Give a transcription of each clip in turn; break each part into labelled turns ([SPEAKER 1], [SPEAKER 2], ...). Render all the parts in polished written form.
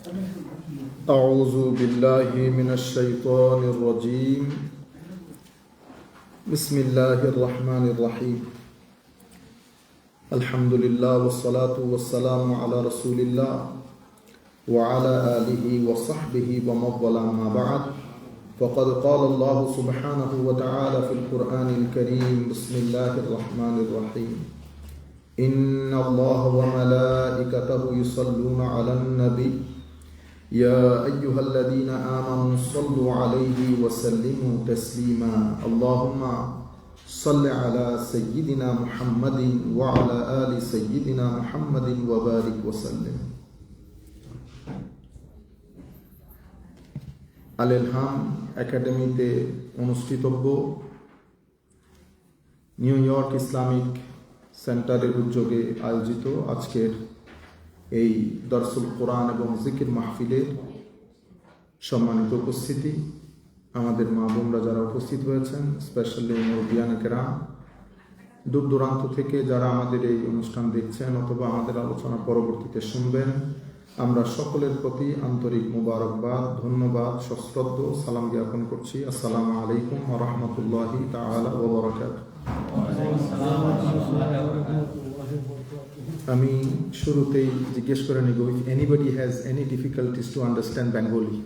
[SPEAKER 1] أعوذ بالله من الشيطان الرجيم بسم الله الرحمن الرحيم الحمد لله والصلاة والسلام على رسول الله وعلى آله وصحبه ومن والاه ما بعد فقد قال الله سبحانه وتعالى في القرآن الكريم بسم الله الرحمن الرحيم إن الله وملائكته يصلون على النبي يا أيها الذين آمنوا صلوا عليه وسلموا تسليما اللهم صل على سيدنا محمد وعلى آل سيدنا محمد وبارك وسلم আল ইলহাম একাডেমিতে অনুষ্ঠিতব্য new York Islamic সেন্টারের উদ্যোগে আয়োজিত আজকের এই দরসুল কোরআন এবং জিকির মাহফিলের সম্মানিত উপস্থিতি, আমাদের মা বোনরা যারা উপস্থিত হয়েছেন, স্পেশালি মুরব্বিয়ান কেরাম, দূর দূরান্ত থেকে যারা আমাদের এই অনুষ্ঠান দেখছেন অথবা আমাদের আলোচনা পরবর্তীতে শুনবেন, আমরা সকলের প্রতি আন্তরিক মুবারকবাদ, ধন্যবাদ, সশ্রদ্ধ সালাম জ্ঞাপন করছি। আসসালামু আলাইকুম ওয়া রাহমাতুল্লাহি তাআলা ওয়া বারাকাতুহু। আমি শুরুতেই জিজ্ঞেস করে নিব, if anybody has any difficulties to understand Bengali,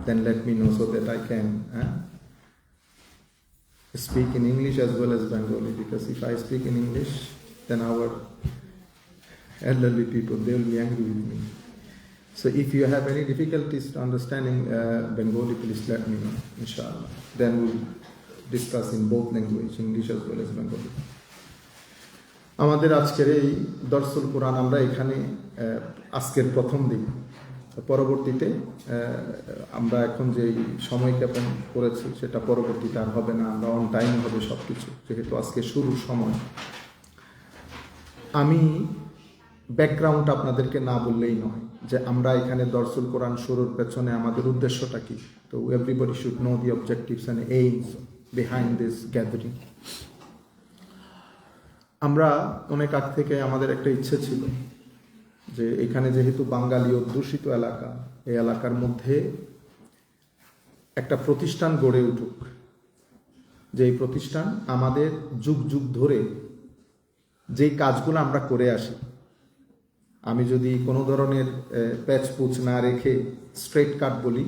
[SPEAKER 1] then let me know so that I can speak in English as well as Bengali, because if I speak in English, then our elderly people, they will be angry with me. So if you have any difficulties to understanding Bengali, please let me know, inshallah. Then we'll discuss in both language, English as well as Bengali. আমাদের আজকের এই দরসুল কোরআন আমরা এখানে আজকের প্রথম দিন, পরবর্তীতে আমরা এখন যে সময় জ্ঞাপন করেছি সেটা পরবর্তীতে আর হবে না, আমরা অন টাইম হবে সব কিছু, যেহেতু আজকে শুরুর সময়। আমি ব্যাকগ্রাউন্ড আপনাদেরকে না বললেই নয় যে আমরা এখানে দরসুল কোরআন শুরুর পেছনে আমাদের উদ্দেশ্যটা কি। তো everybody should know the objectives and AIIMS behind this gathering. আমরা অনেক আগ থেকে আমাদের একটা ইচ্ছে ছিল যে এখানে যেহেতু বাঙালি অধ্যুষিত এলাকা, এই এলাকার মধ্যে একটা প্রতিষ্ঠান গড়ে উঠুক, যে এই প্রতিষ্ঠান আমাদের যুগ যুগ ধরে যেই কাজগুলো আমরা করে আসি, আমি যদি কোনো ধরনের প্যাচপুচ না রেখে স্ট্রেট কাট বলি,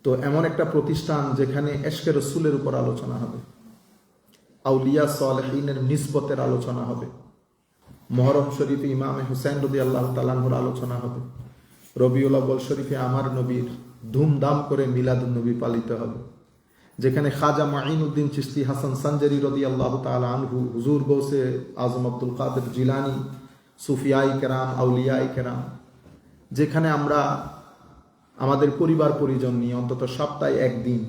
[SPEAKER 1] তো এমন একটা প্রতিষ্ঠান যেখানে এশকে রসুলের উপর আলোচনা হবে, আউলিয়া সালেহিনের নিসবতের আলোচনা হবে, মুহররম শরীফে ইমামে হুসাইন রাদিয়াল্লাহু তাআলা আনহুর আলোচনা হবে, রবিউল আউয়াল শরীফে আমার নবীর ধুমধাম করে মিলাদুন নবী পালিত হবে, যেখানে খাজা মাঈনুদ্দিন চিশতি হাসান সানজারি রাদিয়াল্লাহু তাআলা আনহু, হুজুর গৌসে আজম আব্দুল কাদের জিলানী, সুফিয়াই কেরাম, আউলিয়াই কেরাম, যেখানে আমরা আমাদের পরিবার পরিজন নিয়ে অন্তত সপ্তাহে একদিন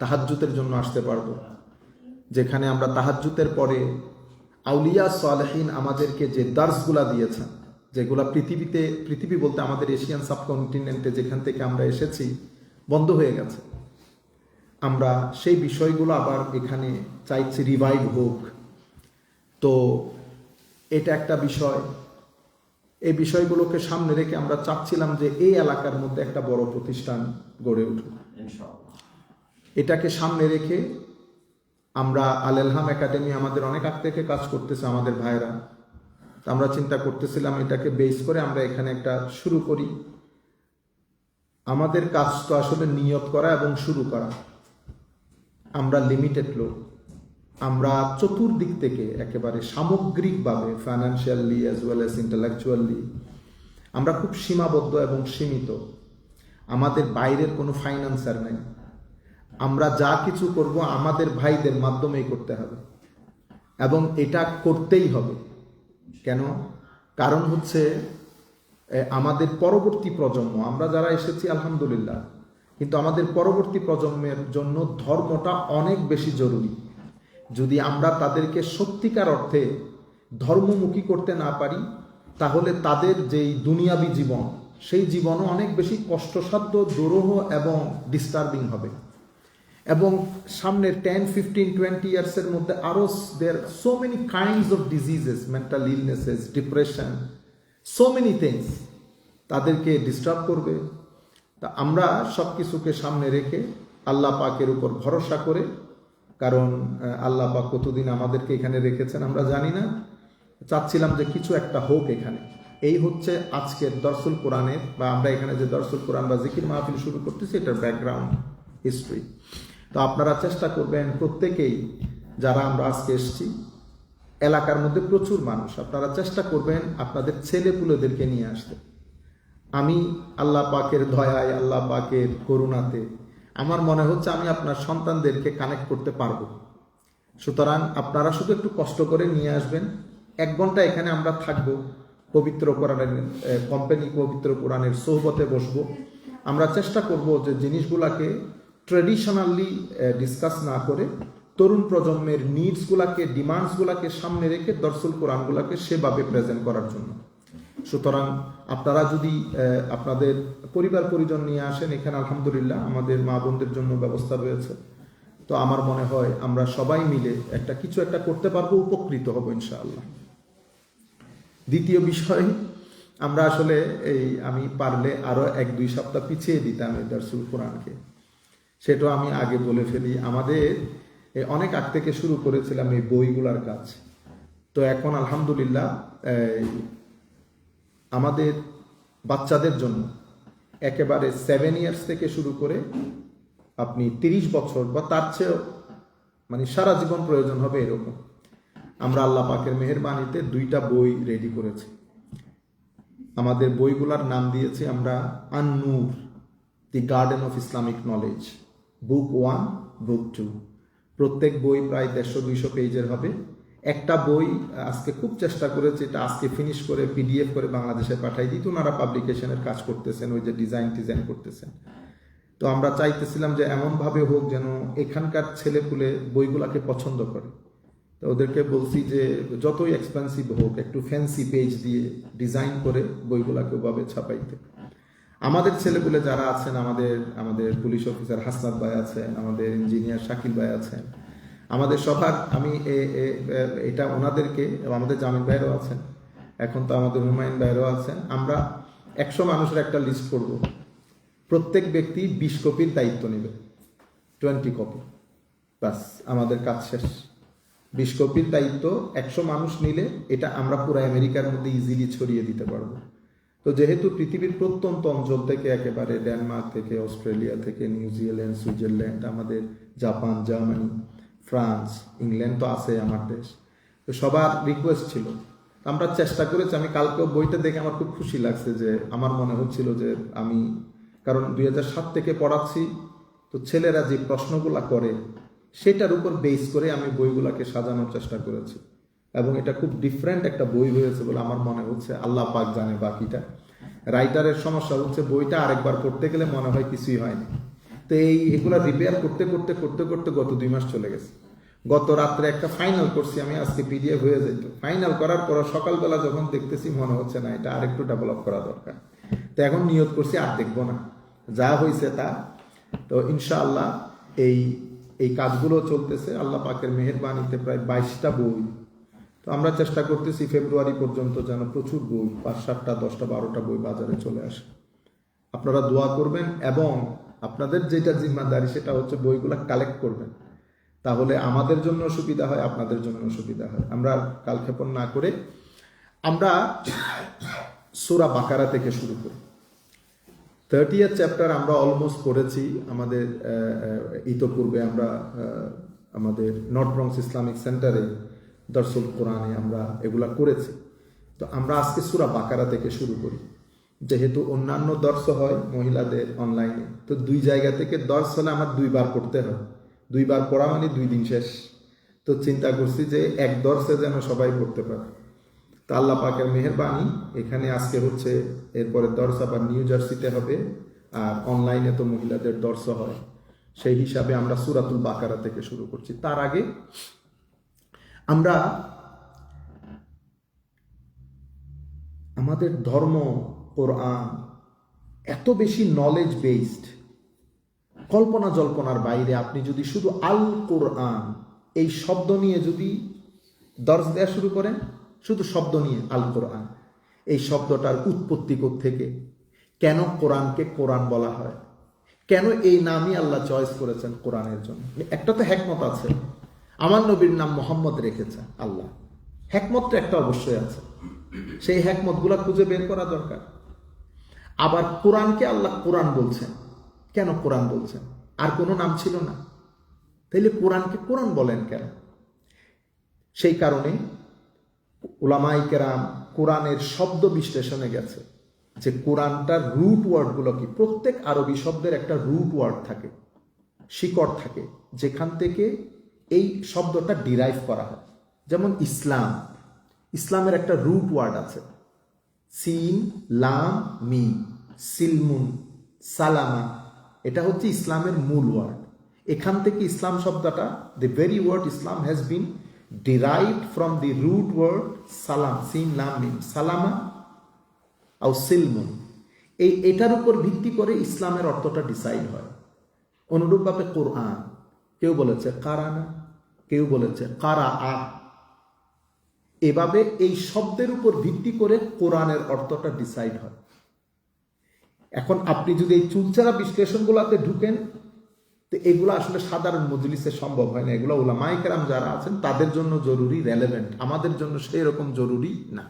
[SPEAKER 1] তাহাজ্জুদের জন্য আসতে পারবো, যেখানে আমরা তাহাজ্জুদের পরে আউলিয়া সালেহিন আমাদেরকে যে দার্সগুলা দিয়েছেন, যেগুলা পৃথিবী বলতে আমাদের এশিয়ান সাবকন্টিনেন্টে যেখান থেকে আমরা এসেছি বন্ধ হয়ে গেছে, আমরা সেই বিষয়গুলো আবার এখানে চাইছি রিভাইভ হোক। তো এটা একটা বিষয়, এই বিষয়গুলোকে সামনে রেখে আমরা চাচ্ছিলাম যে এই এলাকার মধ্যে একটা বড় প্রতিষ্ঠান গড়ে উঠুক। এটাকে সামনে রেখে আমরা আল ইলহাম একাডেমি আমাদের অনেক আগ থেকে কাজ করতেছে আমাদের ভাইরা, আমরা চিন্তা করতেছিলাম এটাকে বেস করে আমরা এখানে একটা শুরু করি। আমাদের কাজ তো আসলে নিয়ত করা এবং শুরু করা। আমরা লিমিটেড লোক, আমরা চতুর্দিক থেকে একেবারে সামগ্রিকভাবে financially as well as intellectually আমরা খুব সীমাবদ্ধ এবং সীমিত। আমাদের বাইরের কোনো ফাইন্যান্সার নেই, আমরা যা কিছু করব আমাদের ভাইদের মাধ্যমেই করতে হবে এবং এটা করতেই হবে। কেন? কারণ হচ্ছে আমাদের পরবর্তী প্রজন্ম, আমরা যারা এসেছি আলহামদুলিল্লাহ, কিন্তু আমাদের পরবর্তী প্রজন্মের জন্য ধর্মটা অনেক বেশি জরুরি। যদি আমরা তাদেরকে সত্যিকার অর্থে ধর্মমুখী করতে না পারি, তাহলে তাদের যেই দুনিয়াবী জীবন, সেই জীবনও অনেক বেশি কষ্টসাধ্য, দুরূহ এবং ডিস্টার্বিং হবে। এবং সামনের 10, 15, 20 ইয়ার্সের মধ্যে আরও there so many kinds of diseases, mental illnesses, depression, so many things. তাদেরকে ডিস্টার্ব করবে। তা আমরা সব কিছুকে সামনে রেখে আল্লাহ পাকের উপর ভরসা করে, কারণ আল্লাহ পাক কতদিন আমাদেরকে এখানে রেখেছেন আমরা জানি না, চাচ্ছিলাম যে কিছু একটা হোক এখানে। এই হচ্ছে আজকের দরসুল কোরআনের, বা আমরা এখানে যে দরসুল কোরআন বা জিকির মাহফিল শুরু করতেছি, এটার ব্যাকগ্রাউন্ড হিস্ট্রি। তো আপনারা চেষ্টা করবেন প্রত্যেকেই, যারা আমরা আজকে এসেছি, এলাকার মধ্যে প্রচুর মানুষ, আপনারা চেষ্টা করবেন আপনাদের ছেলেপুলেদেরকে নিয়ে আসতে। আমি আল্লাহ পাকের দয়ায়, আল্লাহ পাকের করুণাতে আমার মনে হচ্ছে আমি আপনার সন্তানদেরকে কানেক্ট করতে পারবো। সুতরাং আপনারা শুধু একটু কষ্ট করে নিয়ে আসবেন। 1 ঘন্টা এখানে আমরা থাকবো, পবিত্র কোরআনের কোম্পানি, পবিত্র কোরআনের সোহবতে বসবো। আমরা চেষ্টা করব যে জিনিসগুলাকে ট্রেডিশনালি ডিসকাস না করে তরুণ প্রজন্মের নিডসগুলাকে, ডিমান্ডসগুলাকে সামনে রেখে দরসুল কোরআনগুলাকে সেভাবে প্রেজেন্ট করার জন্য। সুতরাং আপনারা যদি আপনাদের পরিবার পরিজন নিয়ে আসেন এখানে, আলহামদুলিল্লাহ আমাদের মা বোনদের জন্য ব্যবস্থা রয়েছে। তো আমার মনে হয় আমরা সবাই মিলে কিছু একটা করতে পারবো, উপকৃত হব ইনশাআল্লাহ। দ্বিতীয় বিষয়, আমরা আসলে আমি পারলে আরো 1-2 সপ্তাহ পিছিয়ে দিতাম এই দরসুল কোরআনকে, সেটাও আমি আগে বলে ফেলি। আমাদের অনেক আগ থেকে শুরু করেছিলাম এই বইগুলার কাজ। তো এখন আলহামদুলিল্লাহ আমাদের বাচ্চাদের জন্য একেবারে 7 ইয়ার্স থেকে শুরু করে আপনি 30 বছর বা তার চেয়েও, মানে সারা জীবন প্রয়োজন হবে এরকম, আমরা আল্লাহ পাকের মেহেরবানিতে 2টা বই রেডি করেছি। আমাদের বইগুলার নাম দিয়েছি আমরা আন-নূর, the garden of Islamic knowledge, book 1, book 2। প্রত্যেক বই প্রায় 150-200 পেজের হবে। একটা বই আজকে খুব চেষ্টা করেছে, এটা আজকে ফিনিশ করে PDF করে বাংলাদেশে পাঠাই দিত, ওনারা পাবলিকেশনের কাজ করতেছেন, ওই যে ডিজাইন করতেছেন। তো আমরা চাইতেছিলাম যে এমনভাবে হোক যেন এখানকার ছেলেপুলে বইগুলাকে পছন্দ করে। তো ওদেরকে বলছি যে যতই এক্সপেন্সিভ হোক, একটু ফ্যান্সি পেজ দিয়ে ডিজাইন করে বইগুলাকে ওভাবে ছাপাইতে। আমাদের ছেলেপুলে যারা আছেন, আমাদের পুলিশ অফিসার হাসনাত ভাই আছেন, আমাদের ইঞ্জিনিয়ার শাকিল ভাই আছেন, আমাদের সবার, আমি এটা ওনাদেরকে, আমাদের জামিল ভাইরও আছেন, এখন তো আমাদের হুমায়ুন ভাইরও আছেন, আমরা 100 মানুষের একটা লিস্ট করব। প্রত্যেক ব্যক্তি 20 কপির দায়িত্ব নেবে, 20 কপি, বাস আমাদের কাজ শেষ। 20 কপির দায়িত্ব 100 মানুষ নিলে এটা আমরা পুরো আমেরিকার মধ্যে ইজিলি ছড়িয়ে দিতে পারবো। তো যেহেতু পৃথিবীর প্রত্যন্ত অঞ্চল থেকে, একেবারে ডেনমার্ক থেকে, অস্ট্রেলিয়া থেকে, নিউজিল্যান্ড, সুইজারল্যান্ড, আমাদের জাপান, জার্মানি, ফ্রান্স, ইংল্যান্ড তো আছে আমার দেশ, তো সবার রিকোয়েস্ট ছিল। আমরা চেষ্টা করেছি। আমি কালকে বইটা দেখে আমার খুব খুশি লাগছে, যে আমার মনে হচ্ছিল যে আমি, কারণ 2007 থেকে পড়াচ্ছি, তো ছেলেরা যে প্রশ্নগুলা করে সেটার উপর বেস করে আমি বইগুলাকে সাজানোর চেষ্টা করেছি, এবং এটা খুব ডিফারেন্ট একটা বই হয়েছে বলে আমার মনে হচ্ছে। আল্লাহ পাক জানে বাকিটা। রাইটারের সমস্যা হচ্ছে বইটা আরেকবার পড়তে গেলে মনে হয় কিছুই হয়নি। তো এগুলা রিপেয়ার করতে করতে করতে করতে গত 2 মাস চলে গেছে। গত রাত্রে একটা ফাইনাল করছি আমি, আজকে PDF হয়ে যেত। ফাইনাল করার পর সকালবেলা যখন দেখতেছি মনে হচ্ছে না, এটা আরেকটু ডেভেলপ করা দরকার। তো এখন নিয়ত করছি আর দেখবো না, যা হয়েছে তা। তো ইনশাআল্লাহ এই কাজগুলো চলতেছে আল্লাহ পাকের মেহেরবানিতে। প্রায় 22টা বই। তো আমরা চেষ্টা করতেছি ফেব্রুয়ারি পর্যন্ত যেন প্রচুর বই, 5, 7টা, 10টা, 12টা বই বাজারে চলে আসে। আপনারা দোয়া করবেন, এবং আপনাদের যেটা জিম্মাদারি সেটা হচ্ছে বইগুলা কালেক্ট করবেন। তাহলে আমাদের জন্য সুবিধা হয়, আপনাদের জন্য সুবিধা হয়। আমরা কালক্ষেপণ না করে আমরা সূরা বাকারা থেকে শুরু করি। 30th চ্যাপ্টার আমরা অলমোস্ট পড়েছি। আমাদের ইতোপূর্বে আমরা আমাদের নর্থ ব্রঙ্কস ইসলামিক সেন্টারে দরসুল কোরআনে আমরা এগুলা করেছি। তো আমরা আজকে সূরা বাকারা থেকে শুরু করি। যেহেতু অন্যান্য দর্শ হয় মহিলাদের অনলাইনে, তো 2 জায়গা থেকে দর্শ হলে আমার 2 বার পড়তে হয়। 2 বার পড়া মানে 2 দিন শেষ। তো চিন্তা করছি যে এক দর্শে যেন সবাই পড়তে পারে। তো আল্লাহ পাকের মেহেরবানি, এখানে আজকে হচ্ছে, এরপরে দর্শ আবার নিউ জার্সিতে হবে, আর অনলাইনে তো মহিলাদের দর্শ হয়। সেই হিসাবে আমরা সূরাতুল বাকারা থেকে শুরু করছি। তার আগে আমরা আমাদের ধর্ম কোরআন এত বেশি নলেজ বেসড, কল্পনা জল্পনার বাইরে। আপনি যদি শুধু আল কোরআন এই শব্দ নিয়ে যদি দর্শ দেওয়া শুরু করেন, শুধু শব্দ নিয়ে আল কোরআন, এই শব্দটার উৎপত্তি থেকে, কেন কোরআনকে কোরআন বলা হয়, কেন এই নামই আল্লাহ চয়েস করেছেন কোরআনের জন্য। একটা তো হ্যাকমত আছে, আমার নবীর নাম মোহাম্মদ রেখেছে আল্লাহ, হ্যাকমত তো একটা অবশ্যই আছে, সেই হ্যাকমতগুলো খুঁজে বের করা দরকার। আবার কোরআনকে আল্লাহ কোরআন বলছেন, কেন কোরআন বলছেন? আর কোনো নাম ছিল না, তাইলে কোরআনকে কোরআন বলেন কেন? সেই কারণে উলামায়ে কেরাম কোরআনের শব্দ বিশ্লেষণে গেছে যে কোরআনটার রুট ওয়ার্ডগুলো কি। প্রত্যেক আরবি শব্দের একটা রুট ওয়ার্ড থাকে, শিকড় থাকে, যেখান থেকে এই শব্দটা ডিরাইভ করা হয়। যেমন ইসলাম, ইসলামের একটা রুট ওয়ার্ড আছে, সিন লাম মিম, সিলমুন সালামা, এটা হচ্ছে ইসলামের মূল ওয়ার্ড। এখান থেকে ইসলাম শব্দটা, the very word Islam has been derived from the root word সালাম, সিন লাম মিম, সালামা আও সিলমুন। এটার উপর ভিত্তি করে ইসলামের অর্থটা ডিসাইড হয়। অনুরূপভাবে কোরআন, কেউ বলেছে কারানা, কেউ বলেছে কারা আ, এভাবে এই শব্দের উপর ভিত্তি করে কোরআনের অর্থটা ডিসাইড হয়। এখন আপনি যদি এই চুলচেরা বিশ্লেষণগুলোতে ঢুকেন, তো এগুলো আসলে সাধারণ মজলিসে সম্ভব হয় না। এগুলো উলামায়ে কেরাম যারা আছেন তাদের জন্য জরুরি, রেলেভেন্ট, আমাদের জন্য সেই রকম জরুরি না।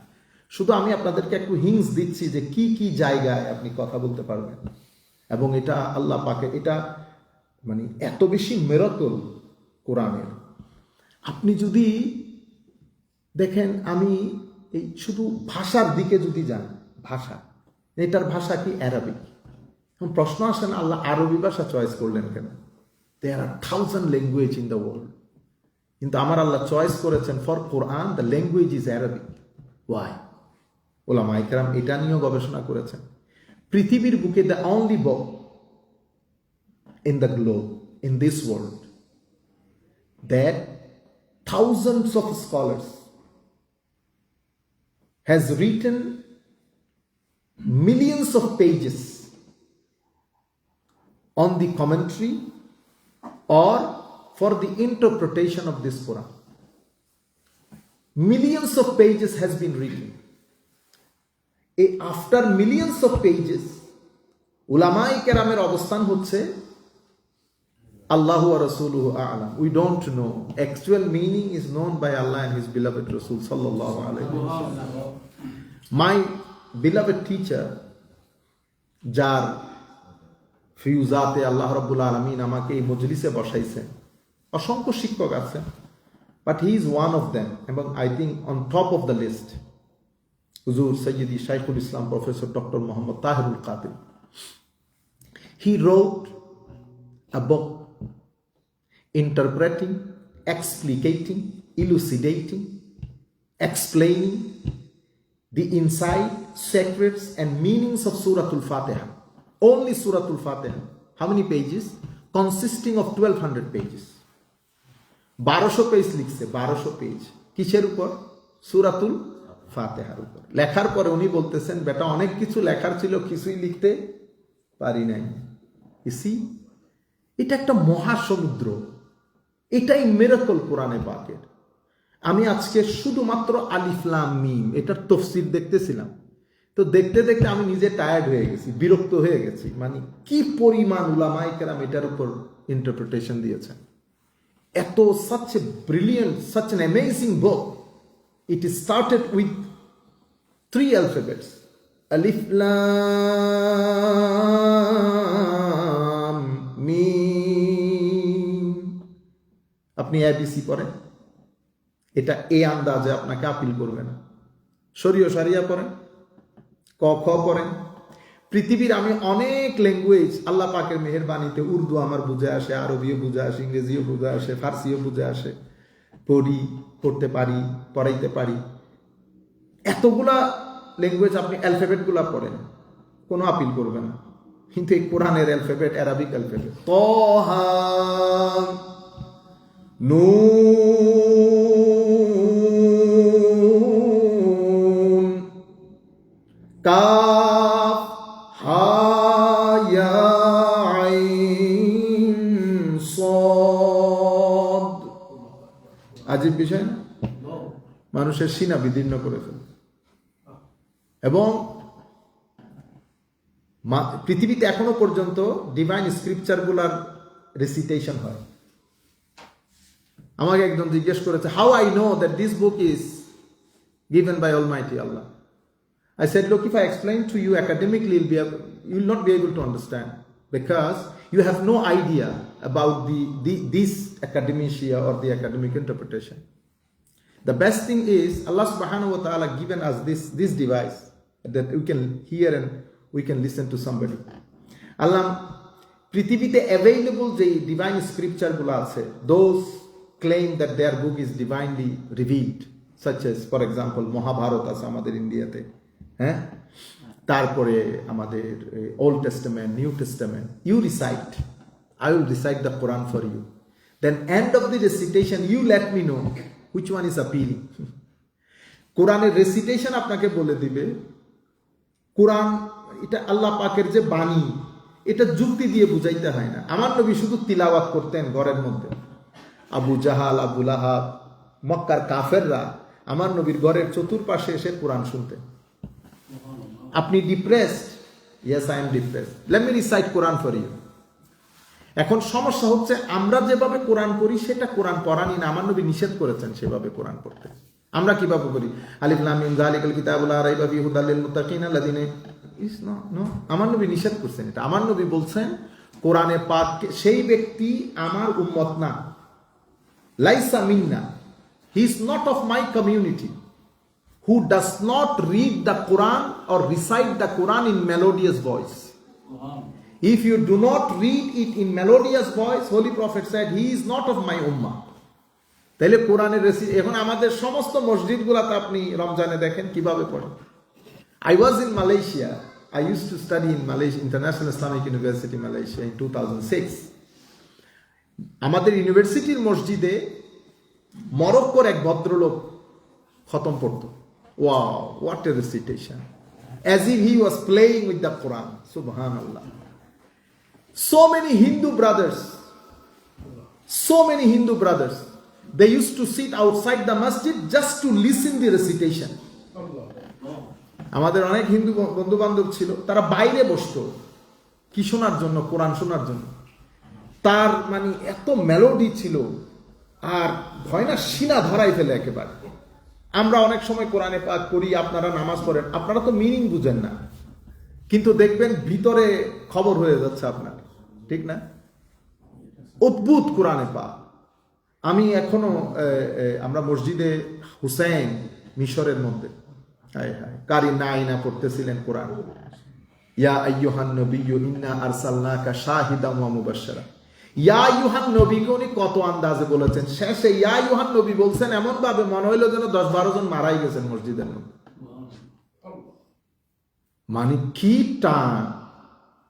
[SPEAKER 1] শুধু আমি আপনাদেরকে একটু হিংস দিচ্ছি যে কি কি জায়গায় আপনি কথা বলতে পারবেন, এবং এটা আল্লাহ পাকে, এটা মানে এত বেশি মেরাকল কোরআনের। আপনি যদি দেখেন, আমি এই শুধু ভাষার দিকে যদি যান, ভাষা, এটার ভাষা কি অ্যারাবিক। এখন প্রশ্ন আসে না, আল্লাহ আরবি ভাষা চয়েস করলেন কেন? There are 1000 language in the world, কিন্তু আমার আল্লাহ চয়েস করেছেন for Quran the language is Arabic. Why? উলামায়ে কেরাম এটা নিয়েও গবেষণা করেছেন। পৃথিবীর বুকে the only book in the globe, in this world, that thousands of scholars has written millions of pages on the commentary or for the interpretation of this Quran. Millions of pages has been written. After millions of pages, উলামায়ে কেরামের অবস্থান হচ্ছে Allahu wa Rasuluhu a'lam. We don't know. Actual meaning is known by Allah and His beloved Rasul sallallahu alayhi wa sallam. My beloved teacher, যার ফিউজাতে আল্লাহ রাব্বুল আলামিন আমাকে এই মজলিসে বসাইছেন, অসংখ্য শিক্ষক আছেন, but he is one of them, এবং I think on top of the list, হুজুর সৈয়দি শাইখুল ইসলাম professor doctor Mohammad Tahirul Qadir. He wrote a book interpreting, explicating, elucidating, explaining the inside, secrets and meanings of Suratul Fatiha. Only Suratul Fatiha. How many pages? Consisting of 1200 pages. 1200 page লিখছে, 1200 page. কিসের উপর? সূরাতুল ফাতিহার উপর। লেখার পরে উনি বলতেছেন, বেটা অনেক কিছু লেখার ছিল, কিছুই লিখতে পারি নাই। ইসি, এটা একটা মহাসমুদ্র, এটাই মিরাকল কোরআনে পাকের। আমি আজকে শুধুমাত্র আলিফ লাম মিম এটার তাফসীর দেখতেছিলাম, তো দেখতে দেখতে আমি নিজে টায়ার্ড হয়ে গেছি, বিরক্ত হয়ে গেছি। মানে কি পরিমাণ উলামায়ে কেরাম এটার উপর ইন্টারপ্রিটেশন দিয়েছেন। এত such a brilliant, such an amazing book. It is started with 3 alphabets. Alif Lam Mim. আপনি ABC পড়েন, এটা এই আন্দাজে আপনাকে আপিল করবে না। শরীয় শারিয়া পড়েন, ক খ পড়েন। পৃথিবীর আমি অনেক ল্যাঙ্গুয়েজ আল্লাহ পাকের মেহেরবানিতে, উর্দু আমার বুঝে আসে, আরবিও বুঝে আসে, ইংরেজিও বুঝে আসে, ফার্সিও বুঝে আসে, পড়ি, পড়তে পারি, পড়াইতে পারি। এতগুলা ল্যাঙ্গুয়েজ আপনি অ্যালফাবেটগুলা পড়েন, কোনো আপিল করবে না। কিন্তু এই কোরআনের অ্যালফাবেট অ্যারাবিক অ্যালফাবেট। তহা নুন কাফ হা ইয়া আইন সাদ। আজীব বিষয় না? মানুষের সিনা বিদীর্ণ করে ফেলে। এবং পৃথিবীতে এখনো পর্যন্ত ডিভাইন স্ক্রিপচারগুলার রেসিটেশন হয়। আমাকে একজন জিজ্ঞেস করেছে, how I know that this book is given by Almighty Allah. I said, look, if I explain to you academically, you will not be able to understand, because you have no idea about this academia or the academic interpretation. The best thing is Allah subhanahu wa ta'ala given us this device that we can hear and we can listen to somebody. Allah পৃথিবীতে available যে divine scripture গুলো আছে, those claim that their book is divinely revealed, such as for example Mahabharata আছে আমাদের ইন্ডিয়াতে, হ্যাঁ, তারপরে আমাদের old testament, new testament, you recite, I will recite the Quran for you, then end of the recitation you let me know which one is appealing. কোরআনের recitation আপনাকে বলে দিবে কোরআন এটা আল্লাহ পাকের যে বাণী, এটা যুক্তি দিয়ে বুঝাইতে হয় না। আমার নবী শুধু তিলাওয়াত করতেন ঘরের মধ্যে। আবু জাহাল, আবু লাহাব, মক্কার কাফেররা আমার নবীর ঘরের চতুর্পাশে এসে কোরআন শুনতেন। আপনি depressed? Yes, I am depressed, let me recite Quran for you. এখন সমস্যা হচ্ছে আমরা যেভাবে কোরআন করি সেটা কোরআন পড়ানি না, আমার নবী নিষেধ করেছেন সেভাবে কোরআন পড়তে। আমরা কিভাবে করি? আলিফ লাম মিম যালিকাল কিতাবু লা রাইবা ফীহি হুদাল লিল মুত্তাকিন আল্লাযিনা ইস নো, আমার নবী নিষেধ করছেন এটা। আমার নবী বলছেন কোরআনে পাক সেই ব্যক্তি আমার উম্মত না, লাইসা মিন্না, he is not of my community, who does not read the Quran or recite the Quran in melodious voice. If you do not read it in melodious voice, Holy Prophet said, he is not of my ummah. তাহলে কোরআনের এখন আমাদের সমস্ত মসজিদগুলোতে আপনি রমজানে দেখেন কিভাবে পড়ে। I was in Malaysia. I used to study in Malaysia, International Islamic University, Malaysia in 2006. আমাদের ইউনিভার্সিটির মসজিদে মরক্কোর এক ভদ্রলোক খতম পড়তো। Wow, what a recitation. As if he was playing with the Quran. Subhanallah. So many Hindu brothers, they used to sit outside the masjid just to listen the recitation. আমাদের অনেক হিন্দু বন্ধু বান্ধব ছিল, তারা বাইরে বসতো কি শোনার জন্য? কোরআন শোনার জন্য। তার মানে এত মেলোডি ছিল, আর ভয় না সিনা ধরাই ফেলে একেবারে। আমরা অনেক সময় কোরআনে পাক করি, আপনারা নামাজ পড়েন, আপনারা তো মিনিং বুঝেন না, কিন্তু দেখবেন ভিতরে খবর হয়ে যাচ্ছে আপনার, ঠিক না? অদ্ভুত কোরআনে পাক। আমি এখনো আমরা মসজিদে হুসাইন মিশরের মধ্যে কারি নাইনা পড়তেছিলেন কোরআন, ইয়া আইয়ুহান নবিয়্যু ইন্না আরসালনাকা শাহিদাম ওয়া মুবাশশিরা। ইয়া আইয়ুহান নবীকে উনি কত আন্দাজে বলেছেন, শেষে ইয়া আইয়ুহান নবী বলছেন এমন ভাবে মনে হইলো যেন 10-12 জন মারাই গেছেন মসজিদের মধ্যে। মানে কি টান!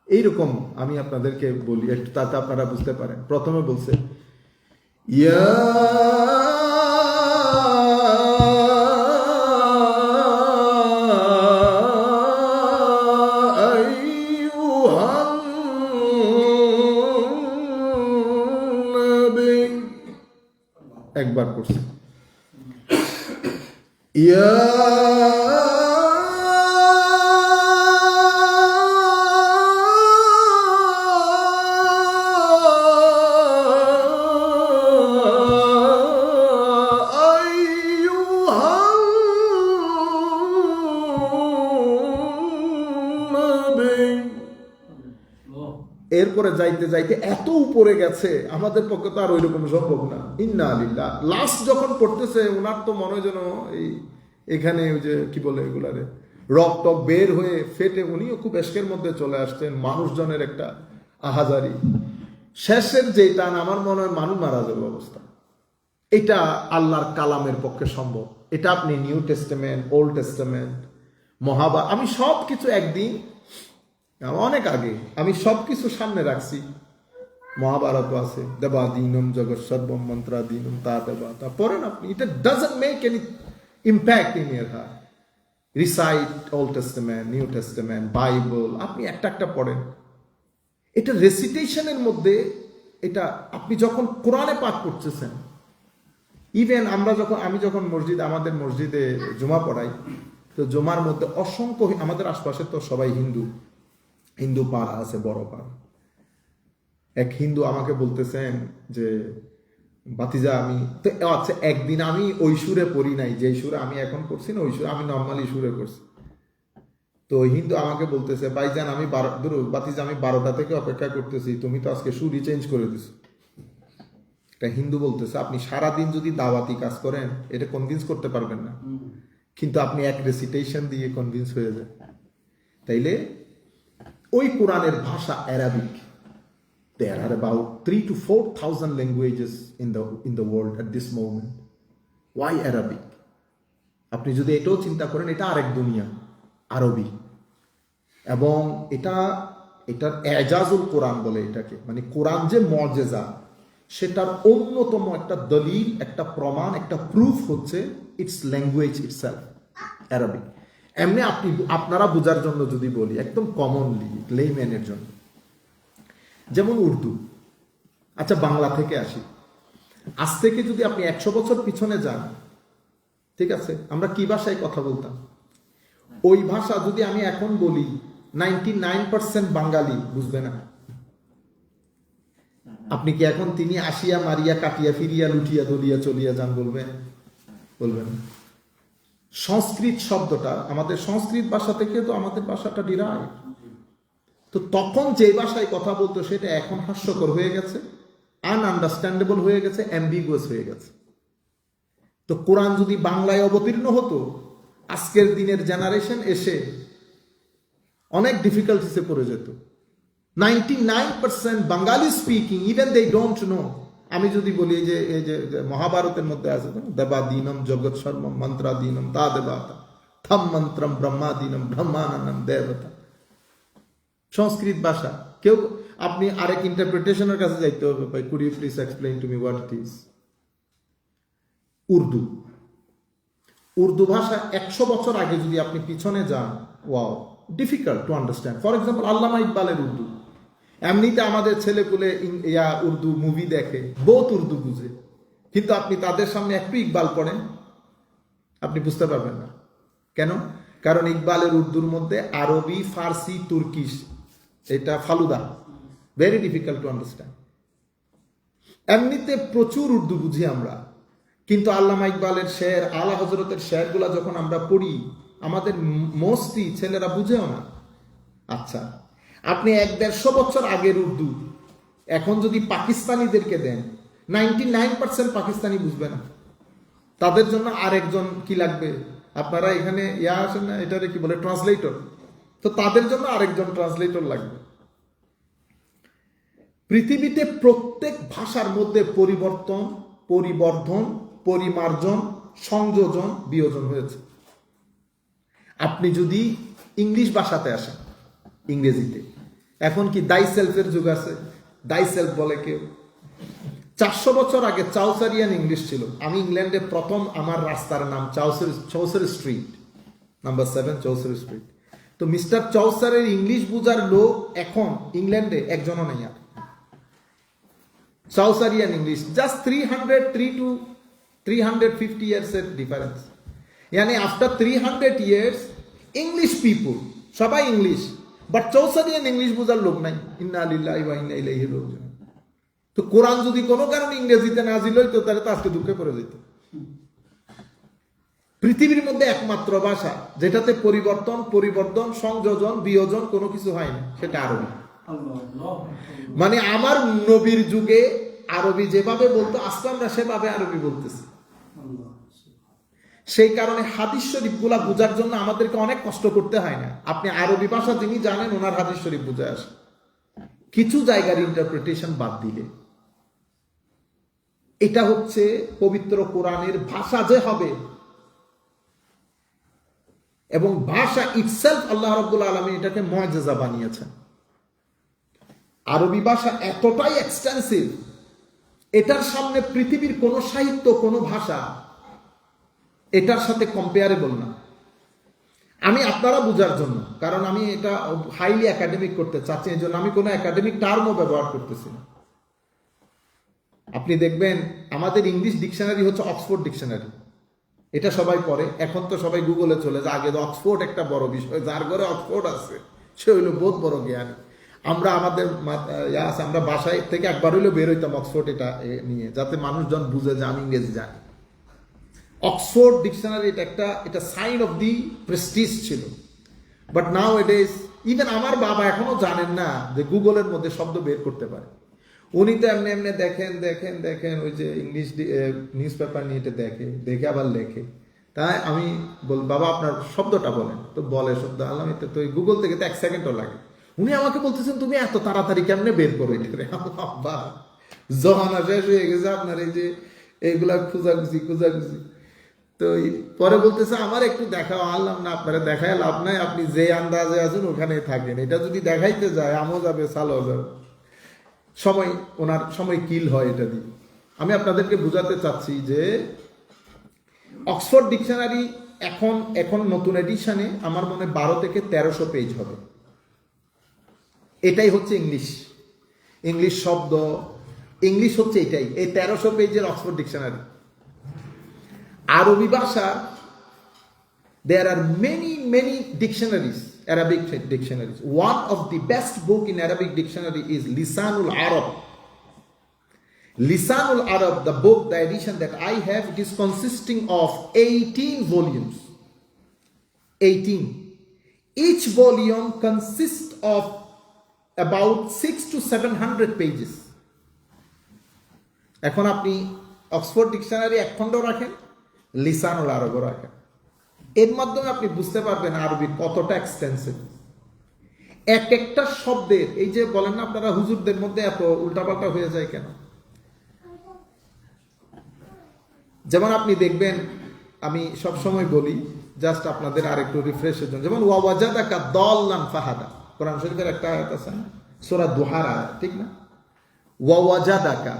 [SPEAKER 1] এইরকম আমি আপনাদেরকে বলি একটু, তাতে আপনারা বুঝতে পারেন। প্রথমে বলছে ইয়া একবার করছে ইয়া এরপরে যাইতে যাইতে এত উপরে গেছে আমাদের পক্ষে তো আর ওই রকম সম্ভব না। ইন্না লিল্লাহ। লাস্ট যখন পড়তেছে ওনার তো মনে যেন এই এখানে ওই যে কি বলে এগুলারে রক্ত বের হয়ে ফেটে, উনিও খুব এশকের মধ্যে চলে আসছেন। মানুষজনের একটা আহাজারি, শেষের যে টান আমার মনে হয় মানুষ মারা যাবে অবস্থা। এটা আল্লাহর কালামের পক্ষে সম্ভব। এটা আপনি new testament, old testament, Mahabharata, আমি সব কিছু একদিন অনেক আগে আমি সবকিছু সামনে রাখছি। মহাভারত আছে, দেবাদীনম জগৎ সর্বম মন্ত্রাদীনম তা দেবা, তা পড়েন আপনি। এটা doesn't make any impact in year heart. Recite old testament, new testament, Bible, আপনি একটা একটা পড়েন। এটা রেসিটেশনের মধ্যে, এটা আপনি যখন কোরআনে পাঠ করতেছেন, ইভেন আমি যখন আমাদের মসজিদে জুমা পড়াই, তো জুমার মধ্যে অসংখ্য, আমাদের আশপাশে তো সবাই হিন্দু, হিন্দু পাড়া আছে, বড় পাড়া। এক হিন্দু আমাকে বলতেছেন যে বাতিজা আমি তো, আচ্ছা একদিন আমি ওই সুরে পড়ি নাই, যে সুরে আমি এখন পড়ছি না ওই সুরে, আমি নর্মালি সুরে করছি। তো হিন্দু আমাকে বলতেছে ভাইজান আমি বাতিজা আমি 12টা থেকে অপেক্ষা করতেছি, তুমি তো আজকে সুরই চেঞ্জ করে দিছো। একটা হিন্দু বলতেছে আপনি সারাদিন যদি দাওয়াতি কাজ করেন এটা কনভিন্স করতে পারবেন না, কিন্তু আপনি এক রেসিটেশন দিয়ে কনভিন্স হয়ে যায়। তাইলে ওই কোরআনের ভাষা Arabic. There are about 3,000 to 4,000 languages in the world at this moment. Why Arabic? আপনি যদি এটাও চিন্তা করেন, এটা আরেক দুনিয়া, আরবি। এবং এটার এজাজুল কোরআন বলে এটাকে, মানে কোরআন যে মজেজা সেটার অন্যতম একটা দলিল, একটা প্রমাণ, একটা প্রুফ হচ্ছে ইটস ল্যাঙ্গুয়েজ ইটসেলফ, অ্যারাবিক। এমনি আপনারা বোঝার জন্য যদি বলি, একদম কমনলি লেইম্যানের জন্য, যেমন উর্দু। আচ্ছা বাংলা থেকে আসি, আজ থেকে যদি আপনি 100 বছর পিছনে যান, ঠিক আছে, আমরা কি ভাষায় কথা বলতাম? ওই ভাষা যদি আমি এখন বলি 99% বাঙালি বুঝবে না। আপনি কি এখন তিনি আসিয়া মারিয়া কাটিয়া ফিরিয়া লুটিয়া দলিয়া চলিয়া যান বলবেন? বলবেন না। সংস্কৃত শব্দটা আমাদের সংস্কৃত ভাষা থেকে তো আমাদের ভাষাটা ডিরাইভ। তো তখন যে ভাষায় কথা বলতো সেটা এখন হাস্যকর হয়ে গেছে, আনআন্ডারস্ট্যান্ডেবল হয়ে গেছে, অ্যাম্বিগুয়াস হয়ে গেছে। তো কোরআন যদি বাংলায় অবতীর্ণ হতো, আজকের দিনের জেনারেশন এসে অনেক ডিফিকাল্টিসে পড়ে যেত। 99% Bengali speaking, even they don't know. আমি যদি বলি যে এই যে মহাভারতের মধ্যে আছে দেবাদীনম জগৎ শর্মম মন্ত্রাদীনম তা দেবতা থম মন্ত্রম ব্রহ্মাদীনম ব্রহ্মানন্দম দেবতা, সংস্কৃত ভাষা। কেউ আপনি আরেক ইন্টারপ্রিটেশনের কাছে যাইতে হবে, ভাই could you please explain to me what it is. Urdu ভাষা 100 বছর আগে যদি আপনি পিছনে যান, wow, difficult to understand. For example Allama ইকবালের উর্দু, এমনিতে আমাদের ছেলেপুলে উর্দু মুভি দেখে, বহুত উর্দু বুঝে, কিন্তু আপনি তাদের সামনে একটু ইকবাল পড়েন, আপনি বুঝতে পারবেন না। কেন? কারণ ইকবালের উর্দুর মধ্যে আরবি, ফার্সি, তুর্কিশ, এটা falooda, very difficult to understand. এমনিতে প্রচুর উর্দু বুঝি আমরা, কিন্তু আল্লামা ইকবালের শের, আলা হজরতের শেরগুলা যখন আমরা পড়ি, আমাদের মোস্টলি ছেলেরা বুঝেও না। আচ্ছা, আপনি 100-150 বছর আগের উর্দু এখন যদি পাকিস্তানিদেরকে দেন, 99% পাকিস্তানি বুঝবে না। তাদের জন্য আরেকজন কি লাগবে? আপনারা এখানে আসেন না, এটারে কি বলে, ট্রান্সলেটর। তো তাদের জন্য আরেকজন ট্রান্সলেটর লাগবে। পৃথিবীতে প্রত্যেক ভাষার মধ্যে পরিবর্তন, পরিবর্ধন, পরিমার্জন, সংযোজন, বিয়োজন হয়েছে। আপনি যদি ইংলিশ ভাষাতে আসেন, ইংরেজিতে এখন কি দাই সেলফের যুগ আছে? দাই সেলফ বলে কেউ। 400 বছর আগে চাউসারিয়ান ইংলিশ ছিল। আমি ইংল্যান্ডে প্রথম, আমার রাস্তার নাম Chaucer street, number 7 Chaucer street. তো মিস্টার চৌসারের ইংলিশ বুঝার লোক এখন ইংল্যান্ডে একজনও নেই আর। চৌসারিয়ান ইংলিশ, জাস্ট 350 ইয়ার্স এর ডিফারেন্স। यानी आफ्टर 300 years इंग्लिश पीपल सबाई इंग्लिश, বাট চৌসারিয়ান ইংলিশ বোঝার লোক নাই। ইন্না লিল্লাহি ওয়া ইন্না ইলাইহি রাজিউন। তো কোরআন যদি কোনো কারণে ইংরেজিতে নাজিল হইতো তাহলে তো আজকে দুঃখে পড়ে যেত। পৃথিবীর মধ্যে একমাত্র ভাষা যেটাতে পরিবর্তন, পরিবর্ধন, সংযোজন, বিয়োজন কোনো কিছু হয় না, সেটা আরবি। মানে আমার নবীর যুগে আরবি যেভাবে বলতো, আজকে আমরা সেভাবে আরবি বলতেছি। সেই কারণে হাদিস শরীফগুলা বোঝার জন্য আমাদেরকে অনেক কষ্ট করতে হয় না। আপনি আরবি ভাষা যিনি জানেন, ওনার হাদিস শরীফ বুঝে আসে, কিছু জায়গার ইন্টারপ্রিটেশন বাদ দিলে। এটা হচ্ছে পবিত্র কোরআনের ভাষা যে হবে, এবং ভাষা ইটসেলফ আল্লাহ রাব্বুল আলামিন এটাকে মুআজিজা বানিয়েছেন। আরবি ভাষা এতটাই এক্সটেন্সিভ, এটার সামনে পৃথিবীর কোন সাহিত্য, কোন ভাষা এটার সাথে কম্পেয়ারেবল না। আমি আপনারা বোঝার জন্য, কারণ আমি এটা হাইলি একাডেমিক করতে চাচ্ছি, এই জন্য আমি কোনো একাডেমিক টার্মও ব্যবহার করতেছি না। আপনি দেখবেন আমাদের ইংলিশ ডিকশনারি হচ্ছে অক্সফোর্ড ডিকশনারি, এটা সবাই পড়ে। এখন তো সবাই গুগলে চলে যায়, আগে তো অক্সফোর্ড একটা বড় বিষয়, যার ঘরে অক্সফোর্ড আছে সে হইল বহুত বড় জ্ঞানী। আমরা আমাদের আমরা বাসায় থেকে একবার হইলেও বের হইতাম অক্সফোর্ড এটা নিয়ে, যাতে মানুষজন বুঝে যে আমি ইংরেজি জানি। অক্সফোর্ড ডিকশনারি এটা সাইন অফ দি প্রেস্টিজ ছিল। But now it is, even আমার বাবা এখনো জানেন না যে গুগলের মধ্যে শব্দ বের করতে পারে। উনি তো এমনি এমনি দেখেন ওই যে ইংলিশ নিউজ পেপার নিয়ে এটা দেখে আবার লেখে। তাই আমি বাবা আপনার শব্দটা বলেন, তো বলে শব্দ আল্লাহ, তো গুগল থেকে তো 1 সেকেন্ডও লাগে। উনি আমাকে বলতেছেন তুমি এত তাড়াতাড়ি কেমনে বের করো এটা? বাবা জহানা শেষ হয়ে গেছে আপনার এই যে এইগুলা খুঁজাখুঁজি। তো পরে বলতেছে আমার একটু দেখাও। আনলাম না, আপনারা দেখায় লাভ নাই, আপনি যে আন্দাজে আছেন ওখানে থাকেন। এটা যদি দেখাইতে যায় আমও যাবে, সালও যাবে, ওনার সময় কিল হয় এটা দিয়ে। আমি আপনাদেরকে বুঝাতে চাচ্ছি যে অক্সফোর্ড ডিকশনারি এখন নতুন এডিশনে আমার মনে 12 থেকে 1300 পেজ হবে। এটাই হচ্ছে ইংলিশ শব্দ, ইংলিশ হচ্ছে এটাই, এই 1300 পেজের অক্সফোর্ড ডিকশনারি। আরবি ভাষা there are many dictionaries, Arabic dictionaries. One of the best book in Arabic dictionary is Lisanul Arab. Lisanul Arab, the book, the edition that I have, it is consisting of 18 volumes. 18. Each volume consists of about 600 to 700 pages. এখন আপনি Oxford dictionary এক খণ্ড রাখেন, লিসানুল আরব রাখেন, এর মাধ্যমে আপনি বুঝতে পারবেন আরবি কতটা এক্সটেন্সিভ। একটা শব্দের, এই যে বলেন না আপনারা হুজুরদের মধ্যে এত উল্টাপাল্টা হয়ে যায় কেন? যেমন আপনি দেখবেন, আমি সবসময় বলি জাস্ট আপনাদের আর একটু রিফ্রেশের জন্য, যেমন ওয়াজাদাকা দাল্লান ফাহাদা, কোরআন শরীফের একটা আয়াত আছে না, সূরা দুহার আয়াত, ঠিক না? ওয়াজাদাকা,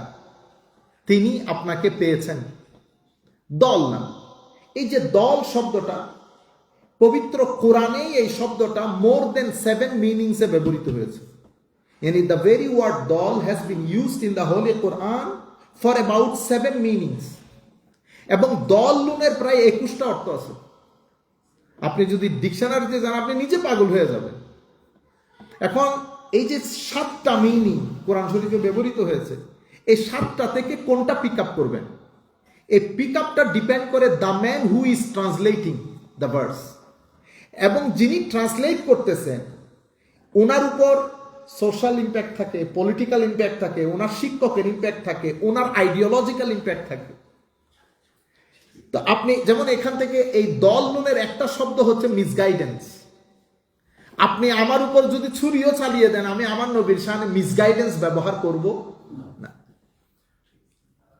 [SPEAKER 1] তিনি আপনাকে পেয়েছেন, দল্লান। এই যে দল শব্দটা পবিত্র কোরআনেই এই শব্দটা মোর দেন 7 মিনিংসে ব্যবহৃত হয়েছে। Yani the very word dal has been used in the Holy Quran for about 7 meanings. এবং দল লুনের প্রায় 21টা অর্থ আছে। আপনি যদি ডিকশনারিতে যান আপনি নিজে পাগল হয়ে যাবেন। এখন এই যে 7টা মিনিং কোরআন শরীফে ব্যবহৃত হয়েছে, এই 7টা থেকে কোনটা পিক আপ করবেন? এই পিক আপটা ডিপেন্ড করে the man who is translating the verse, এবং যিনি ট্রান্সলেট করতেছেন ওনার উপর সোশ্যাল ইম্প্যাক্ট থাকে, পলিটিক্যাল ইম্প্যাক্ট থাকে, ওনার শিক্ষকের ইম্প্যাক্ট থাকে, ওনার আইডিওলজিক্যাল ইম্প্যাক্ট থাকে। তো আপনি যেমন এখান থেকে এই দল নুনের একটা শব্দ হচ্ছে মিসগাইডেন্স। আপনি আমার উপর যদি ছুরিও চালিয়ে দেন, আমি আমার নবীর সামনে মিসগাইডেন্স ব্যবহার করব না।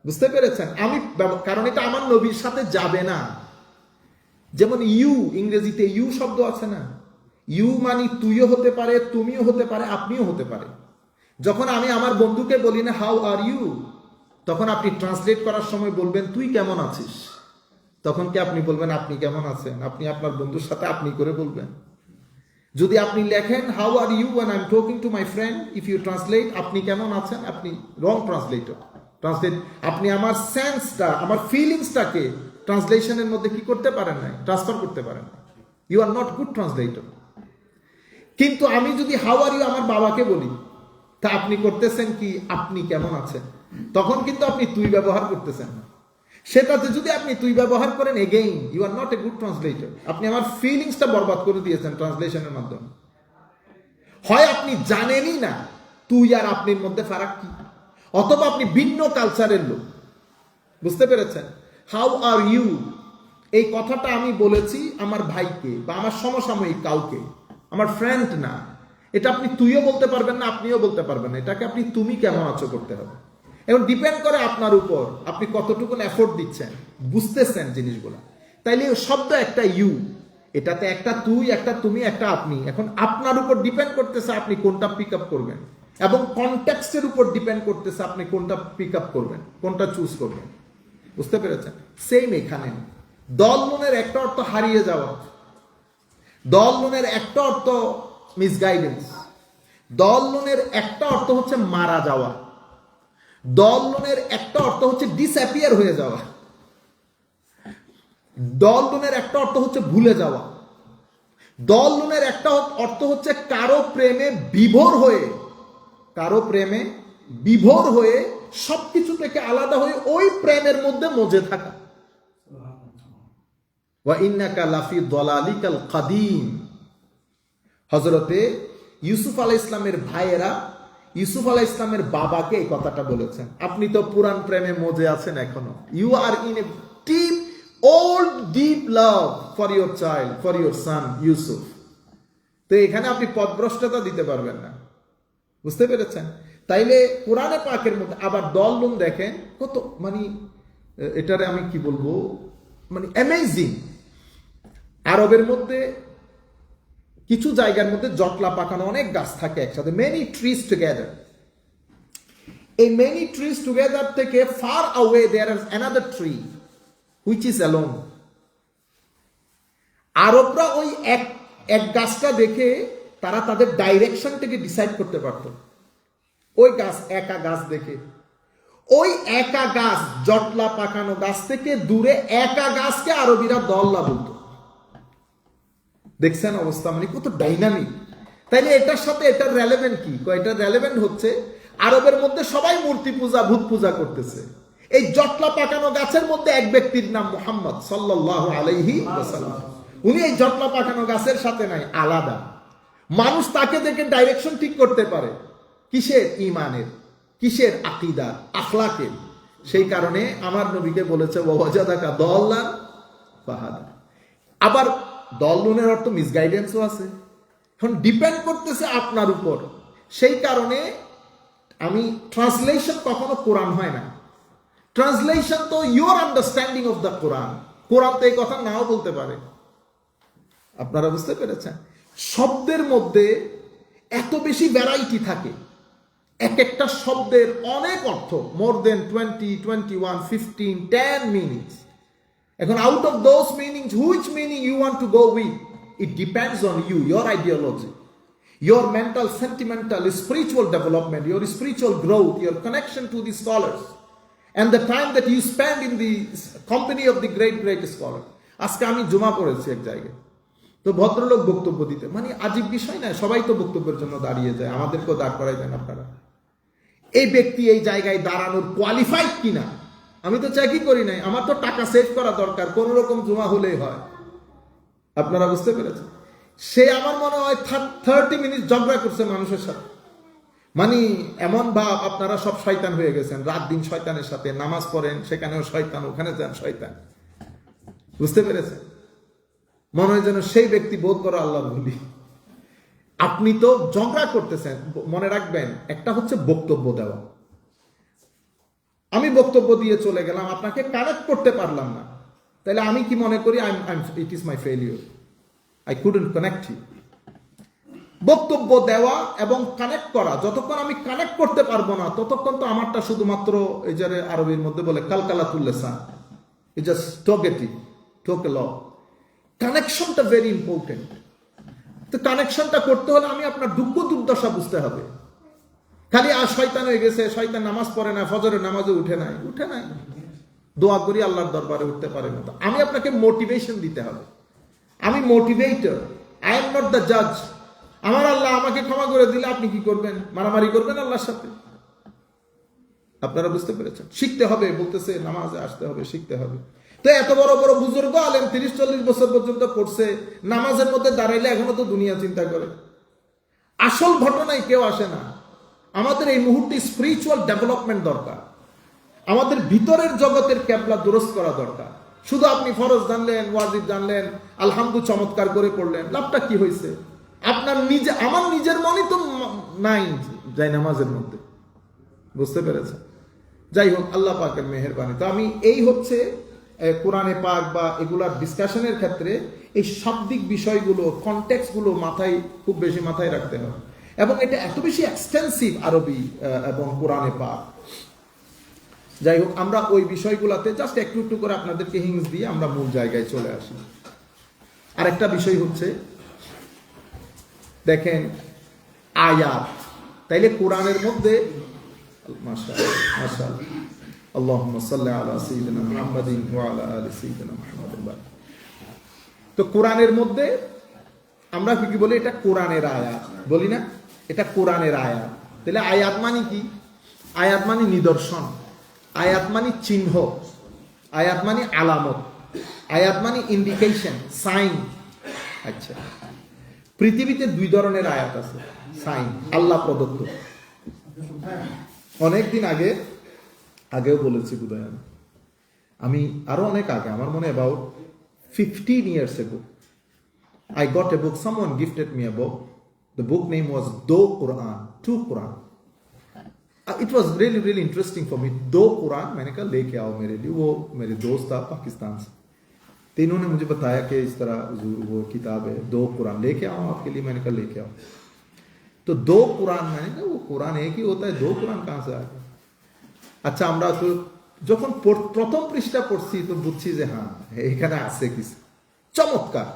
[SPEAKER 1] বুঝতে পেরেছেন? কারণ এটা আমার নবীর সাথে যাবে না। যেমন ইউ, ইংরেজিতে ইউ শব্দ আছে না, ইউ মানে তুইও হতে পারে, তুমিও হতে পারে, আপনিও হতে পারে। যখন আমি আমার বন্ধুকে বলি না হাউ আর ইউ, তখন আপনি ট্রান্সলেট করার সময় বলবেন তুই কেমন আছিস, তখন কি আপনি বলবেন আপনি কেমন আছেন? আপনি আপনার বন্ধুর সাথে আপনি করে বলবেন। যদি আপনি লেখেন how are you when I'm talking to my friend, if you translate আপনি কেমন আছেন, আপনি রং ট্রান্সলেটর। আপনি আমার সেন্সটা, আমার ফিলিংসটাকে ট্রান্সলেশনের মধ্যে কি করতে পারেন না, ট্রান্সফার করতে পারেন না। You are not good translator. কিন্তু আমি যদি হাউ আর ইউ আমার বাবাকে বলি, তা আপনি করতেছেন কি আপনি কেমন আছেন, তখন কিন্তু আপনি তুই ব্যবহার করতেছেন না। সেটাতে যদি আপনি তুই ব্যবহার করেন, again you are not a good translator. আপনি আমার ফিলিংসটা বরবাদ করে দিয়েছেন ট্রান্সলেশনের মাধ্যমে। হয় আপনি জানেনই না তুই আর আপনির মধ্যে ফারাক কি, অথবা আপনি ভিন্ন কালচারের লোক। বুঝতে পেরেছেন? হাউ আর ইউ এই কথাটা আমি বলেছি আমার ভাইকে বা আমার সমসাময়িক কাউকে, আমার ফ্রেন্ড না। এটা আপনি তুইও বলতে পারবেন না, আপনিও বলতে পারবেন না। এটাকে আপনি তুমি কেমন আছো করতে হবে। এখন ডিপেন্ড করে আপনার উপর আপনি কতটুকু এফোর্ট দিচ্ছেন, বুঝতেছেন জিনিসগুলো। তাইলে শব্দ একটা ইউ, এটাতে একটা তুই, একটা তুমি, একটা আপনি। এখন আপনার উপর ডিপেন্ড করতেছে আপনি কোনটা পিক আপ করবেন, এবং কনটেক্সটের উপর ডিপেন্ড করতেছে আপনি কোনটা পিক আপ করবেন, কোনটা চুজ করবেন। বুঝতে পেরেছেন? সেম এখানে দল নুনের একটা অর্থ হারিয়ে যাওয়া, দল নুনের একটা অর্থ মিসগাইডেন্স, দল নুনের একটা অর্থ হচ্ছে মারা যাওয়া, দল নুনের একটা অর্থ হচ্ছে ডিসঅ্যাপিয়ার হয়ে যাওয়া, দল নুনের একটা অর্থ হচ্ছে ভুলে যাওয়া। দলুনের একটা অর্থ হচ্ছে কারো প্রেমে বিভোর হয়ে সবকিছু থেকে আলাদা হয়ে ওই প্রেমের মধ্যে মজে থাকা। ওয়া ইন্নাকা লাফি দালালিকাল কাদিম। হযরতে ইউসুফ আলাইহিস সালামের ভাইয়েরা ইউসুফ আলাইহিস সালামের বাবাকে এই কথাটা বলেছেন, আপনি তো পুরান প্রেমে মজে আছেন এখনো। You are in a deep deep love for your child, for your son Yusuf. তো এখানে আপনি পথভ্রষ্টতা দিতে পারবেন না, বুঝতে পেরেছেন? তাইলে কোরআনে পাকের মধ্যে আবার দললুম দেখেন কত, মানে এটারে আমি কি বলবো, মানে অ্যামেজিং। আরবের মধ্যে কিছু জায়গার মধ্যে জটলা পাকানো অনেক গাছ থাকে একসাথে, মেনি ট্রিজ টুগেদার। এই মেনি ট্রিজ টুগেদার থেকে far away there is another tree which is alone. আরবরা ওই এক গাছটা দেখে তারা তাদের ডাইরেকশনটাকে ডিসাইড করতে পারত। ওই গাছ, একা গাছ দেখে, ওই একা গাছ, জটলা পাকানো গাছ থেকে দূরে একা গাছকে আরবিরা দল্লা বলতো। দেখছেন অবস্থা, মানে কত ডাইনামিক। তাইলে এটার সাথে এটার রেলেভেন্ট কি? এটার রেলেভেন্ট হচ্ছে আরবের মধ্যে সবাই মূর্তি পূজা, ভূত পূজা করতেছে। এই জটলা পাকানো গাছের মধ্যে এক ব্যক্তির নাম মুহাম্মদ সাল্লাল্লাহু আলাইহি ওয়াসাল্লাম। উনি এই জটলা পাকানো গাছের সাথে নাই, আলাদা। মানুষ তাকে দেখে ডাইরেকশন ঠিক করতে পারে। কিসের? ঈমানের, কিসের? আকীদার, আখলাকের। সেই কারণে আমার নবীকে বলেছে ওয়াজাদাকা দাল্লান ফাহাদা। আবার দলুনের অর্থ মিসগাইডেন্সও আছে। এখন ডিপেন্ড করতেছে আপনার উপর। সেই কারণে আমি ট্রান্সলেশন কখনো কোরআন হয় না। ট্রান্সলেশন তো ইউর আন্ডারস্ট্যান্ডিং অফ দ্য কোরআন। কোরআন তো এই কথা নাও বলতে পারে। আপনারা বুঝতে পেরেছেন? শব্দের মধ্যে এত বেশি ভ্যারাইটি থাকে, এক একটা শব্দের অনেক অর্থ, মোর দেন 20, 21, 15, 10 মিনিংস। এখন out of those meanings which meaning you want to go with, it depends on you, your ideology, your mental, sentimental, spiritual development, your spiritual growth, your connection to the scholars, and the time that you spend in the company of the great scholar. আজকে আমি জুমা পড়েছি এক জায়গায়, তো ভদ্রলোক বক্তব্য দিতে, মানে আজীব বিষয় না, সবাই তো বক্তব্যের জন্য দাঁড়িয়ে যায়, আমাদেরকেও দাঁড় করাই দেন আপনারা। এই ব্যক্তি এই জায়গায় দাঁড়ানোর কোয়ালিফাইড কিনা আমি তো চেকই করি নাই, আমার তো টাকা সেভ করা দরকার, কোন রকম জুমা হলেই হয়। আপনারা বুঝতে পেরেছেন? সে আমার মনে হয় 30 মিনিট ঝগড়া করছে মানুষের সাথে। মানে এমন ভাব আপনারা সব শয়তান হয়ে গেছেন, রাত দিন শয়তানের সাথে নামাজ পড়েন, সেখানেও শয়তান, ওখানে যান শয়তান। বুঝতে পেরেছেন? মনে হয় যেন সেই ব্যক্তি বোধ করো আল্লাহর বলি। আপনি তো ঝগড়া করতেছেন। মনে রাখবেন, একটা হচ্ছে বক্তব্য দেওয়া। আমি বক্তব্য দিয়ে চলে গেলাম, আপনাকে কানেক্ট করতে পারলাম না, তাহলে আমি কি মনে করি? It is my failure, I couldn't connect you. বক্তব্য দেওয়া এবং কানেক্ট করা, যতক্ষণ আমি কানেক্ট করতে পারবো না ততক্ষণ তো আমারটা শুধুমাত্র এই যে আরবির মধ্যে বলে কালকালাতুল লিসান, ইট জাস্ট টক এ ল। কানেকশনটা ভেরি ইম্পর্টেন্ট। তো কানেকশনটা করতে হলে আমি আপনার দুঃখ দুর্দশা বুঝতে হবে। খালি আর শয়তান হয়ে গেছে, শয়তান নামাজ পড়ে না, ফজরের নামাজে উঠে নাই, দোয়া করি আল্লাহর দরবারে উঠতে পারে না। আমি আপনাকে মোটিভেশন দিতে হবে। আমি motivator, I am not the জাজ। আমার আল্লাহ আমাকে ক্ষমা করে দিলে আপনি কি করবেন? মারামারি করবেন আল্লাহর সাথে? আপনারা বুঝতে পেরেছেন? শিখতে হবে, বলতেছে নামাজে আসতে হবে, শিখতে হবে। তো এত বড় বড় বুজুর্গ আলেম 30-40 বছর পর্যন্ত পড়ছে, নামাজের মধ্যে দাঁড়াইলে এখনো তো দুনিয়া চিন্তা করে। আসল ঘটনায় কেউ আসে না। আমাদের এই মুহূর্তে স্পিরিচুয়াল ডেভেলপমেন্ট দরকার। আমাদের ভিতরের জগতের ক্যাবলা দুরস্ত করা দরকার। শুধু আপনি ফরজ জানলেন, ওয়াজিব জানলেন, আলহামদুলিল্লাহ চমৎকার করে পড়লেন, লাভটা কি হয়েছে? আপনার আমার নিজের মনই তো নাই যাই নামাজের মধ্যে। বুঝতে পেরেছেন? যাই হোক, আল্লাহ পাকের মেহেরবানি। তো আমি এই হচ্ছে কোরআনে পাক বা এগুলার ডিসকাশনের ক্ষেত্রে এই শাব্দিক বিষয়গুলো, কনটেক্সটগুলো খুব বেশি মাথায় রাখতে হবে। এবং এটা এত বেশি এক্সটেন্সিভ আরবি এবং কোরআনে পাক। যাই হোক, আমরা ওই বিষয়গুলোতে জাস্ট একটু একটু করে আপনাদেরকে হিংস দিয়ে আমরা মূল জায়গায় চলে আসি। আরেকটা বিষয় হচ্ছে, দেখেন আয়াত। তাইলে কোরআনের মধ্যে মাশাআল্লাহ আল্লাহুম্মা সাল্লি আলা সাইয়্যিদিনা মুহাম্মাদিন ওয়া আলা আলি সাইয়্যিদিনা মুহাম্মাদিন। তো কোরআনের মধ্যে আমরা কি বলি এটা কোরআনের আয়াত, বলি না এটা কোরআনের আয়াত। তাহলে আয়াত মানে কি? আয়াত মানে নিদর্শন, আয়াত মানে চিহ্ন, আয়াত মানে আলামত, আয়াত মানে ইন্ডিকেশন, সাইন। আচ্ছা, পৃথিবীতে দুই ধরনের আয়াত আছে, সাইন, আল্লাহ প্রদত্ত। অনেকদিন আগেও বলেছি বোধহয়, আমি আরো অনেক আগে, আমার মনে about 15 years ago, I got a book, someone gifted me a book. The book name was Do Quran, To Quran. It was really really interesting for me. Do Quran, मैंने कहा लेके आओ मेरे लिए। वो मेरे दोस्त था पाकिस्तान से, तो इन्होंने मुझे बताया कि इस तरह वो किताब है दो कुरान, लेके आओ आपके लिए। मैंने कहा लेके आओ। तो दो कुरान, मैंने कहा वो कुरान एक ही होता है, दो कुरान कहाँ से आ गया? আচ্ছা, আমরা তো যখন প্রথম পৃষ্ঠা পড়ছি তো বুঝছি যে হ্যাঁ এখানে আছে কিছু চমৎকার,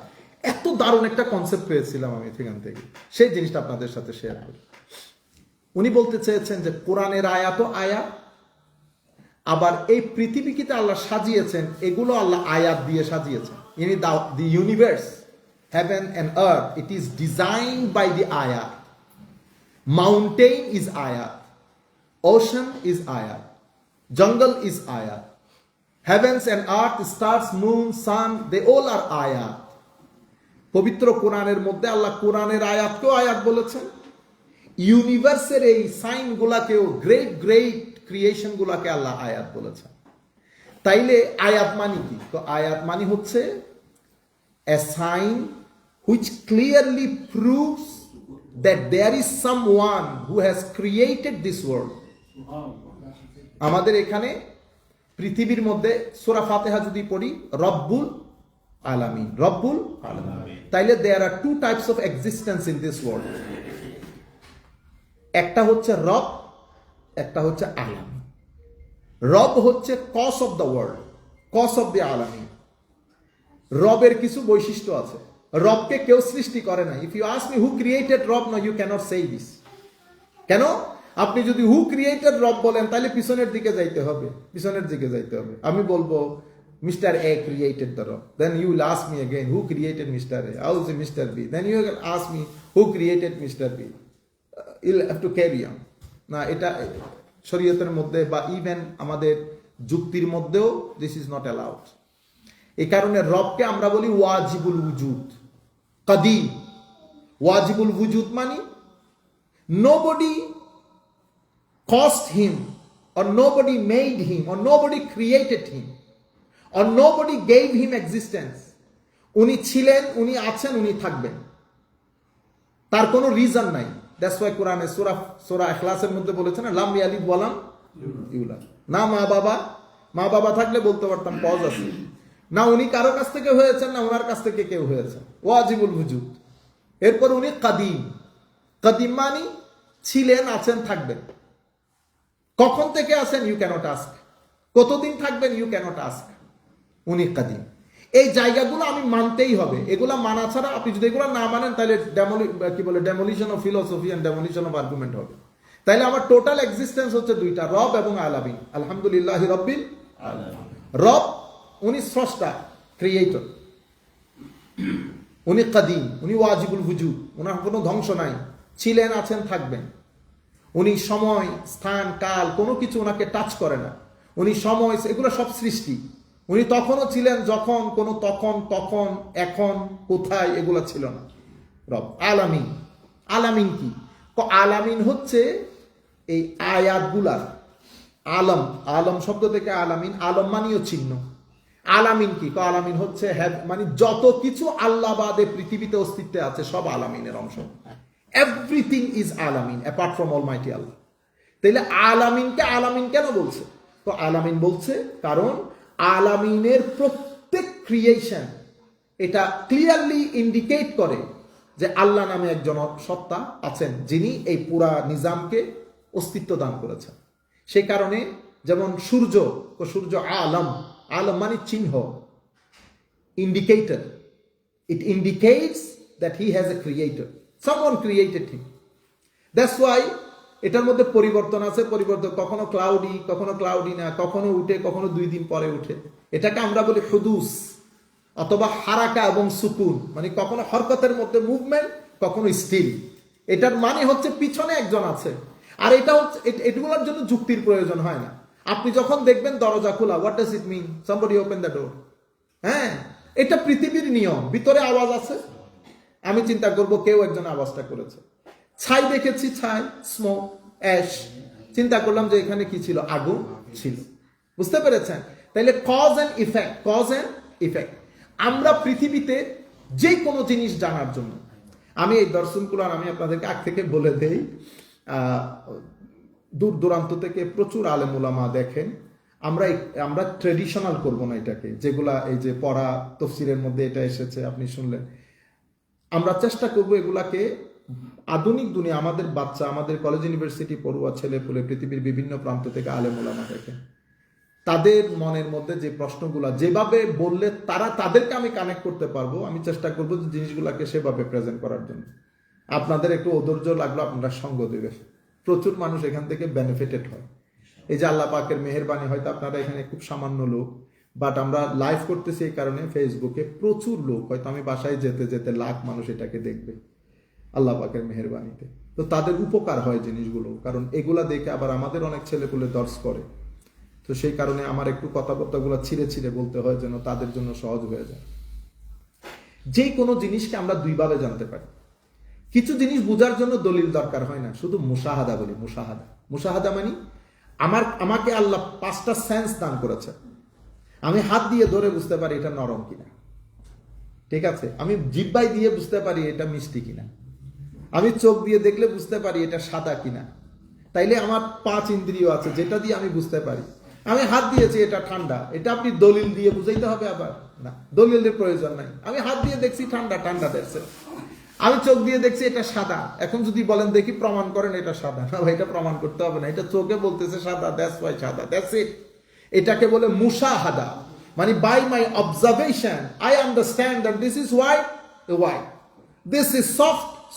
[SPEAKER 1] এত দারুণ একটা কনসেপ্ট পেয়েছিলাম আমি সেখান থেকে। সেই জিনিসটা আপনাদের সাথে শেয়ার করি। উনি বলতে চেয়েছেন যে কোরআনের আয়াত আয়াত, আবার এই পৃথিবীকে আল্লাহ সাজিয়েছেন, এগুলো আল্লাহ আয়াত দিয়ে সাজিয়েছেন। In the universe, heaven and earth, it is designed by the আয়াত। মাউন্টেন ইজ আয়াত, ওশান ইজ আয়াত, jungle is ayat, heavens and earth, stars, moon, sun, they all are ayat. পবিত্র কোরআনের মধ্যে আল্লাহ কোরআনের আয়াতকেও আয়াত বলেছেন, ইউনিভার্সের এই সাইন গুলাকেও, গ্রেট গ্রেট ক্রিয়েশন গুলাকে আল্লাহ আয়াত বলেছেন। তাইলে আয়াত মানে কি? তো আয়াত মানে হচ্ছে a sign which clearly proves that there is someone who has created this world. আমাদের এখানে পৃথিবীর মধ্যে সূরা ফাতিহা যদি পড়ি, রব্বুল আলামিন, রব্বুল আলামিন, তাইলে there are two types of existence in this world. একটা হচ্ছে রব, একটা হচ্ছে আলামিন। রব হচ্ছে cause of the world, cause of the আলামিন। রবের কিছু বৈশিষ্ট্য আছে। রবকে কেউ সৃষ্টি করে না। If you ask me who created রব, no you cannot say this. কেন? আপনি যদি হু ক্রিয়েটেড রব বলেন তাহলে পিছনের দিকে যাইতে হবে, পিছনের দিকে যাইতে হবে। আমি বলবো মিস্টার এ ক্রিয়েটেড দ্য রব, then you will ask me again who created mister A, how is mister B, then you will ask me who created mister B. I'll have to carry on. না, এটা শরীয়তের মধ্যে বা even আমাদের যুক্তির মধ্যেও this is not allowed. এই কারণে রবকে আমরা বলি ওয়াজিবুল উজুদ, কাদিম। ওয়াজিবুল উজুদ মানে nobody caused him, or nobody made him, or nobody created him, or nobody gave him existence. উনি ছিলেন, উনি আছেন, উনি থাকবেন, তার কোনো রিজন নাই। দ্যাটস ওয়াই কোরআনে সূরা ইখলাসের মধ্যে বলেছেন না, লাম ইয়ালিদ ওয়া লাম ইউলাদ। না মা বাবা থাকলে বলতে পারতাম পজ আছে, না উনি কারো কাছ থেকে হয়েছেন, না ওনার কাছ থেকে কেউ হয়েছেন। ওয়াজিবুল উজুদ। এরপর উনি কাদিম। কাদিম মানে ছিলেন, আছেন, থাকবেন। কখন থেকে আছেন ইউ ক্যানট আস্ক, কতদিন থাকবেন ইউ ক্যানট আস্ক। উনি কাদিম। এই জায়গাগুলো আমি মানতেই হবে। এগুলা মানা ছাড়া, আপনি যদি এগুলো না মানেন তাহলে demolition of philosophy and demolition of argument হবে। তাইলে আমার টোটাল এক্সিস্টেন্স হচ্ছে দুইটা, রব এবং আলামিন। আলহামদুলিল্লাহি রাব্বিল আলামিন। রব উনি স্রষ্টা, ক্রিয়েটর। উনি কাদিম, উনি ওয়াজিবুল উজুদ, ওনার কোনো ধ্বংস নাই, ছিলেন, আছেন, থাকবেন। উনি সময়, স্থান, কাল কোনো কিছু ওনাকে টাচ করে না। উনি সময়, এগুলো সব সৃষ্টি। উনি তখনও ছিলেন যখন, কোনো তখন, এখন, কোথায়, এগুলো ছিল না। রব। আলামিন। আলামিন কি? আলামিন হচ্ছে এই আয়াতগুলার আলম। আলম শব্দ থেকে আলামিন, আলম মানিও চিহ্ন। আলামিন কি? আলামিন হচ্ছে মানে যত কিছু আল্লাহ বাদে পৃথিবীতে অস্তিত্বে আছে সব আলামিনের অংশ। এভরিথিং ইজ আলামিন অ্যাপার্ট ফ্রম অলমাইটি আল্লাহ। তাইলে আলামিনকে আলামিন কেন বলছে? তো আলামিন বলছে কারণ আলামিনের প্রত্যেক ক্রিয়েশন এটা ক্লিয়ারলি ইন্ডিকেট করে যে আল্লাহ নামে একজন সত্তা আছেন যিনি এই পুরা নিজামকে অস্তিত্ব দান করেছেন। সেই কারণে যেমন সূর্য আলম, আলম মানে চিহ্ন, indicator. It indicates that he has a creator, someone created him. That's why এটার মধ্যে পরিবর্তন আছে, কখনো ক্লাউডি না, কখনো উঠে, কখনো 2 দিন পরে উঠে। এটাকে আমরা বলি হুদুস অথবা হারাকা এবং সুকুন, মানে কখনো হরকতের মধ্যে মুভমেন্ট, কখনো স্টিল। এটার মানে হচ্ছে পিছনে একজন আছে। আর এটা হচ্ছে, এগুলোর জন্য যুক্তির প্রয়োজন হয় না। আপনি যখন দেখবেন দরজা খোলা, what does it mean? somebody open the door। হ্যাঁ, এটা পৃথিবীর নিয়ম। ভিতরে আওয়াজ আছে, আমি চিন্তা করব কেউ একজন আওয়াজটা করেছে। ছাই দেখেছি, ছাই, স্মোক, অ্যাশ, চিন্তা করলাম যে এখানে কি ছিল? আগুন ছিল। বুঝতে পেরেছেন? তাইলে cause and effect, cause and effect. আমরা পৃথিবীতে যে কোনো জিনিস জানার জন্য, আমি এই দর্শনগুলো আমি আপনাদেরকে আগ থেকে বলে দেই, দূর দূরান্ত থেকে প্রচুর আলেম উলামা দেখেন। আমরা ট্রেডিশনাল করব না এটাকে, যেগুলা এই যে পড়া তফসিরের মধ্যে এটা এসেছে আপনি শুনলেন। আমরা চেষ্টা করব এগুলাকে আধুনিক দুনিয়া, আমাদের বাচ্চা, আমাদের কলেজ ইউনিভার্সিটি পড়ুয়া ছেলে পুলে পৃথিবীর বিভিন্ন প্রান্ত থেকে আলেম ওলামা দেখেন, তাদের মনের মধ্যে যে প্রশ্নগুলা যেভাবে বললে তাদেরকে আমি কানেক্ট করতে পারবো, আমি চেষ্টা করবো যে জিনিসগুলাকে সেভাবে প্রেজেন্ট করার জন্য। আপনাদের একটু অধৈর্য লাগলো, আপনারা সঙ্গ দেবে। প্রচুর মানুষ এখান থেকে বেনিফিটেড হয়। এই যে আল্লাহ পাকের মেহেরবানি, হয়তো আপনারা এখানে খুব সামান্য লোক, বাট আমরা লাইভ করতেছি এই কারণে ফেসবুকে প্রচুর লোক, হয়তো আমি বাসায় যেতে যেতে লাখ মানুষ এটাকে দেখবে আল্লাহ পাকের মেহেরবানিতে। তো তাদের উপকার হয় জিনিসগুলো, কারণ এগুলা দেখে আবার আমাদের অনেক ছেলেপুলে দর্শ করে। তো সেই কারণে আমার একটু কথাবার্তাগুলো ছিঁড়ে ছিঁড়ে বলতে হয়, যেন তাদের জন্য সহজ হয়ে যায়। যে কোনো জিনিসকে আমরা দুইভাবে জানতে পারি। কিছু জিনিস বোঝার জন্য দলিল দরকার হয় না, শুধু মুশাহাদা বলি। মুশাহাদা, মুশাহাদা মানে আমাকে আল্লাহ 5টা সেন্স দান করেছে। আমি হাত দিয়ে ধরে বুঝতে পারি এটা নরম কিনা, ঠিক আছে? আমি জিহ্বাই দিয়ে বুঝতে পারি এটা মিষ্টি কিনা। আমি চোখ দিয়ে দেখলে বুঝতে পারি এটা সাদা কিনা। তাইলে আমার 5 ইন্দ্রিয় আছে যেটা দিয়ে আমি বুঝতে পারি। আমি হাত দিয়েছি এটা ঠান্ডা, এটা আপনি দলিল দিয়ে বুঝাইতে হবে? আবার না, দলিলের প্রয়োজন নাই। আমি হাত দিয়ে দেখছি ঠান্ডা, ঠান্ডা দেখছে। আমি চোখ দিয়ে দেখছি এটা সাদা, এখন যদি বলেন দেখি প্রমাণ করেন এটা সাদা, না ভাই, এটা প্রমাণ করতে হবে না, এটা চোখে বলতেছে সাদা, দ্যাটস ওয়াই সাদা, দ্যাটস ইট। এটাকে বলে মুশাহাদা, মানে by my observation I understand that this is white, this is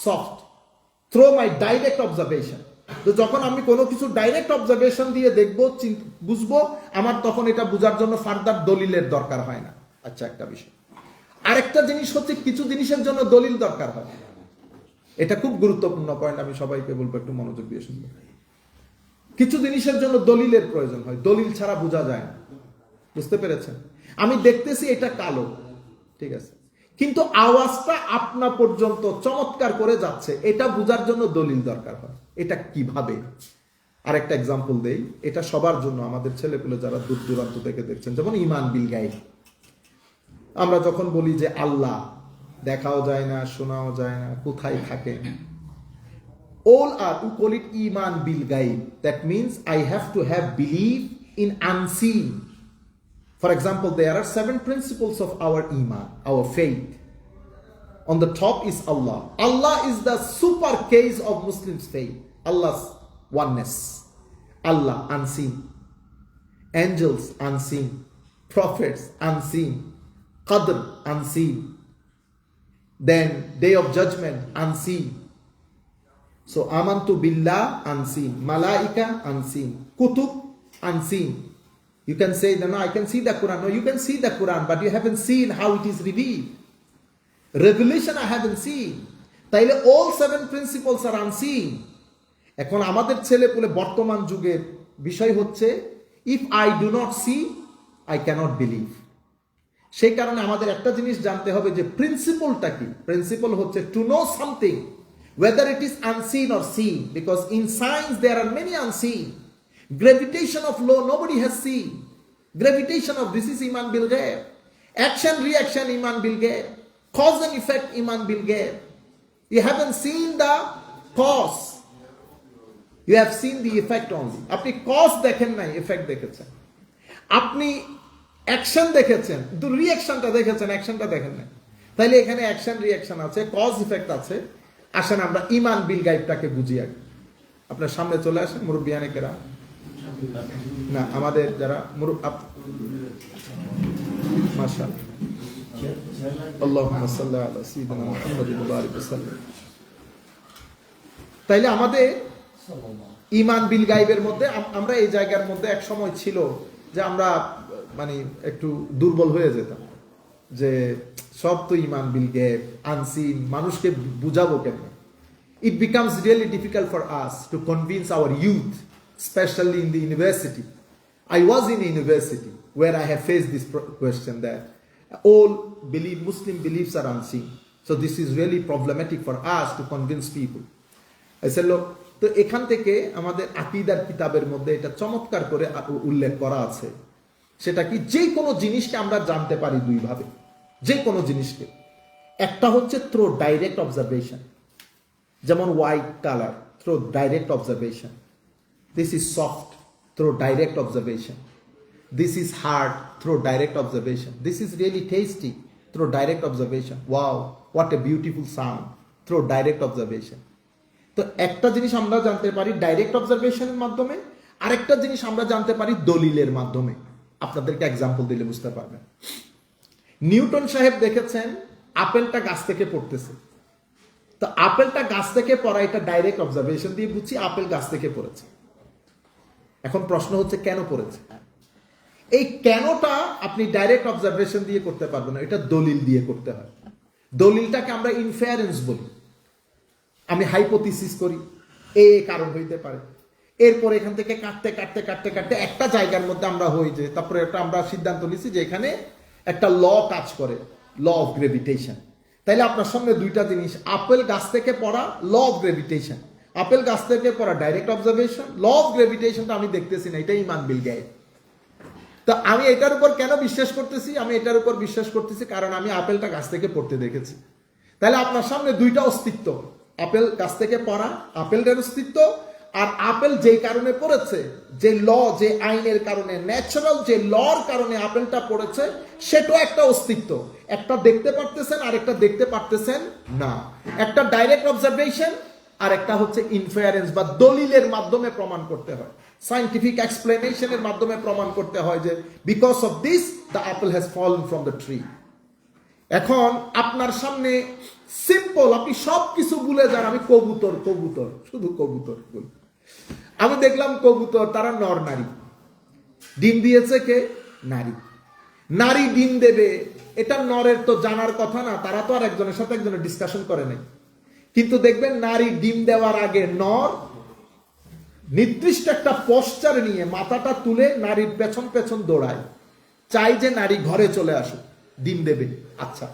[SPEAKER 1] soft through my direct observation. তো যখন আমি কোনো কিছু ডাইরেক্ট অবজারভেশন দিয়ে দেখবো, বুঝবো, আমার তখন এটা বোঝার জন্য ফার্দার দলিলের দরকার হয় না। আচ্ছা, একটা বিষয়। আরেকটা জিনিস হচ্ছে, কিছু জিনিসের জন্য দলিল দরকার হয়। এটা খুব গুরুত্বপূর্ণ পয়েন্ট, আমি সবাইকে বলবো একটু মনোযোগ দিয়ে শুনবো। কিছু জিনিসের জন্য দলিলের প্রয়োজন হয়, দলিল ছাড়া বোঝা যায় না। বুঝতে পেরেছেন? আমি দেখতেছি এটা কালো, ঠিক আছে, কিন্তু আওয়াজটা আপনা পর্যন্ত চমৎকার করে যাচ্ছে, এটা বোঝার জন্য দলিল দরকার হয়। এটা কিভাবে? আরেকটা এক্সাম্পল দেই, এটা সবার জন্য, আমাদের ছেলেগুলো যারা দূর দূরান্ত থেকে দেখছেন, যেমন ইমান বিল গাইব। আমরা যখন বলি যে আল্লাহ দেখাও যায় না, শোনাও যায় না, কোথায় থাকে, all are, we call it iman bil gaib. That means I have to have belief in unseen. For example, there are 7 principles of our iman, our faith. On the top is Allah. Allah is the super case of Muslims' faith. Allah's oneness. Allah unseen. Angels unseen. Prophets unseen. Qadr unseen. Then day of judgment unseen. So amantu billah unseen. Malaika unseen. Kutub unseen. You can say that no, I can see the Quran. No, you can see the Quran, but you haven't seen how it is revealed. Revelation I haven't seen. তাইলে all 7 principles are unseen. এখন আমাদের ছেলেপুলে বর্তমান যুগের বিষয় হচ্ছে, if I do not see, I cannot believe. সেই কারণে আমাদের একটা জিনিস জানতে হবে যে প্রিন্সিপলটা কি। প্রিন্সিপল হচ্ছে to know something, whether it is unseen or seen, because in science there are many unseen. Gravitation of law nobody has seen. Gravitation of this is iman bil ghaib. Action reaction iman bil ghaib. Cause and effect iman bil ghaib. You haven't seen the cause, you have seen the effect only. আপনি cause দেখেন নাই, effect দেখেছেন। আপনি action দেখেছেন, কিন্তু রিঅ্যাকশনটা দেখেছেন, অ্যাকশনটা দেখেন নাই। তাইলে এখানে অ্যাকশন রিঅ্যাকশন আছে, কজ ইফেক্ট আছে। আসেন আমরা ইমান বিল গাইবটাকে বুঝি আগে। আপনার সামনে চলে আসেন মুরব্বিয়ানেকেরা, না আমাদের যারা মাশাআল্লাহ, আল্লাহুম্মা সাল্লি আলা সাইয়্যিদিনা মুহাম্মাদিন ওয়া বারিক ওয়াসাল্লাম। তাইলে আমাদের ইমান বিল গাইবের মধ্যে আমরা এই জায়গার মধ্যে এক সময় ছিল যে আমরা মানে একটু দুর্বল হয়ে যেতাম। যে সব তো ইমান বিল গেব, আনসিন, মানুষকে বুঝাবো কেন? It becomes really difficult for us to convince our youth, especially in the university. I was in a university where I have faced this question that all Muslim beliefs are unseen. So this is really problematic for us to convince people. I said, look, তো এখান থেকে আমাদের আকীদার কিতাবের মধ্যে এটা চমৎকার করে উল্লেখ করা আছে। সেটা কি, যে কোনো জিনিসকে আমরা জানতে পারি দুই ভাবে। যে কোনো জিনিসকে, একটা হচ্ছে থ্রু ডাইরেক্ট অবজারভেশন, যেমন white colour, through direct observation. This is soft, through direct observation. This is hard, through direct observation. This is really tasty, through direct observation. Wow, what a beautiful sound, through direct observation. তো একটা জিনিস আমরা জানতে পারি direct অবজারভেশনের মাধ্যমে, আরেকটা জিনিস আমরা জানতে পারি দলিলের মাধ্যমে। আপনাদেরকে এক্সাম্পল দিলে বুঝতে পারবেন। নিউটন সাহেব দেখেছেন আপেলটা গাছ থেকে পড়তেছে, তো আপেলটা গাছ থেকে পড়া, এটা ডাইরেক্ট অবজারভেশন দিয়ে বুঝছি আপেল গাছ থেকে পড়েছে। এখন প্রশ্ন হচ্ছে কেন পড়েছে? এই কেনটা আপনি ডাইরেক্ট অবজারভেশন দিয়ে করতে পারবেন না, এটা দলিল দিয়ে করতে হয়। দলিলটাকে আমরা ইনফারেন্স বলি। আমি হাইপোথিসিস করি এ কারণ হইতে পারে, এরপর এখান থেকে কাটতে কাটতে কাটতে কাটতে একটা জায়গার মধ্যে আমরা হই যে, তারপরে আমরা সিদ্ধান্ত নিচ্ছি যে এখানে একটা ল কাজ করে, ল অফ গ্রেভিটেশন। তাইলে আপনার সামনে দুইটা জিনিস, আপেল গাছ থেকে পড়া, ল অফ গ্রেভিটেশন। আপেল গাছ থেকে পড়া ডাইরেক্ট অবজারভেশন, ল অফ গ্রেভিটেশনটা আমি দেখতেছি না, এটাই ইমান বিল গায়েব। তো আমি এটার উপর কেন বিশ্বাস করতেছি? আমি এটার উপর বিশ্বাস করতেছি কারণ আমি আপেলটা গাছ থেকে পড়তে দেখেছি। তাহলে আপনার সামনে দুইটা অস্তিত্ব, আপেল গাছ থেকে পড়া, আপেলটার অস্তিত্ব, আর আপেল যেই কারণে পড়েছে, যে ল, যে আইনের কারণে, ন্যাচারাল যে লর কারণে আপেলটা পড়েছে, সেটাও একটা অস্তিত্ব। একটা দেখতে পারতেছেন আর একটা দেখতে পারতেছেন না। একটা ডাইরেক্ট অবজারভেশন আর একটা হচ্ছে ইনফারেন্স বা দলিলের মাধ্যমে প্রমাণ করতে হয়, সায়েন্টিফিক এক্সপ্লেনেশনের মাধ্যমে প্রমাণ করতে হয় যে because of this the apple has ফলন ফ্রম দ্য ট্রি। এখন আপনার সামনে সিম্পল, আপনি সব কিছু ভুলে যান, আমি কবুতর, কবুতর, শুধু কবুতর বলি। আমি দেখলাম কবুতর, তারা নর নারী, ডিম দিয়েছে কে? নারী। নারী ডিম দেবে, এটা নরের তো জানার কথা না, তারা তো আর একজনের সাথে একজনের ডিসকাশন করে নাই। কিন্তু দেখবেন নারী ডিম দেওয়ার আগে নর নির্দিষ্ট একটা পশ্চার নিয়ে মাথাটা তুলে নারীর পেছন পেছন দৌড়ায়, চাই যে নারী ঘরে চলে আসুক, ডিম দেবে। আচ্ছা,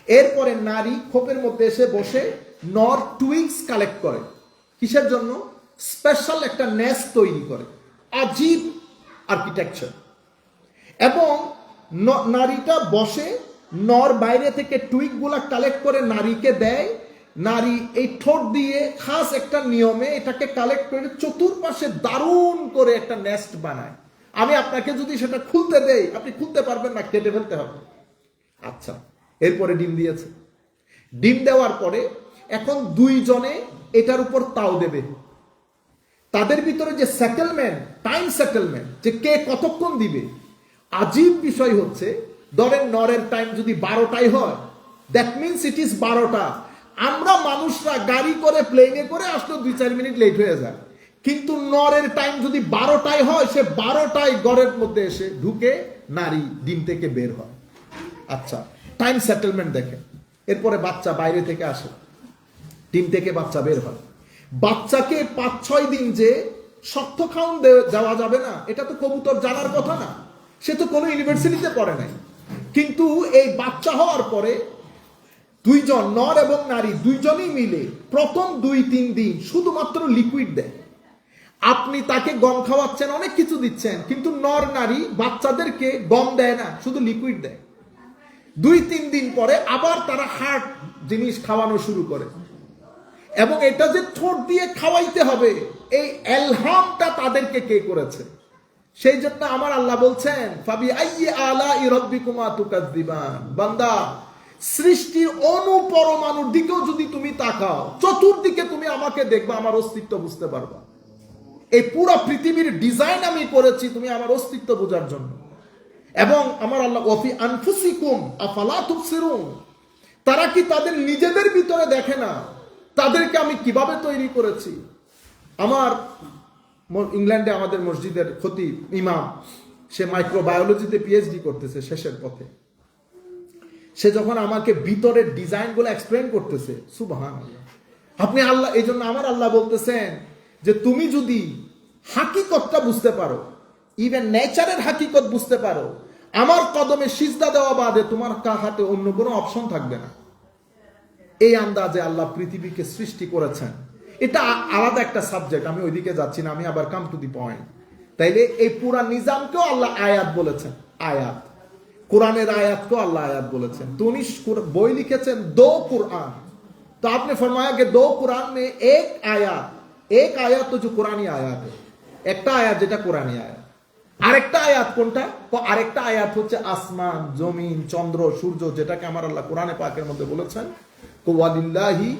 [SPEAKER 1] এরপরে নারী খোপের মধ্যে এসে বসে নর টুইংস কালেক্ট করে। কিসের জন্য? স্পেশাল একটা নেস্ট তৈরি করে, আজীব আর্কিটেকচার। এবং নারীটা বসে, নর বাইরে থেকে টুইক গুলা কালেক্ট করে নারীকে দেয়। নারী এই ঠোঁট দিয়ে খাস একটা নিয়মে এটাকে কালেক্ট করে চতুর্পাশে দারুণ করে একটা নেস্ট বানায়। আমি আপনাকে যদি সেটা খুলতে দেই, আপনি খুলতে পারবেন না, কেটে ফেলতে হবে। আচ্ছা, এরপরে ডিম দিয়েছে। ডিম দেওয়ার পরে এখন দুইজনে এটার উপর তাও দেবে। তাদের ভিতরে যে সেটেলমেন্ট, টাইম সেটেলমেন্ট, যে কে কতক্ষণ দিবে। আজীব বিষয় হচ্ছে, ধরেন নরের টাইম যদি 12টায় হয়, দ্যাট মিনস ইট ইজ 12টা। আমরা মানুষরা গাড়ি করে, প্লেনে করে আসলে 2-4 মিনিট লেট হয়ে যায়, কিন্তু নরের টাইম যদি 12টায় হয়, সে 12টায় ঘরের মধ্যে এসে ঢুকে নারী ডিম থেকে বের হয়। আচ্ছা, টাইম সেটেলমেন্ট দেখেন। এরপরে বাচ্চা বাইরে থেকে আসে, ডিম থেকে বাচ্চা বের হয়। বাচ্চাকে 5-6 দিন যে শক্ত খাওন দেওয়া যাবে না, এটা তো কবুতর জানার কথা না, সে তো কোনো ইউনিভার্সিটিতে পড়ে নাই। কিন্তু এই বাচ্চা হওয়ার পরে দুইজন, নর এবং নারী দুইজনই মিলে প্রথম 2-3 দিন শুধুমাত্র লিকুইড দেয়। আপনি তাকে গম খাওয়াচ্ছেন, অনেক কিছু দিচ্ছেন, কিন্তু নর নারী বাচ্চাদেরকে গম দেয় না, শুধু লিকুইড দেয়। 2-3 দিন পরে আবার তারা হার্ড জিনিস খাওয়ানো শুরু করে, এবং এটা যে ঠোঁট দিয়ে খাওয়াইতে হবে, এই এলহামটা তাদেরকে কে করেছে? সেই জন্য আমার আল্লাহ বলছেন, ফাবি আইয়ি আলাই রাব্বিকুমা তুকাযযিবান। বান্দা, সৃষ্টির অনুপরমাণুর দিকেও যদি তুমি তাকাও, চতুর্দিকে তুমি আমাকে দেখবা, আমার অস্তিত্ব বুঝতে পারবা। এই পুরো পৃথিবীর ডিজাইন আমি করেছি তুমি আমার অস্তিত্ব বোঝার জন্য। এবং আমার আল্লাহ, ওয়াফি আনফুসিকুম আফালা তুবসিরুন, তারা কি তাদের নিজেদের ভিতরে দেখে না তাদেরকে আমি কিভাবে তৈরি করেছি? আমার ইংল্যান্ডে আমাদের মসজিদের খতিব ইমাম, সে মাইক্রোবায়োলজিতে পিএইচডি করতেছে, শেষের পথে। সে যখন আমাকে ভিতরের ডিজাইনগুলো এক্সপ্লেন করতেছে, সুবহানাল্লাহ। আপনি আল্লাহ, এই জন্য আমার আল্লাহ বলতেছেন যে তুমি যদি হাকিকতটা বুঝতে পারো, ইভেন নেচারের হাকিকত বুঝতে পারো, আমার কদমে সিজদা দেওয়া বাদে তোমার হাতে অন্য কোনো অপশন থাকবে না। এই আন্দাজে আল্লাহ পৃথিবীকে সৃষ্টি করেছেন। এটা আলাদা একটা সাবজেক্ট, আমি ওইদিকে যাচ্ছি না, আমি আবার কাম টু দি পয়েন্ট। তাইলে এই পুরা নিজামকেও আল্লাহ আয়াত বলেছেন, আয়াত, কোরআনের আয়াতকেও আল্লাহ আয়াত বলেছেন। তো উনি বই লিখেছেন দো कुरान, तो आपने फरमाया कि दो कुरान में एक आयत तो जो कुरानी आयत है, একটা আয়াত যেটা কোরআনী আয়াত, আরেকটা আয়াত কোনটা? আরেকটা আয়াত হচ্ছে আসমান, জমিন, চন্দ্র, সূর্য, যেটাকে আমার আল্লাহ কোরআনে পাকের মধ্যে বলেছেন ওয়ালিল্লাহি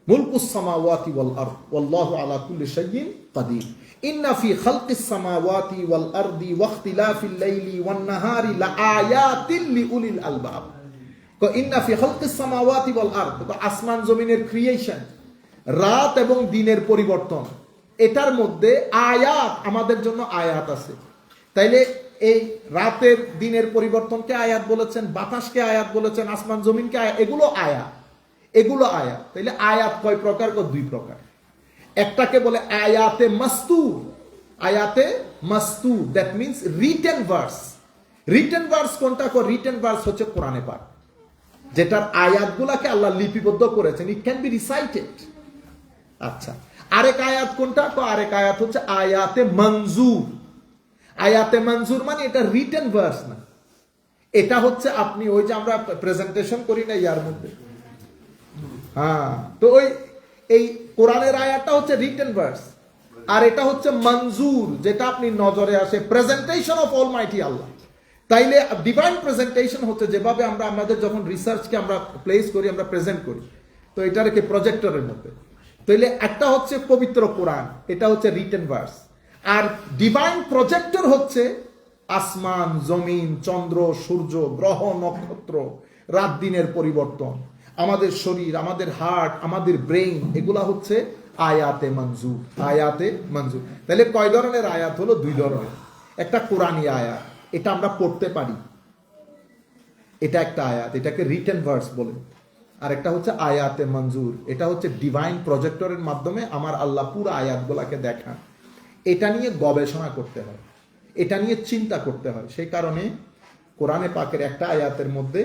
[SPEAKER 1] মুলকুস সামাওয়াতি ওয়াল আরদ ওয়াল্লাহু আলা কুল্লি শাইইন কাদির ইন্না ফি খালকিস সামাওয়াতি ওয়াল আরদি ওয়াখতিলাফিল লাইলি ওয়ান নাহারি লাআয়াতিন লিউলিল আলবাব। ইন্না ফি খালকিস সামাওয়াতি ওয়াল আরদ, আসমান জমিনের ক্রিয়েশন, রাত এবং দিনের পরিবর্তন, এটার মধ্যে আয়াত, আমাদের জন্য আয়াত আছে। তাইলে এই রাতের দিনের পরিবর্তনকে আয়াত বলেছেন, বাতাসকে আয়াত বলেছেন, আসমান জমিনকে আয়াত, এগুলো আয়াত, এগুলো আয়াত। তাইলে আয়াত কয় প্রকার? দুই প্রকার। একটাকে বলে আয়াতে মাস্তুর, আয়াতে মাস্তুর, that means written verse. Written verse কোনটা? রিটেন ভার্স হচ্ছে কোরআনে পাক, যেটার আয়াতগুলাকে আল্লাহ লিপিবদ্ধ করেছেন, ইট ক্যান বি রিসাইটেড। আচ্ছা, আরেক আয়াত কোনটা? আরেক আয়াত হচ্ছে আয়াতে মঞ্জুর। আয়াতে মঞ্জুর মানে এটা রিটেন ভার্স না, এটা হচ্ছে আপনি ওই যে আমরা প্রেজেন্টেশন করি না ইয়ার মধ্যে, হ্যাঁ, তো ওই এই কোরআনের আয়াতটা হচ্ছে রিটেন ভার্স, আর এটা হচ্ছে মঞ্জুর, যেটা আপনি নজরে আসে, প্রেজেন্টেশন অফ অলমাইটি আল্লাহ। তাইলে ডিভাইন প্রেজেন্টেশন হচ্ছে যেভাবে আমরা আমাদের যখন রিসার্চকে আমরা প্লেস করি, আমরা প্রেজেন্ট করি, তো এটা রেখে প্রজেক্টরের মধ্যে। তাইলে একটা হচ্ছে পবিত্র কোরআন, এটা হচ্ছে রিটেন ভার্স, আর ডিভাইন প্রজেক্টর হচ্ছে আসমান, জমিন, চন্দ্র, সূর্য, গ্রহ, নক্ষত্র, রাত দিনের পরিবর্তন, আমাদের শরীর, আমাদের হার্ট, আমাদের ব্রেইন, এগুলা হচ্ছে আয়াতে মঞ্জুর। আয়াতে মঞ্জুর। তাহলে কয় ধরনের আয়াত হলো? দুই ধরনের। একটা কোরআনী আয়াত, এটা আমরা পড়তে পারি, এটা একটা আয়াত, এটাকে রিটেন ভার্স বলে। আর একটা হচ্ছে আয়াতে মঞ্জুর, এটা হচ্ছে ডিভাইন প্রজেক্টরের মাধ্যমে আমার আল্লাহ পুরো আয়াতগুলাকে দেখান। এটা নিয়ে গবেষণা করতে হয়, এটা নিয়ে চিন্তা করতে হয়। সেই কারণে কোরআনে পাকের একটা আয়াতের মধ্যে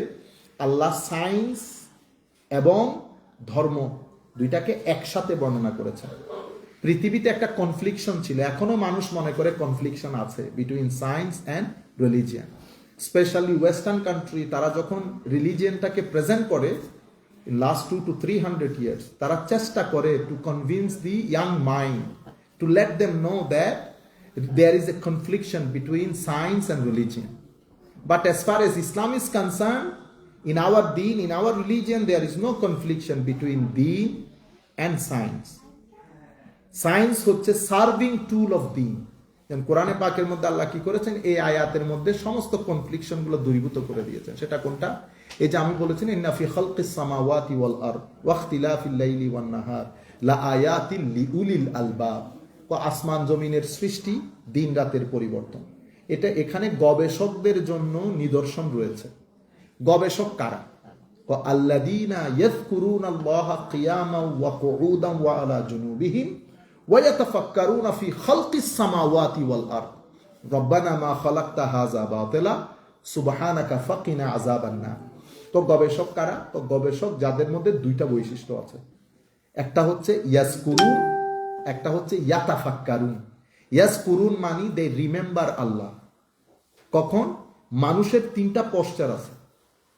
[SPEAKER 1] আল্লাহ সায়েন্স এবং ধর্ম দুইটাকে একসাথে বর্ণনা করেছেন। পৃথিবীতে একটা কনফ্লিকশন ছিল, এখনো মানুষ মনে করে কনফ্লিকশন আছে between science and religion. Specially western country, তারা যখন রিলিজিয়ানটাকে প্রেজেন্ট করে লাস্ট 200 to 300 years, তারা চেষ্টা করে to convince the young mind, to let them know that there is a confliction between science and religion. But as far as Islam is concerned, in our deen, in our religion, there is no confliction between deen and science. Science হচ্ছে serving tool of দীন। কোরআনে পাকের মধ্যে আল্লাহ কি করেছেন? এই আয়াতের মধ্যে সমস্ত কনফ্লিকশন গুলো দূরীভূত করে দিয়েছেন। সেটা কোনটা? এই যে আমি বলেছি ইন্না ফি খালকিস সামাওয়াতি ওয়াল আরদ ওয়া ইখতিলাফিল লাইলি ওয়ান নাহার লাআয়াতিন লিউলিল আলবাব। আসমান জমিনের সৃষ্টি, দিন রাতের পরিবর্তন, এটা এখানে গবেষকদের জন্য নিদর্শন রয়েছে। গবেষক কারা? আল্লাযীনা ইয়াযকুরুনাল্লাহা কিয়ামান ওয়া কুউদান ওয়া আলা জুনুবিহিম ওয়া ইয়াতাফাক্কারুনা ফি খালকিস সামাওয়াতি ওয়াল আরদ রব্বানা মা খালাকতা হাযা বাতিলা সুবহানাকা ফাকিনা আযাবান নার। তো গবেষক কারা? তো গবেষক যাদের মধ্যে দুইটা বৈশিষ্ট্য আছে, একটা হচ্ছে ইয়াজকুরুন, একটা হচ্ছে ইয়াতাফাক্কারুন। ইয়াজকুরুন মানে দে রিমেম্বার আল্লাহ। কখন? মানুষের তিনটা পশ্চার আছে,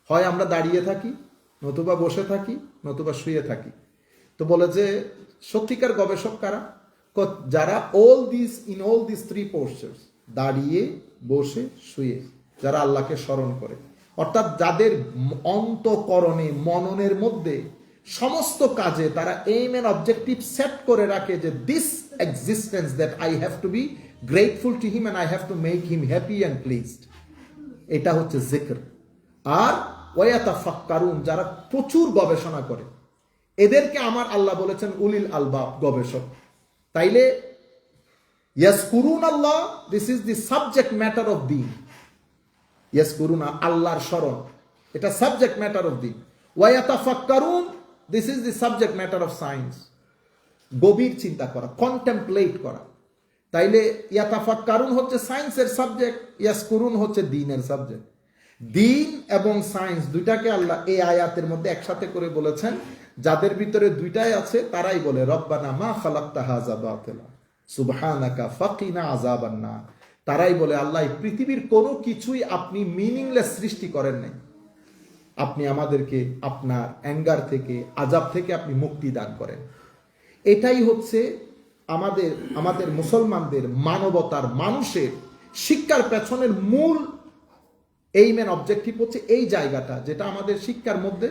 [SPEAKER 1] হয় আমরা দাঁড়িয়ে থাকি, নতুবা বসে থাকি, নতুবা শুয়ে থাকি। তো বলে যে সত্যিকার গবেষক কারা? যারা in all this three posters, দাঁড়িয়ে, বসে, শুয়ে, যারা আল্লাহকে স্মরণ করে, অর্থাৎ যাদের অন্তঃকরণে, মননের মধ্যে সমস্ত কাজে তারা এইম এন্ড অবজেক্টিভ সেট করে রাখে যে this existence that I have to be grateful to him and I have to make him happy and pleased. এটা হচ্ছে জিকর। আর ওয়াতাফাক্কারুন, যারা প্রচুর গবেষণা করে, এদেরকে আমার আল্লাহ বলেছেন উলিল আলবাব, গবেষক। তাইলে ইয়াজকুরুন আল্লাহ, this is the subject matter of দ্বীন। ইয়াজকুরুন, আল্লাহর স্মরণ। এটা সাবজেক্ট ম্যাটার অফ দিন। ওয়ায়াতাফাক্কারুন, this is the subject matter of science. গভীর চিন্তা করা, কন্টেম্পলেট করা। তাইলে ইয়াতাফাক্কারুন হচ্ছে সায়েন্সের সাবজেক্ট, ইয়াসকুরুন হচ্ছে দ্বীনের সাবজেক্ট। দ্বীন এবং সায়েন্স দুইটাকে আল্লাহ এই আয়াতের মধ্যে একসাথে করে বলেছেন। যাদের ভিতরে দুইটাই আছে তারাই বলে রব্বানা মা খালাকতা হাযা বাতিলা সুবহানাকা ফাকিনা আযাবান নার। তারাই বলে আল্লাহ, পৃথিবীর কোনো কিছুই আপনি মিনিংলেস সৃষ্টি করেন নাই, আপনি আমাদেরকে আপনার অ্যাঙ্গার থেকে, আযাব থেকে আপনি মুক্তি দান করেন। এটাই হচ্ছে আমাদের মুসলমানদের, মানবতার, মানুষের শিক্ষার পেছনের মূল এইম এন্ড অবজেক্টিভ হচ্ছে এই জায়গাটা, যেটা আমাদের শিক্ষার মধ্যে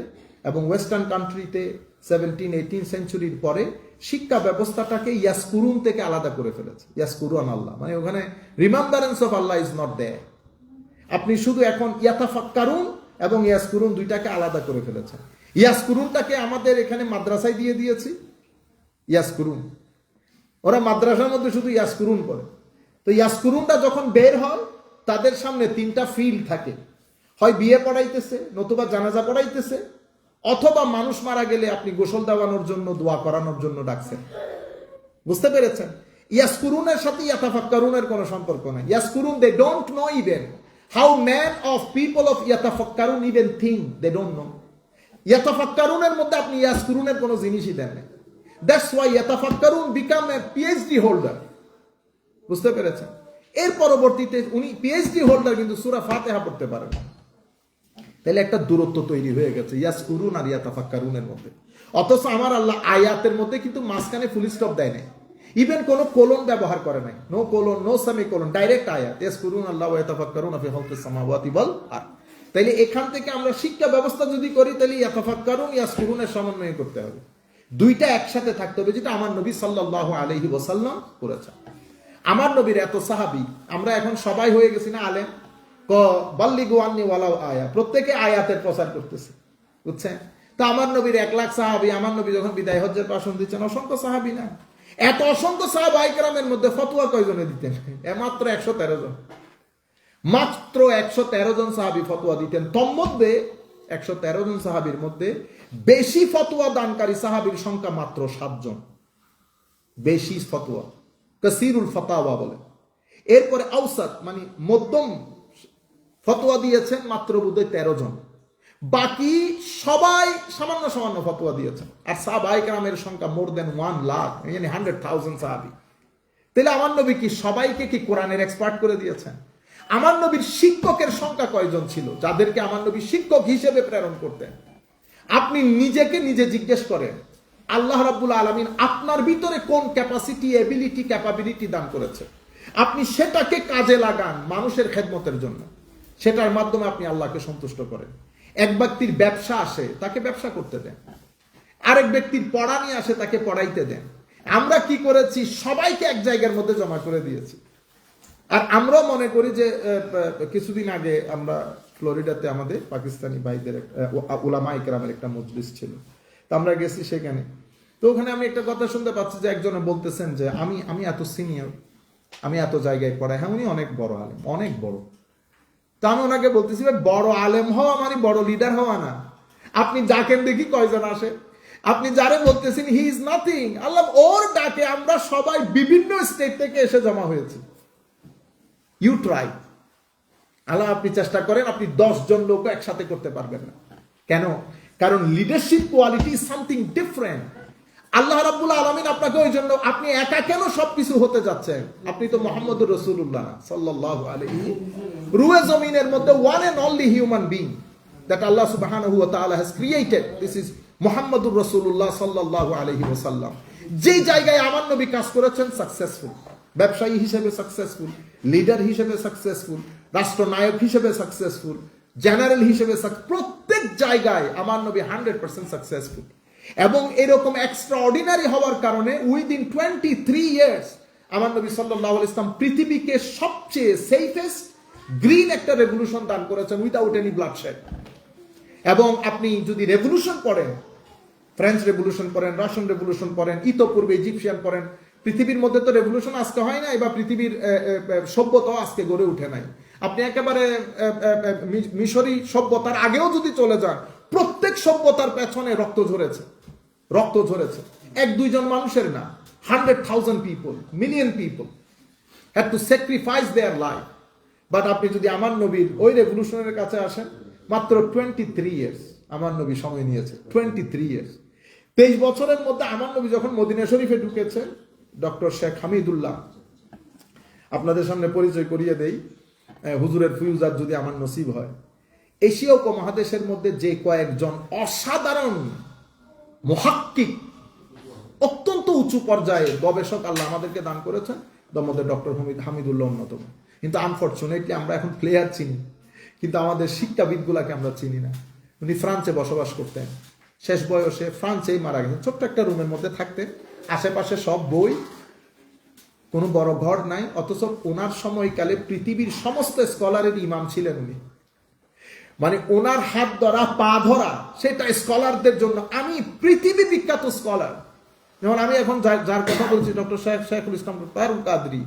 [SPEAKER 1] এবং ওয়েস্টার্ন কান্ট্রিতে 17-18 সেঞ্চুরির পরে শিক্ষা ব্যবস্থাটাকে ইয়াসকুরুন থেকে আলাদা করে ফেলেছে। ইয়াসকুরুন আল্লাহ, মানে ওখানে remembrance of Allah is not there. আপনি শুধু এখন ইয়াতাফাক্কারুন এবং ইয়াসকুরুন দুইটাকে আলাদা করে ফেলেছেন। ইয়াসকুরুনটাকে আমাদের এখানে মাদ্রাসায় দিয়ে দিয়েছি, ইয়াসকুরুন। ওরা মাদ্রাসার মধ্যে শুধু ইয়াসকুরুন পড়ে। তো ইয়াসকুরুনটা যখন বের হয়, তাদের সামনে তিনটা ফিল্ড থাকে, হয় বিয়ে পড়াইতেছে, নতুবা জানাজা পড়াইতেছে, অথবা মানুষ মারা গেলে আপনি গোসল দেওয়ানোর জন্য, দোয়া করানোর জন্য ডাকছেন। বুঝতে পেরেছেন? ইয়াসকুরুনের সাথে ইয়াতাফাক্কারুনের কোনো সম্পর্ক নাই। ইয়াসকুরুন, they don't know even how man of people of ইয়াতাফাক্কারুন even think, they don't know. ইয়াতাফাক্কারুনের মধ্যে আপনি ইয়াসকুরুনের কোনো জিনিসই দেন না। দ্যাটস ওয়াই ইয়াতাফাক্কারুন বিকাম এ পিএইচডি হোল্ডার। বুঝতে পেরেছেন? এর পরবর্তীতে উনি পিএইচডি হোল্ডার, কিন্তু সূরা ফাতিহা পড়তে পারেন। তাহলে একটা দূরত্ব তৈরি হয়ে গেছে ইয়াসকুরুন আর ইয়াতাফাক্কারুনের মধ্যে। অথচ আমার আল্লাহ আয়াতের মধ্যে কিন্তু মাঝখানে ফুল স্টপ দেয় নাই, ইভেন কোনো কোলন ব্যবহার করে নাই, no colon, no semicolon, direct আয়াত, ইয়াসকুরুন আল্লাহ ওয়া ইয়াতাফাক্কারুনা ফি খালকিস সামাওয়াতি ওয়াল আরদ। তাইলে এখান থেকে আমরা শিক্ষা ব্যবস্থা যদি করি, তাহলে ইয়াতাফাক্কারুন ইয়াসকুরুনের সমন্বয় করতে হবে, দুইটা একসাথে থাকতে হবে, যেটা আমার নবী সাল্লাল্লাহু আলাইহি ওয়াসাল্লাম করেছেন। আমার নবীর এত সাহাবী, আমরা এখন সবাই হয়ে গেছি না আলেম, বাল্লিগু আন্নি ওয়ালাউ আয়া, প্রত্যেকে আয়াতের প্রচার করতেছে। বুঝছেন? তা আমার নবীর 1 লাখ সাহাবী, আমার নবী যখন বিদায় হজ্জের ভাষণ দিচ্ছেন, অসংখ্য সাহাবী না, এত অসংখ্য সাহাবায়ে কেরামের মধ্যে ফতোয়া কয়জনে দিতেন? মাত্র 113 জন। মাত্র 113 জন সাহাবী ফতোয়া দিতেন। তন্মধ্যে 113 জন সাহাবীর মধ্যে বেশি ফতোয়া দানকারী সাহাবীর সংখ্যা মাত্র 7 জন। বেশি ফতোয়া, কাসীরুল ফাতাওয়া বলে। এরপরে আওসাত, মানে মধ্যম ফতোয়া দিয়েছেন মাত্র বোধহয় 13 জন। বাকি সবাই সামান্য সামান্য ফতোয়া দিয়েছেন। আর সাহাবায়ে কেরামের সংখ্যা মোর দেন 1 লাখ, মানে 100,000 সাহাবী। তাহলে আমার নবী কি সবাইকে কি কোরআনের এক্সপার্ট করে দিয়েছেন? আমার নবীর শিক্ষকের সংখ্যা কয়জন ছিল, যাদেরকে আমার নবী শিক্ষক হিসেবে প্রেরণ করতেন? আপনি নিজেকে নিজে জিজ্ঞেস করেন, আল্লাহ রাব্বুল আলামিন আপনার ভিতরে কোন ক্যাপাসিটি, এবিলিটি, ক্যাপাবিলিটি দান করেছে, আপনি সেটাকে কাজে লাগান মানুষের খেদমতের জন্য। সেটার মাধ্যমে আপনি আল্লাহকে সন্তুষ্ট করেন। এক ব্যক্তির ব্যবসা আসে, তাকে ব্যবসা করতে দেন। আরেক ব্যক্তির পড়া নিয়ে আসে, তাকে পড়াইতে দেন। আমরা কি করেছি? সবাইকে এক জায়গার মধ্যে জমা করে দিয়েছি। আর আমরাও মনে করি যে কিছুদিন আগে আমরা ফ্লোরিডাতে আমাদের পাকিস্তানি ভাইদের উলামা ইকরামের একটা মজলিস ছিল, তো আমরা গেছি সেখানে। তো ওখানে আমি একটা কথা শুনতে পাচ্ছি যে একজনে বলতেছেন যে আমি এত সিনিয়র, আমি এত জায়গায় পড়াই। হ্যাঁ, উনি অনেক বড় আলেম, অনেক বড়। তো আমি ওনাকে বলতেছি, বড় আলেম হওয়া মানে বড় লিডার হওয়া না। আপনি ডাকেন দেখি কয়জন আসে, আপনি যারে বলতেছেন হি ইজ নাথিং। আল্লাহ ওর ডাকে আমরা সবাই বিভিন্ন স্টেট থেকে এসে জমা হয়েছি। ইউ ট্রাই, আল্লাহ আপনি চেষ্টা করেন, আপনি 10 জন লোক একসাথে করতে পারবেন না। কেন? কারণ leadership quality is something different. আল্লাহ রাব্বুল আলামিন আপনাকে ওই জন্য, আপনি একা কেন সবকিছু হতে যাচ্ছেন? আপনি তো মুহাম্মদুর রাসূলুল্লাহ সাল্লাল্লাহু আলাইহি, রুয়ে জমিনের মধ্যে one and only human being that আল্লাহ সুবহানাহু ওয়া তাআলা হ্যাজ ক্রিয়েটেড, দিস ইজ মুহাম্মদুর রাসূলুল্লাহ সাল্লাল্লাহু আলাইহি ওয়াসাল্লাম। যেই জায়গায় আমার নবী কাজ করেছেন, সাকসেসফুল ব্যবসায়ী হিসেবে সাকসেসফুল, লিডার হিসেবে সাকসেসফুল, রাষ্ট্রনায়ক হিসেবে সাকসেসফুল, জেনারেল হিসেবে প্রত্যেক জায়গায় আমার নবী 100% সাকসেসফুল। এবং এরকম এক্সট্রা অর্ডিনারি হওয়ার কারণে উইদিন 23 ইয়ার্স আমার নবী সাল্লাল্লাহু আলাইহি ওয়াসাল্লাম পৃথিবীকে সবচেয়ে সেফেস্ট গ্রিন একটা রেভলিউশন দান করেছেন উইদাউট এনি ব্লাডশেড। এবং আপনি যদি রেভলিউশন পড়েন, ফ্রেঞ্চ রেভলিউশন পড়েন, রাশিয়ান রেভলিউশন পড়েন, ইতোপূর্বে ইজিপশিয়ান পড়েন, পৃথিবীর মধ্যে তো রেভলিউশন আজকে হয় নাই, বা পৃথিবীর সভ্যতাও আজকে গড়ে উঠে নাই। আপনি একেবারে মিশরি সভ্যতার আগেও যদি চলে যান, প্রত্যেক সভ্যতার পেছনে রক্ত ঝরেছে। এক দুইজন মানুষের না, 100,000 people, million people have to sacrifice their life. But আপনি যদি আমার নবীর ওই রেভলিউশনের কাছে আসেন, মাত্র 23 ইয়ার্স আমার নবী সময় নিয়েছে, 23 ইয়ার্স। 23 বছরের মধ্যে আমার নবী যখন মদিনা শরীফে ঢুকেছেন, ডক্টর শেখ হামিদুল্লাহ, আপনাদের সামনে পরিচয় করিয়ে দেই, হুজুরের ফিউজার যদি আমার নসিব হয়, এশীয় উপমহাদেশের মধ্যে যে কয়েকজন অসাধারণ মুহাক্কিক, অত্যন্ত উঁচু পর্যায়ে গবেষক আল্লাহ আমাদেরকে দান করেছেন, তার মধ্যে ডক্টর হামিদুল্লাহ অন্যতম। কিন্তু আনফর্চুনেটলি আমরা এখন প্লেয়ার চিনি, কিন্তু আমাদের শিক্ষাবিদগুলাকে আমরা চিনি না। উনি ফ্রান্সে বসবাস করতেন, শেষ বয়সে ফ্রান্সেই মারা গেছেন। ছোট্ট একটা রুমের মধ্যে থাকতেন, আশেপাশে সব বই, কোনো বড় ঘর নাই, অথচ ওনার সময়কালে পৃথিবীর সমস্ত স্কলারের ইমাম ছিলেন উনি। মানে ওনার হাত ধরা, পা ধরা, সেটা স্কলারদের জন্য, আমি পৃথিবী বিখ্যাত স্কলার। যেমন আমি এখন যার কথা বলছি, ডক্টর শাইখুল ইসলাম তারুল কাদরি,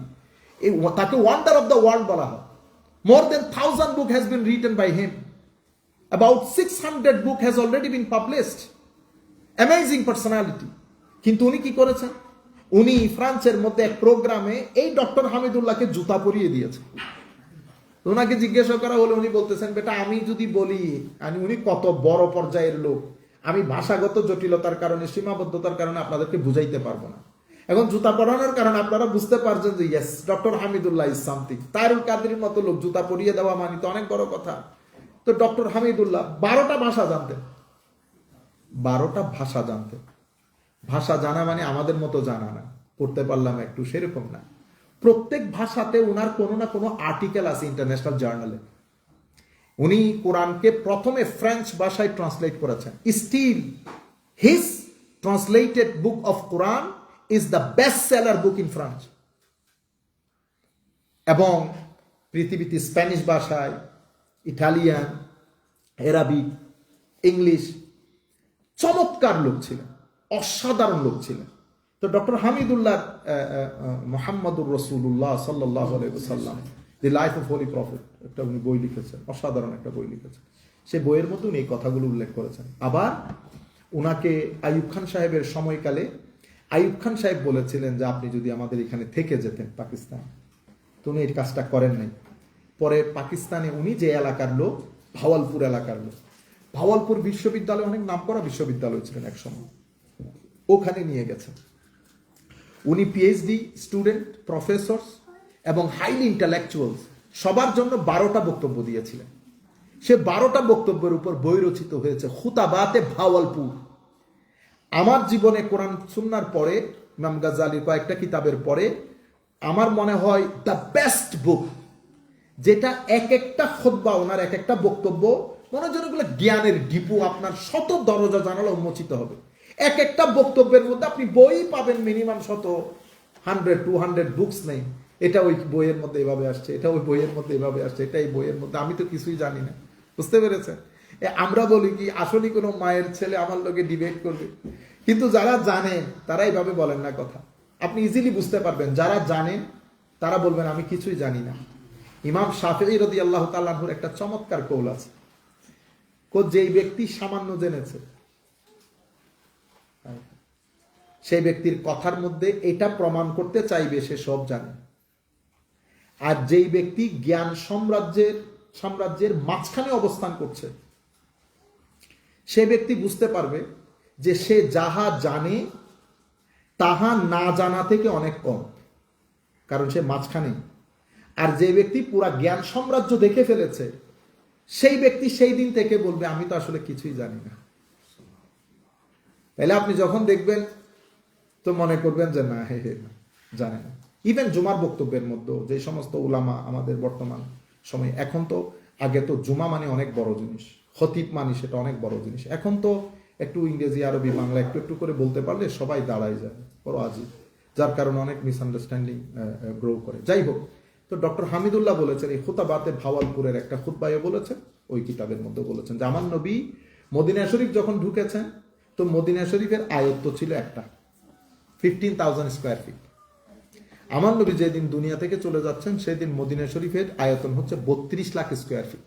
[SPEAKER 1] তাকে ওয়ান্ডার অফ দ্য ওয়ার্ল্ড বলা হয়। More than 1,000 book has been written by him. About 600 book has already been published. Amazing personality. কিন্তু উনি কি করেছেন? উনি ফ্রান্সের মধ্যে এক প্রোগ্রামে এই ডক্টর হামিদুল্লাহকে জুতা পরিয়ে দিয়েছেন। ওনাকে জিজ্ঞাসা করা হলে উনি বলতেছেন, বেটা আমি যদি বলি, উনি কত বড় পর্যায়ের লোক, আমি ভাষাগত জটিলতার কারণে, সীমাবদ্ধতার কারণে আপনাদেরকে বুঝাইতে পারবো না। এখন জুতা পরানোর কারণে আপনারা বুঝতে পারছেন যে yes, doctor Hamidullah is something. তারুল কাদরির মতো লোক জুতা পরিয়ে দেওয়া মানে তো অনেক বড় কথা। তো ডক্টর হামিদুল্লাহ 12টা ভাষা জানতেন। 12টা ভাষা জানতেন। ভাষা জানা মানে আমাদের মতো জানা না, পড়তে পারলাম একটু, সেরকম না। প্রত্যেক ভাষাতে ওনার কোনো না কোনো আর্টিকেল আছে ইন্টারন্যাশনাল জার্নালে। উনি কোরআনকে প্রথমে ফ্রেঞ্চ ভাষায় ট্রান্সলেট করেছেন। Still his translated book of Quran is the best seller book in France. এবং পৃথিবীতে স্প্যানিশ ভাষায়, ইটালিয়ান, আরবিক, ইংলিশ, চমৎকার লোক ছিলেন, অসাধারণ লোক ছিলেন। তো ডক্টর হামিদুল্লাহ মুহাম্মদুর রাসূলুল্লাহ সাল্লাল্লাহু আলাইহি ওয়াসাল্লাম, দি লাইফ অফ হোলি প্রফেট, একটা উনি বই লিখেছেন, অসাধারণ একটা বই লিখেছেন। সেই বইয়ের মধ্যে উনি এই কথাগুলো উল্লেখ করেছেন। আবার উনাকে আইয়ুব খান সাহেবের সময়কালে আইয়ুব খান সাহেব বলেছিলেন যে আপনি যদি আমাদের এখানে থেকে যেতেন পাকিস্তান, তো উনি এই কাজটা করেন নাই। পরে পাকিস্তানে উনি যে এলাকার লোক, ভাওয়ালপুর এলাকার লোক, ভাওয়ালপুর বিশ্ববিদ্যালয় অনেক নামকরা বিশ্ববিদ্যালয় ছিলেন এক সময়, ওখানে নিয়ে গেছেন। উনি পিএইচডি স্টুডেন্ট, প্রফেসরস এবং হাইলি ইন্টালেকচুয়ালস সবার জন্য 12টা বক্তব্য দিয়েছিলেন। সে 12টা বক্তব্যের উপর বই রচিত হয়েছে, খুতাবাতে ভাওয়ালপুর। আমার জীবনে কোরআন সুন্নাহর পরে, ইমাম গাজ্জালির কয়েকটা কিতাবের পরে, আমার মনে হয় দ্য বেস্ট বুক, যেটা এক একটা খুতবা, ওনার এক একটা বক্তব্য মনে হয় যেন এগুলো জ্ঞানের ডিপু, আপনার শত দরজা জানালা উন্মোচিত হবে। এক একটা বক্তব্যের মধ্যে আপনি বই পাবেন মিনিমাম 100-200 বুকস নেই, এটা ওই বইয়ের মধ্যে এভাবে আসছে, এটা ওই বইয়ের মধ্যে এভাবে আসছে, এটা এই বইয়ের মধ্যে, আমি তো কিছুই জানি না। বুঝতে পেরেছেন? আমরা বলি কি আসলে কোনো মায়ের ছেলে আমার লোকে ডিবেট করবে, কিন্তু যারা জানেন তারা এইভাবে বলেন না কথা। আপনি ইজিলি বুঝতে পারবেন, যারা জানেন তারা বলবেন আমি কিছুই জানি না। ইমাম শাফিঈ রাদিয়াল্লাহু তাআলা আনহুর একটা চমৎকার কৌল আছে, যেই ব্যক্তি সামান্য জেনেছে সেই ব্যক্তির কথার মধ্যে এটা প্রমাণ করতে চাইবে সে সব জানে। আর যেই ব্যক্তি জ্ঞান সাম্রাজ্যের মাঝখানে অবস্থান করছে, সে ব্যক্তি বুঝতে পারবে যে সে যাহা জানে তাহা না জানা থেকে অনেক কম, কারণ সে মাঝখানে। আর যে ব্যক্তি পুরা জ্ঞান সাম্রাজ্য দেখে ফেলেছে, সেই ব্যক্তি সেই দিন থেকে বলবে আমি তো আসলে কিছুই জানি না। তাহলে আপনি যখন দেখবেন তো মনে করবেন যে না, হে জানে না। ইভেন জুমার বক্তব্যের মধ্যে যে সমস্ত উলামা আমাদের বর্তমান সময়, এখন তো, আগে তো জুমা মানে অনেক বড় জিনিস, খতিব মানে সেটা অনেক বড় জিনিস। এখন তো একটু ইংরেজি, আরবি, বাংলা একটু একটু করে বলতে পারলে সবাই দাঁড়ায় যায়, বড় আজিব, যার কারণে অনেক মিসআন্ডারস্ট্যান্ডিং গ্রো করে। যাই হোক, তো ডক্টর হামিদুল্লাহ বলেছেন, এই খুতাবাতে ভাওয়ালপুরের একটা খুতবায়ও বলেছেন, ওই কিতাবের মধ্যে বলেছেন যে আমার নবী মদিনা শরীফ যখন ঢুকেছেন, তো মদিনা শরীফের আয়ত্ত ছিল একটা 15,000 স্কোয়ার ফিট। আমার নবী যেদিন দুনিয়া থেকে চলে যাচ্ছেন সেদিন মদিনা শরীফের আয়তন হচ্ছে 32 লাখ স্কোয়ার ফিট।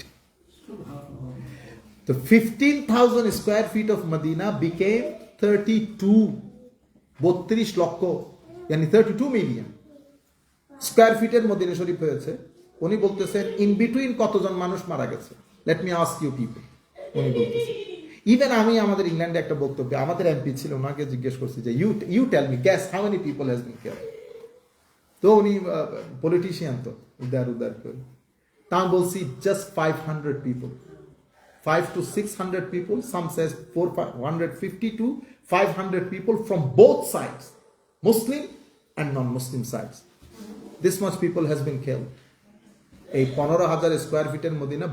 [SPEAKER 1] তো 15,000 square feet of Madina became 32 lakh, yani 32 million square ফিটের মদিনা শরীফ হয়েছে। উনি বলতেছেন ইন বিটুইন কতজন মানুষ মারা গেছে, let me ask you people. উনি বলতেছেন ইভেন আমি আমাদের ইংল্যান্ডে একটা বক্তব্য, আমাদের এমপি ছিল, ওনাকে জিজ্ঞেস করছি যে you tell me guess how many people has been killed. তো উনি পলিটিশিয়ান, তো উদার করে, তা আমি বলছি just 500 people, 500 to 600 people, some says 450 to 500 people from both sides, Muslim and non-Muslim sides. This much people has been killed. এই 15,000 square ফিটের মদিনা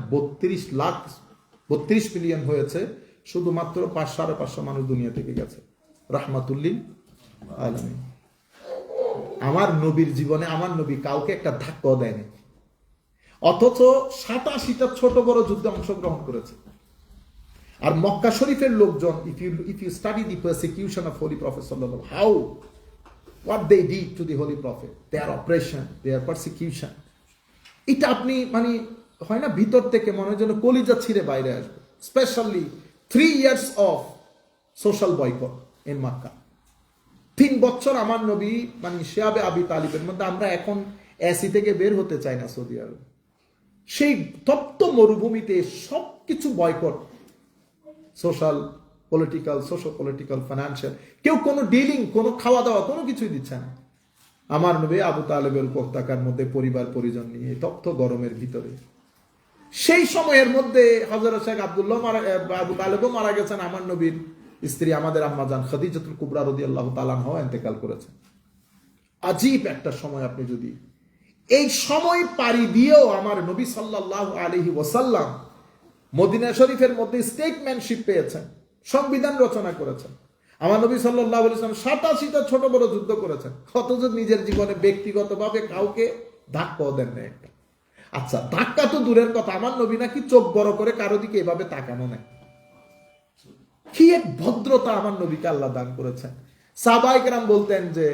[SPEAKER 1] 32 মিলিয়ন হয়েছে, শুধুমাত্র 500-550 মানুষ দুনিয়া থেকে গেছে, রাহমাতুল্লিল আলামিন। আমার নবীর জীবনে আমার নবী কাউকে একটা ধাক্কাও দেয়নি, অথচ 87টা ছোট বড় যুদ্ধে অংশগ্রহণ করেছে। আর মক্কা শরীফের লোকজন, if you study the persecution of Holy Prophet sallallahu alaihi wasallam, what they did to the Holy Prophet, their oppression, their persecution, এটা আপনি মানে হয় না ভিতর থেকে মনে হয় যেন কলিজা ছিঁড়ে বাইরে আসবে। Specially 3 years of social boycott in Makkah, 3 বছর আমার নবী মানে শিয়াবে আবি তালিবের মধ্যে, আমরা এখন এসি থেকে বের হতে চাই না সৌদি আরব, সেই তপ্ত মরুভূমিতে সবকিছু বয়কট, সোশ্যাল পলিটিক্যাল ফাইন্যান্সিয়াল, কেউ কোনো ডিলিং, কোনো খাওয়া দাওয়া, কোনো কিছুই দিচ্ছে না। আমার নবী আবু তালেবের উপত্যকার মধ্যে পরিবার পরিজন নিয়ে তপ্ত গরমের ভিতরে, সেই সময়ের মধ্যে হযরত শেখ আব্দুল্লাহ আবু তালেবও মারা গেছেন, আমার নবীর স্ত্রী আমাদের আম্মা জান খাদিজাতুল কুবরা রাদিয়াল্লাহু তাআলা আনহা ইন্তেকাল করেছেন। আজীব একটা সময়। আপনি যদি এই সময় পাড়ি দিয়েও আমার নবী সাল্লাল্লাহু আলাইহি ওয়াসাল্লাম মদিনা শরীফের মধ্যে স্টেটম্যানশিপ পেয়েছেন, সংবিধান রচনা করেছেন। আমার নবী সাল্লাল্লাহু আলাইহি ওয়াসাল্লাম 87টা ছোট বড় যুদ্ধ করেছেন, অথচ নিজের জীবনে ব্যক্তিগতভাবে কাউকে ধাক্কাও দেন না একটা। আচ্ছা, ধাক্কা তো দূরের কথা, আমার নবী নাকি চোখ বড় করে কারো দিকে এভাবে তাকানো নাই। কি এক ভদ্রতা আমার নবীকে আল্লাহ দান করেছেন। সাহাবায়ে কেরাম বলতেন যে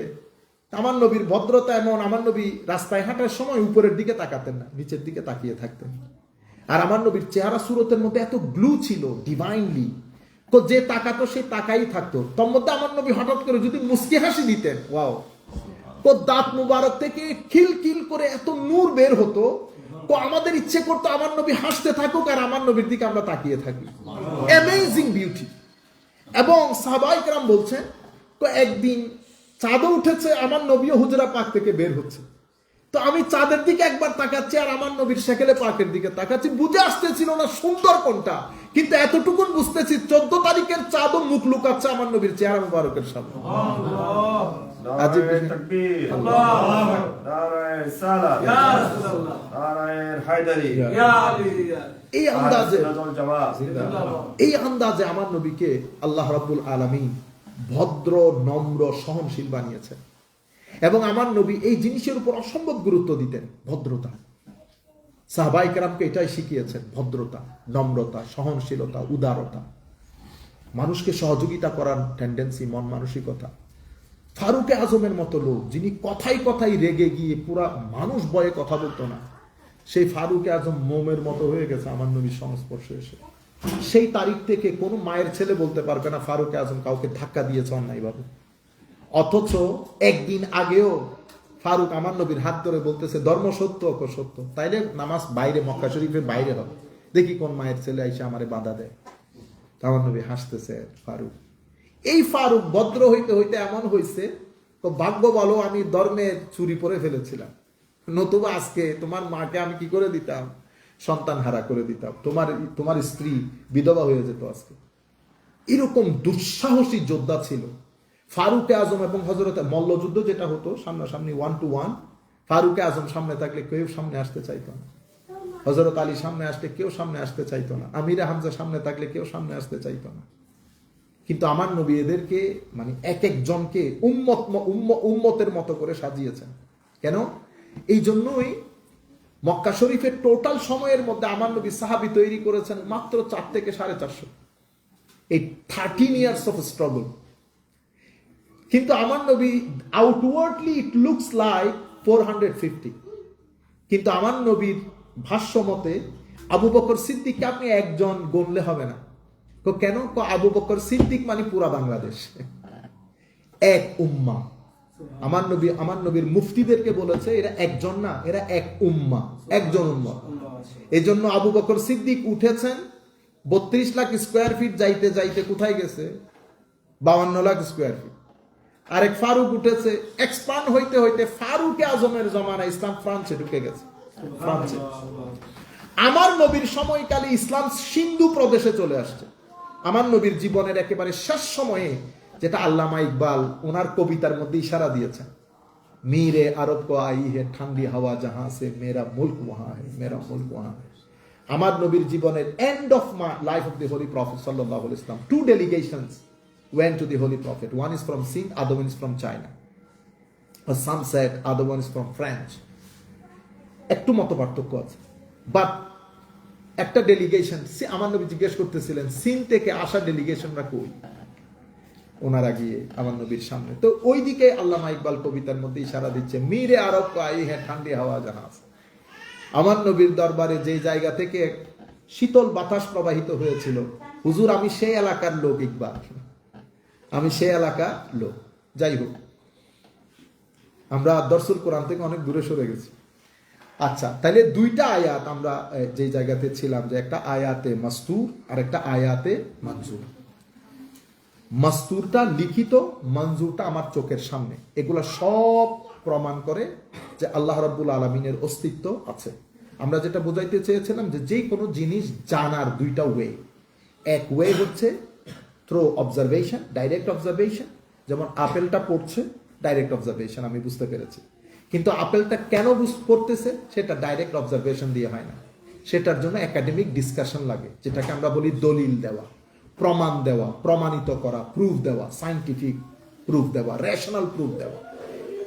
[SPEAKER 1] আমার নবীর ভদ্রতা এমন, আমার নবী রাস্তায় হাঁটার সময় উপরের দিকে তাকাতেন না, নিচের দিকে তাকিয়ে থাকতেন। আর আমার নবীর চেহারা সুরতের মধ্যে এত গ্লু ছিল ডিভাইনলি, তো যে তাকাতো সে তাকাই থাকতো। তোর মধ্যে আমার নবী হঠাৎ করে যদি মুস্কি হাসি দিতেন, ওয়াও, তো দাঁত মুবারক থেকে খিলখিল করে এত নূর বের হতো, তো আমাদের ইচ্ছে করতো আমার নবী হাসতে থাকুক আর আমার নবীর দিকে আমরা তাকিয়ে থাকি। Amazing beauty. এবং সাহাবায়ে কেরাম বলছেন, তো একদিন চাঁদও উঠেছে, আমার নবীও হুজরা পাক থেকে বের হচ্ছে, তো আমি চাঁদের দিকে একবার তাকাচ্ছি আর আমার নবীর শেকেলে পাকের দিকে তাকাচ্ছি, বুঝে আসতেছিল না সুন্দর কোনটা, কিন্তু এতটুকুন বুঝতেছি 14 তারিখের চাঁদও মুখ লুকাচ্ছে আমার নবীর চেহারা মুবারকের সামনে। এই আন্দাজে আমার নবীকে আল্লাহ রাব্বুল আলামিন ভদ্র, নম্র, সহনশীল বানিয়েছেন। এবং আমার নবী এই জিনিসের উপর অসম্ভব গুরুত্ব দিতেন, ভদ্রতা। সাহাবায়ে কেরামকে এটাই শিখিয়েছেন, ভদ্রতা, নম্রতা, সহনশীলতা, উদারতা, মানুষকে সহযোগিতা করার টেন্ডেন্সি, মন মানসিকতা। ফারুকে আজমের মতো লোক, যিনি কথায় রেগে গিয়ে পুরা মানুষ ভয়ে কথা বলতো না, সেই ফারুকে আজম মোমের মতো হয়ে গেছে আমার নবীর সংস্পর্শে এসে। সেই তারিখ থেকে কোনো মায়ের ছেলে বলতে পারবে না ফারুকে আজম কাউকে ধাক্কা দিয়েছে অন্যায়ভাবে। অথচ একদিন আগেও ফারুক আমার নবীর হাত ধরে বলতেছে ধর্ম সত্য, সত্য, তাইলে নামাজ বাইরে, মক্কা শরীফের বাইরে হবে, দেখি কোন মায়ের ছেলে এসে আমারে বাধা দেয়। আমার নবী হাসতেছে। ফারুক, এই ফারুক ভদ্র হইতে হইতে এমন হয়েছে, তো ভাগ্য বলো আমি ধর্মের চুরি পরে ফেলেছিলাম, নতুবা আজকে তোমার মাকে আমি কি করে দিতাম, সন্তান হারা করে দিতাম, তোমার স্ত্রী বিধবা হয়ে যেত আজকে। এরকম দুঃসাহসী যোদ্ধা ছিল ফারুকে আজম। এবং হযরতে মল্লযুদ্ধ যেটা হতো সামনাসামনি 1 to 1, ফারুকে আজম সামনে থাকলে কেউ সামনে আসতে চাইতো না, হযরত আলী সামনে আসলে কেউ সামনে আসতে চাইতো না, আমিরে হামজা সামনে থাকলে কেউ সামনে আসতে চাইতো না। কিন্তু আমার নবী এদেরকে মানে এক একজনকে উম্মতের মতো করে সাজিয়েছেন। কেন? এই জন্যই মক্কা শরীফের টোটাল সময়ের মধ্যে আমার নবী সাহাবী তৈরি করেছেন মাত্র 4 থেকে 450। এই 13 years of struggle। কিন্তু আমার নবী আউটওয়ার্ডলি ইট লুকস লাইক 450, কিন্তু আমার নবীর ভাষ্য মতে আবু বকর সিদ্দিককে আপনি একজন গণলে হবে না। কেন? আবু বকর সিদ্দিক মানে পুরা বাংলাদেশ, এক উম্মা। আমার নবীর মুফতিদেরকে বলেছে এরা একজন না, এরা এক উম্মা, একজন উম্মা। এই জন্য আবু বকর সিদ্দিক উঠেছেন 32 লাখ স্কোয়ার ফিট যাইতে যাইতে কোথায় গেছে? 52 লাখ স্কোয়ার ফিট। আরেক ফারুক উঠেছে, এক্সপান্ড হইতে হইতে ফারুকে আজমের জমানা ইসলাম ফ্রান্সে ঢুকে গেছে। ফ্রান্সে আমার নবীর সময়কালে ইসলাম সিন্ধু প্রদেশে চলে আসছে। আমার নবীর জীবনের একেবারে শেষ সময়ে, যেটা আল্লামা ইকবাল ওনার কবিতার মধ্যে ইশারা দিয়েছেন, मीरे अरब को आई है ठंडी हवा जहां से मेरा मुल्क वहां है, मेरा मुल्क वहां है। আমার নবীর জীবনের end of life of the holy prophet সাল্লাল্লাহু আলাইহি ওয়াসাল্লাম, two delegations went to the holy prophet. One is from Sindh, other one is from China. Or some said other one is from France. একটু মত পার্থক্য আছে, but একটা delegation. আমার নবী জিজ্ঞেস করতেছিলেন সিন্ধ থেকে আসা ডেলিগেশনরা কই? ওনারা গিয়ে আমার নবীর সামনে, তো ওইদিকে আল্লামা ইকবাল কবিতার মধ্যে ইশারা দিচ্ছে, মীরে আরব কো আই হ্যাঁ ঠান্ডি হাওয়া জাহাজ। আমার নবীর দরবারে যে জায়গা থেকে শীতল বাতাস প্রবাহিত হয়েছিল, হুজুর আমি সেই এলাকার লোক, ইকবাল আমি সেই এলাকার লোক। যাই হোক, আমরা দরসুল কোরআন থেকে অনেক দূরে সরে গেছি। আচ্ছা, তাহলে দুইটা আয়াত আমরা যে জায়গাতে ছিলাম, যে একটা আয়াতে মাস্তুর আর একটা আয়াতে মঞ্জুর। মাস্তুরটা লিখিত, মঞ্জুরটা আমার চোখের সামনে। এগুলা সব প্রমাণ করে যে আল্লাহ রাব্বুল আলামিনের অস্তিত্ব আছে। আমরা যেটা বোঝাইতে চেয়েছিলাম যে যে কোনো জিনিস জানার দুইটা ওয়ে। এক ওয়ে হচ্ছে থ্রু অবজারভেশন, ডাইরেক্ট অবজারভেশন। যেমন আপেলটা পড়ছে, ডাইরেক্ট অবজারভেশন, আমি বুঝতে পেরেছি। কিন্তু আপেলটা কেন পড়তেছে সেটা ডাইরেক্ট অবজারভেশন দিয়ে হয় না, সেটার জন্য একাডেমিক ডিসকাশন লাগে, যেটাকে আমরা বলি দলিল দেওয়া, প্রমাণ দেওয়া, প্রমাণিত করা, প্রুফ দেওয়া, সায়েন্টিফিক প্রুফ দেওয়া, রেশনাল প্রুফ দেওয়া।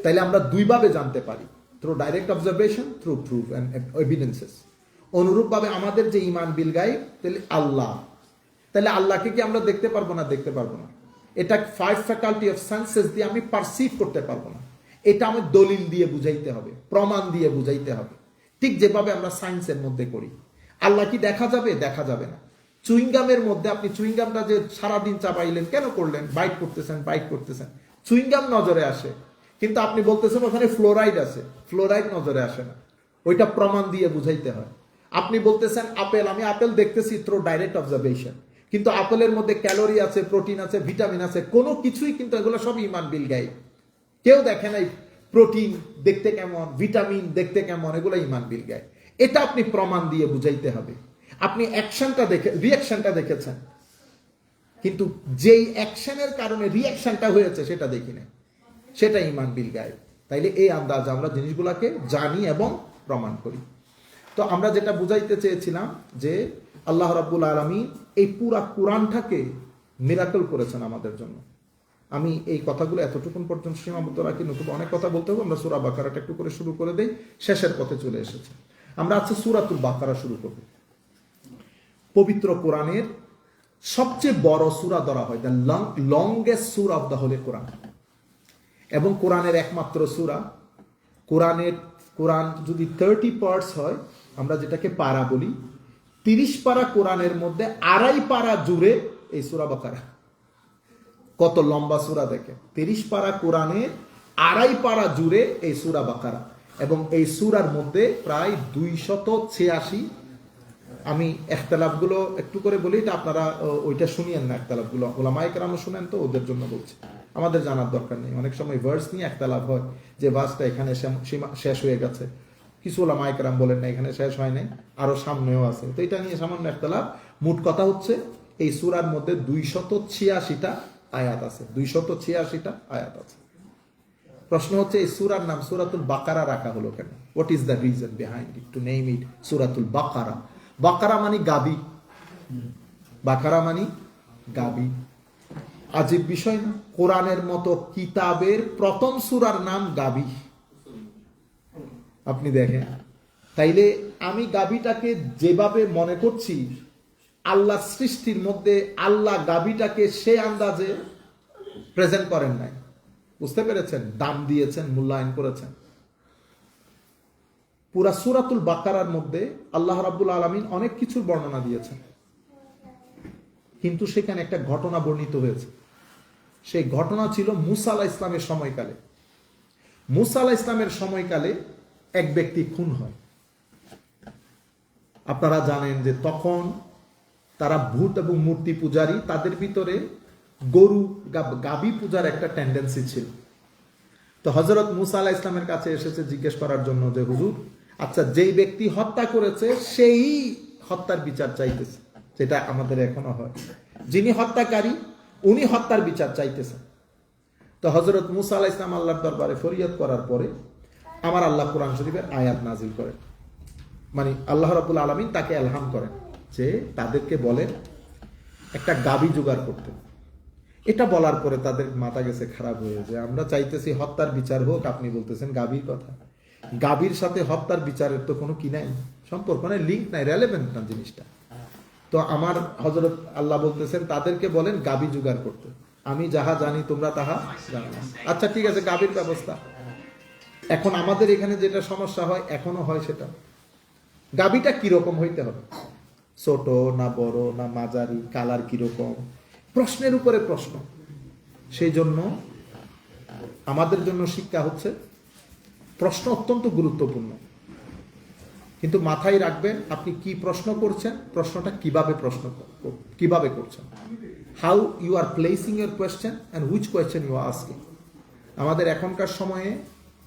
[SPEAKER 1] তাইলে আমরা দুইভাবে জানতে পারি, through direct observation, through proof and evidences. অনুরূপভাবে আমাদের যে ঈমান বিল গায়ব, তাহলে আল্লাহ, তাহলে আল্লাহকে কি আমরা দেখতে পারবো না? দেখতে পারবো না। এটা 5 ফ্যাকাল্টি অফ সেন্সেস দিয়ে আমি পারসিভ করতে পারবো না। এটা আমি দলিল দিয়ে বুঝাইতে হবে, প্রমাণ দিয়ে বুঝাইতে হবে, ঠিক যেভাবে আমরা সায়েন্সের মধ্যে করি। আল্লাহ কি দেখা যাবে? দেখা যাবে না। চুইংগামের মধ্যে আপনি চুইংগামটা যে সারাদিন চাবাইলেন, কেন করলেন? বাইট করতেছেন, চুইংগাম নজরে আসে, কিন্তু আপনি বলতেছেন ওখানে ফ্লোরাইড আছে, ফ্লোরাইড নজরে আসে না। ওইটা প্রমাণ দিয়ে বুঝাইতে হয়। আপনি বলতেছেন আপেল, আমি আপেল দেখতেছি থ্রু ডাইরেক্ট অবজারভেশন, কিন্তু আপেলের মধ্যে ক্যালোরি আছে, প্রোটিন আছে, ভিটামিন আছে, কোনো কিছুই, কিন্তু এগুলো সব ঈমান বিল গায়ব। কেউ দেখে নাই প্রোটিন দেখতে কেমন, ভিটামিন দেখতে কেমন, এগুলো ঈমান বিল গায়ব। এটা আপনি প্রমাণ দিয়ে বুঝাইতে হবে। আপনি অ্যাকশনটা দেখে, রিয়াকশনটা দেখেছেন, কিন্তু যেই অ্যাকশনের কারণে রিয়াকশনটা হয়েছে সেটা দেখি না, সেটা ঈমান বিল গায়ব। তাইলে এই আন্দাজ আমরা জিনিসগুলোকে জানি এবং প্রমাণ করি। তো আমরা যেটা বুঝাইতে চেয়েছিলাম যে আল্লাহ রাব্বুল আলামিন এই পুরা কোরআনটাকে মিরাকল করেছেন আমাদের জন্য। আমি এই কথাগুলো এতটুকুন পর্যন্ত সীমাবদ্ধ রাখি, নতুন অনেক কথা বলতে হবে। আমরা সূরা বাকারাটা একটু করে শুরু করে দেই, শেষের পথে চলে এসেছে। আমরা আজকে সূরাতুল বাকারা শুরু করব। পবিত্র কোরআনের সবচেয়ে বড় সূরা ধরা হয়, দ্য লংগেস্ট সূরা অফ দ্য হোলি কোরআন, এবং কোরআনের একমাত্র সূরা। কোরআন যদি 30 পার্টস হয়, আমরা যেটাকে পারা বলি, 30 পারা কোরআনের মধ্যে 2.5 পারা জুড়ে এই সূরা বাকারা। কত লম্বা সূরা দেখে, 30 পারা কোরআনের 2.5 পারা জুড়ে এই সূরা বাকারা, এবং এই সূরার মধ্যে প্রায় 286। আমি ইখতিলাফগুলো একটু করে বলি, এটা আপনারা ওইটা শুনিয়েন না, ইখতিলাফগুলো উলামায়ে কেরামও শুনেন, তো ওদের জন্য বলছি, আমাদের জানার দরকার নেই। অনেক সময় ভার্স নিয়ে ইখতিলাফ হয়, যে ভার্সটা এখানে শেষ হয়ে গেছে, কিছু উলামায়ে কেরাম বলেন না এখানে শেষ হয় নাই, আরো সামনেও আছে, তো এটা নিয়ে সামান্য ইখতিলাফ। মোট কথা হচ্ছে এই সূরার মধ্যে 286টা আয়াত আছে, 286টা আয়াত আছে। প্রশ্ন হচ্ছে এই সূরার নাম সূরাতুল বাকারা রাখা হলো কেন? What is the reason behind it to name it সূরাতুল বাকারা? বাকারা মানে গাবি, বাকারা মানে গাবি। আজীব বিষয় না? কোরআনের মতো কিতাবের প্রথম সূরার নাম গাবি। আপনি দেখেন, তাইলে আমি গাবিটাকে যেভাবে মনে করছি, আল্লাহ সৃষ্টির মধ্যে আল্লাহ গাবিটাকে সে আন্দাজে প্রেজেন্ট করেন নাই। বুঝতে পেরেছেন? দাম দিয়েছেন, মূল্যায়ন করেছেন। পুরা সূরাতুল বাকারার মধ্যে আল্লাহ রাব্বুল আলামিন অনেক কিছুর বর্ণনা দিয়েছেন, কিন্তু সেখানে একটা ঘটনা বর্ণিত হয়েছে। সেই ঘটনা ছিল মুসা আলাইহিস সালামের সময়কালে। মুসা আলাইহিস সালামের সময়কালে এক ব্যক্তি খুন হয়। আপনারা জানেন যে তখন তারা ভূত এবং মূর্তি পূজারী, তাদের ভিতরে গরু গাবি পূজার একটা টেন্ডেন্সি ছিল। তো হযরত মুসা আলাইহিস সালামের কাছে এসেছে জিজ্ঞেস করার জন্য যে হুজুর, আচ্ছা যেই ব্যক্তি হত্যা করেছে সেই হত্যার বিচার চাইতেছে, যেটা আমাদের এখনো হয়, যিনি হত্যাকারী উনি হত্যার বিচার চাইতেছেন। তো হযরত মুসা আলাইহিস সালাম আল্লাহর দরবারে ফরিয়াদ করার পরে আমার আল্লাহ কোরআন শরীফের আয়াত নাজিল করেন, মানে আল্লাহ রাব্বুল আলামিন তাকে ইলহাম করেন যে তাদেরকে বলেন একটা গাবি জোগাড় করতে। এটা বলার পরে তাদের মাথা গেছে খারাপ হয়ে, যে আমরা চাইতেছি হত্যার বিচার হোক, আপনি বলতেছেন গাবির কথা। গাবির সাথে হত্যার বিচারের তো কোনো কি নাই, সম্পর্ক নাই, লিঙ্ক নাই, রেলেভেন্ট না জিনিসটা। তো আমার হযরত আল্লাহ বলতেছেন তাদেরকে বলেন গাবি জোগাড় করতে, আমি যাহা জানি তোমরা তাহা জানো না। আচ্ছা ঠিক আছে, গাবির ব্যবস্থা। এখন আমাদের এখানে যেটা সমস্যা হয়, এখনো হয়, সেটা গাবিটা কিরকম হইতে হবে, ছোট না বড় না মাঝারি, কালার কিরকম, প্রশ্নের উপরে প্রশ্ন। সেই জন্য আমাদের জন্য শিক্ষা হচ্ছে প্রশ্ন অত্যন্ত গুরুত্বপূর্ণ, কিন্তু মাথায় রাখবেন আপনি কি প্রশ্ন করছেন, প্রশ্নটা কিভাবে করছেন, how you are placing your question and which question you are asking. আমাদের এখনকার সময়ে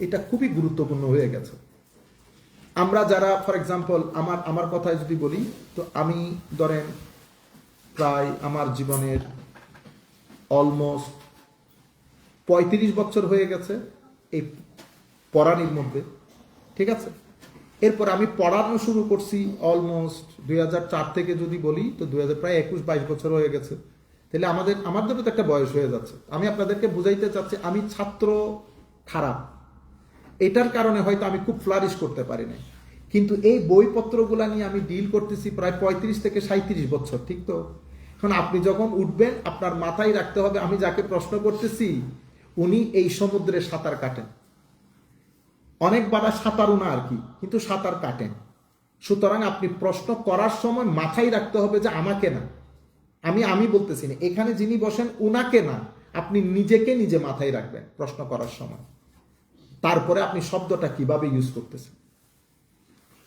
[SPEAKER 1] এটা খুবই গুরুত্বপূর্ণ হয়ে গেছে। আমরা যারা ফর এক্সাম্পল আমার কথায় যদি বলি, তো আমি ধরেন প্রায় আমার জীবনের অলমোস্ট 35 বছর হয়ে গেছে এই পড়ানির মধ্যে, ঠিক আছে। এরপর আমি পড়ানো শুরু করছি অলমোস্ট 2004 থেকে যদি বলি, তো 2000 প্রায় 21-22 বছর হয়ে গেছে। তাহলে আমাদেরও তো একটা বয়স হয়ে যাচ্ছে। আমি আপনাদেরকে বুঝাইতে চাচ্ছি আমি ছাত্র খারাপ, এটার কারণে হয়তো আমি খুব ফ্লারিশ করতে পারি না, কিন্তু এই বইপত্রগুলা নিয়ে আমি ডিল করতেছি প্রায় 35 থেকে 37 বছর, ঠিক তো। এখন আপনি যখন উঠবেন আপনার মাথায় রাখতে হবে আমি যাকে প্রশ্ন করতেছি উনি এই সমুদ্রে সাঁতার কাটেন, অনেক বাবা সাঁতারু না আর কি, কিন্তু সাঁতার কাটেন। সুতরাং আপনি প্রশ্ন করার সময় মাথায় রাখতে হবে যে আমাকে না, আমি বলতেছি না, এখানে যিনি বসেন উনাকে না, আপনি নিজেকে নিজে মাথায় রাখবেন প্রশ্ন করার সময়। তারপরে আপনি শব্দটা কিভাবে ইউজ করতেছেন,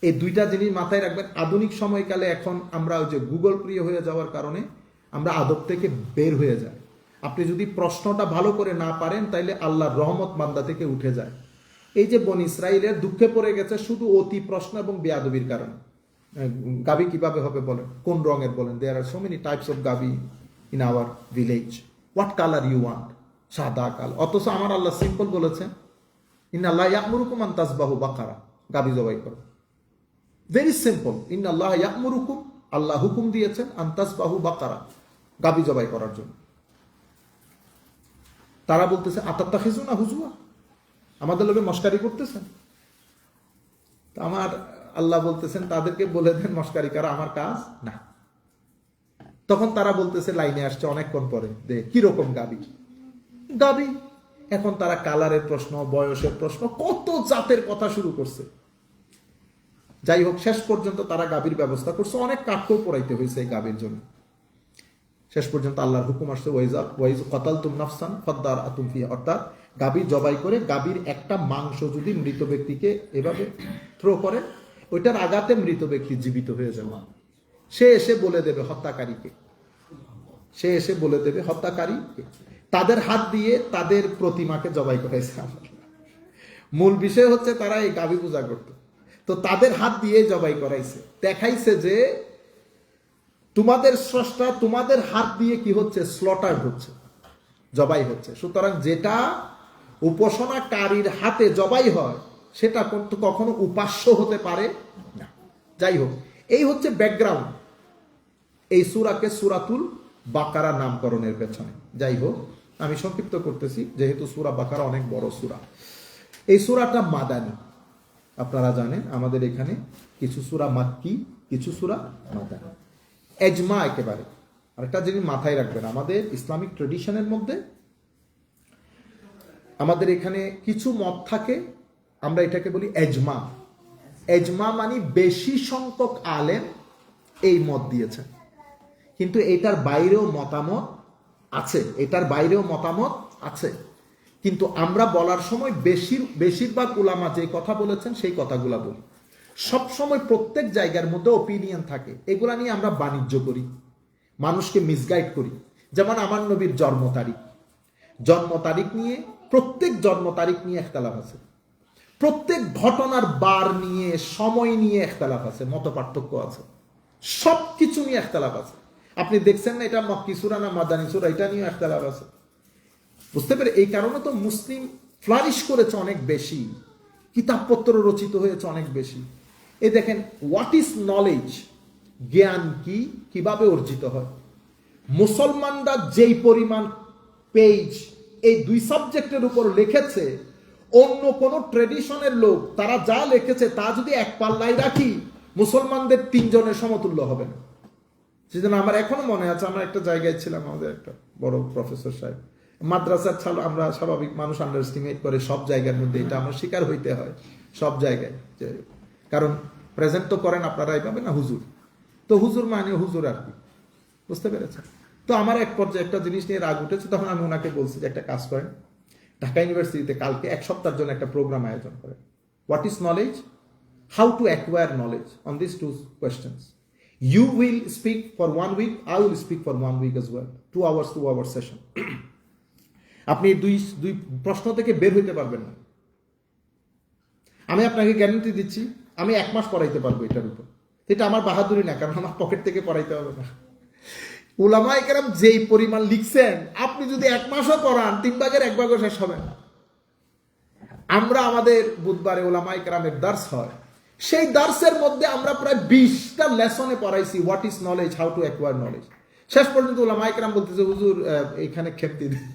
[SPEAKER 1] এই দুইটা জিনিস মাথায় রাখবেন। আধুনিক সময়কালে এখন আমরা ওই যে গুগল প্রিয় হয়ে যাওয়ার কারণে আমরা আদব থেকে বের হয়ে যাই। আপনি যদি প্রশ্নটা ভালো করে না পারেন তাইলে আল্লাহর রহমত বান্দা থেকে উঠে যায়। এই যে বনি ইসরাইলের দুঃখে পড়ে গেছে শুধু অতি প্রশ্ন এবং বেয়াদবির কারণে। গাবি কিভাবে হবে বলেন, কোন রঙের বলেন, there are so many types of গাবি in our village, what colour you want, সাদা কাল। অথচ আমার আল্লাহ সিম্পল বলেছেন ইন্নাল্লাহ ইয়া'মুরুকুম আন তাযবাহু বাকারা, গাবি জবাই করো। ভেরি সিম্পল, ইন্নাল্লাহ ইয়া'মুরুকুম, আল্লাহ হুকুম দিয়েছেন আন তাযবাহু বাকারা, গাবি জবাই করার জন্য। তারা বলতেছে আতাত্তাখিজুনা হুজুয়া, আমাদের লোকে মস্কারি করতেছেন। তা আমার আল্লাহ বলতেছেন তাদেরকে বলে দেন মস্কারি করা আমার কাজ না। তখন তারা বলতেছে, লাইনে আসছে অনেকক্ষণ পরে, দে কিরকম গাবি। এখন তারা কালারের প্রশ্ন, বয়সের প্রশ্ন, কত জাতের কথা শুরু করছে। যাই হোক, শেষ পর্যন্ত তারা গাবির ব্যবস্থা করছে, অনেক কাঠও পোড়াইতে হয়েছে এই গাবির জন্য। শেষ পর্যন্ত আল্লাহর হুকুম আসছে ওয়াইজ কাতালতুম নাফসান ফাদদারাতুম ফিহা, অর্থাৎ গাবি জবাই করে গাবির একটা মাংস যদি মৃত ব্যক্তিকে এভাবে থ্রো করে, ওইটার আঘাতে মৃত ব্যক্তি জীবিত হয়ে যাবে। সে এসে বলে দেবে হত্যাকারীকে, তাদের হাত দিয়ে তাদের প্রতিমাকে জবাই করাইছে। মূল বিষয় হচ্ছে তারা এই গাবি পূজা করত, তো তাদের হাত দিয়ে জবাই করাইছে, দেখাইছে যে তোমাদের স্রষ্টা তোমাদের হাত দিয়ে কি হচ্ছে, স্লটার হচ্ছে, জবাই হচ্ছে। সুতরাং যেটা উপাসনাকারীর হাতে জবাই হয় সেটা কিন্তু কখনো উপাস্য হতে পারে না। যাই হোক, এই হচ্ছে ব্যাকগ্রাউন্ড এই সূরাকে সূরাতুল বাকারা নামকরণের পেছনে। যাই হোক, আমি সংক্ষিপ্ত করতেছি যেহেতু সূরা বাকারা অনেক বড় সূরা। এই সূরাটা মাদানী, আপনারা জানেন আমাদের এখানে কিছু সূরা মাক্কি, কিছু সূরা মাদানী। এজমা একেবারে আরেকটা জিনিস মাথায় রাখবেন, আমাদের ইসলামিক ট্রেডিশনের মধ্যে আমাদের এখানে কিছু মত থাকে, আমরা এটাকে বলি এজমা। এজমা মানে বেশি সংখ্যক আলেম এই মত দিয়েছেন, কিন্তু এটার বাইরেও মতামত আছে, এটার বাইরেও মতামত আছে। কিন্তু আমরা বলার সময় বেশিরভাগ উলামা যে কথা বলেছেন সেই কথাগুলা বলি। সবসময় প্রত্যেক জায়গার মধ্যে ওপিনিয়ন থাকে, এগুলা নিয়ে আমরা বাণিজ্য করি, মানুষকে মিসগাইড করি। যেমন আমার নবীর জন্ম তারিখ নিয়ে, প্রত্যেক জন্ম তারিখ নিয়ে ইখতিলাফ আছে, প্রত্যেক ঘটনার বার নিয়ে, সময় নিয়ে ইখতিলাফ আছে, মত পার্থক্য আছে, সব কিছু নিয়ে ইখতিলাফ আছে। আপনি দেখছেন না এটা মক্কি সূরা না মাদানী সূরা, এটা নিয়ে ইখতিলাফ আছে। বুঝতে পেরে এই কারণে তো মুসলিম ফ্লারিশ করেছে অনেক বেশি, কিতাবপত্র রচিত হয়েছে অনেক বেশি। এই দেখেন, হোয়াট ইজ নলেজ, জ্ঞান কি, কিভাবে অর্জিত হয়। মুসলমানরা যেই পরিমাণ পেজ এই দুই সাবজেক্টের উপর লিখেছে, অন্য কোন ট্রেডিশনের লোক তারা যা লিখেছে তা যদি এক পাল্লায় রাখি, মুসলমানদের 3 জনের সমতুল্য হবে না। সেজন্য আমার এখনো মনে আছে, আমরা একটা জায়গায় ছিলাম, আমাদের একটা বড় প্রফেসর সাহেব, মাদ্রাসার ছাড়া আমরা স্বাভাবিক মানুষ আন্ডার এস্টিমেট করে সব জায়গার মধ্যে, এটা আমার শিকার হইতে হয় সব জায়গায়, কারণ প্রেজেন্ট তো করেন আপনারা এইভাবে না, হুজুর তো হুজুর মানে হুজুর আর কি, বুঝতে পেরেছেন। তো আমার এক পর্যায়ে একটা জিনিস নিয়ে রাগ উঠেছে, তখন আমি ওনাকে বলছি যে একটা কাজ করেন, ঢাকা ইউনিভার্সিটিতে কালকে 1 সপ্তাহের জন্য একটা প্রোগ্রাম আয়োজন করেন, what is knowledge, how to acquire knowledge on this 2 questions. You will speak for 1 week, I will speak for 1 week as well, 2 hours session. আপনি দুই প্রশ্ন থেকে বের হইতে পারবেন না। আমি আপনাকে গ্যারান্টি দিচ্ছি, আমি 1 মাস পড়াইতে পারবো এটার উপর। এটা আমার বাহাদুরি না, কারণ আমার পকেট থেকে পড়াইতে হবে না। উলামায়ে কেরাম যেই পরিমাণ লিখছেন, আপনি যদি 1 মাসও পড়ান 3 ভাগের 1 ভাগও শেষ হবে না। আমরা আমাদের বুধবারে উলামায়ে কেরামের দার্স হয়, সেই দার্সের মধ্যে আমরা প্রায় 20টা লেসনে পড়াইছি what is knowledge, how to acquire knowledge. শেষ পর্যন্ত উলামায়ে কেরাম বলতেছে, হুজুর এইখানে খেপতি দিন।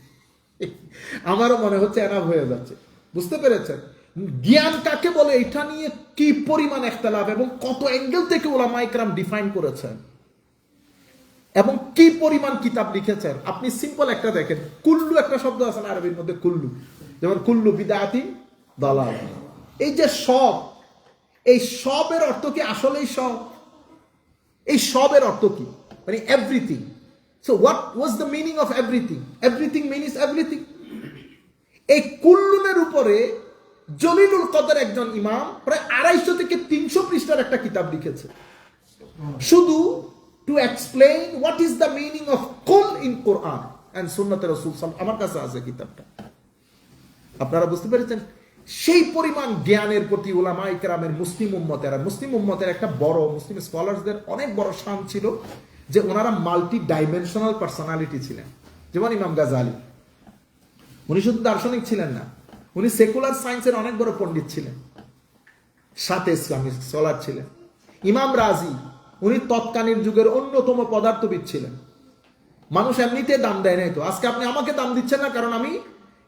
[SPEAKER 1] আমারও মনে হচ্ছে এনাফ হয়ে যাচ্ছে। বুঝতে পেরেছেন জ্ঞান কাকে বলে, এটা নিয়ে কি পরিমাণ ইখতিলাফ এবং কত অ্যাঙ্গেল থেকে উলামায়ে কেরাম ডিফাইন করেছেন এবং কি পরিমাণ কিতাব লিখেছেন। আপনি সিম্পল একটা দেখেন, কুল্লু একটা শব্দ আছে না আরবির মধ্যে, কুল্লু, যেমন কুল্লু বিদআতিন দালাল। এই যে সব, এই সবের অর্থ কি আসলেই সব? এই সবের অর্থ কি? মানে everything. So what was the meaning of everything? Everything means everything. এই কুল্লুনের উপরে জলিলুল কদর একজন ইমাম প্রায় 250 থেকে 300 পৃষ্ঠার একটা কিতাব লিখেছে, শুধু to explain what is the meaning of কুল ইন কোরআন এন্ড সুন্নাতে রাসূল সাল্লাল্লাহু আলাইহি ওয়াসাল্লাম। আমার কাছে আছে কিতাবটা, আপনারা বুঝতে পেরেছেন? সেই পরিমাণ জ্ঞানের প্রতি উলামায়ে কেরামের মুসলিম উম্মতের একটা বড় মুসলিম স্কলারসদের অনেক বড় শান ছিল যে ওনারা মাল্টি ডাইমেনশনাল পার্সোনালিটি ছিলেন। যেমন ইমাম গাজালি, উনি শুধু দার্শনিক ছিলেন না, উনি সেকুলার সায়েন্সের অনেক বড় পণ্ডিত ছিলেন, সাথে ইসলামিক স্কলার ছিলেন। ইমাম রাজি, উনি তৎকালীন যুগের অন্যতম পদার্থবিদ ছিলেন। মানুষ এমনিতে দাম দেয় নাই তো। আজকে আপনি আমাকে দাম দিচ্ছেন না, কারণ আমি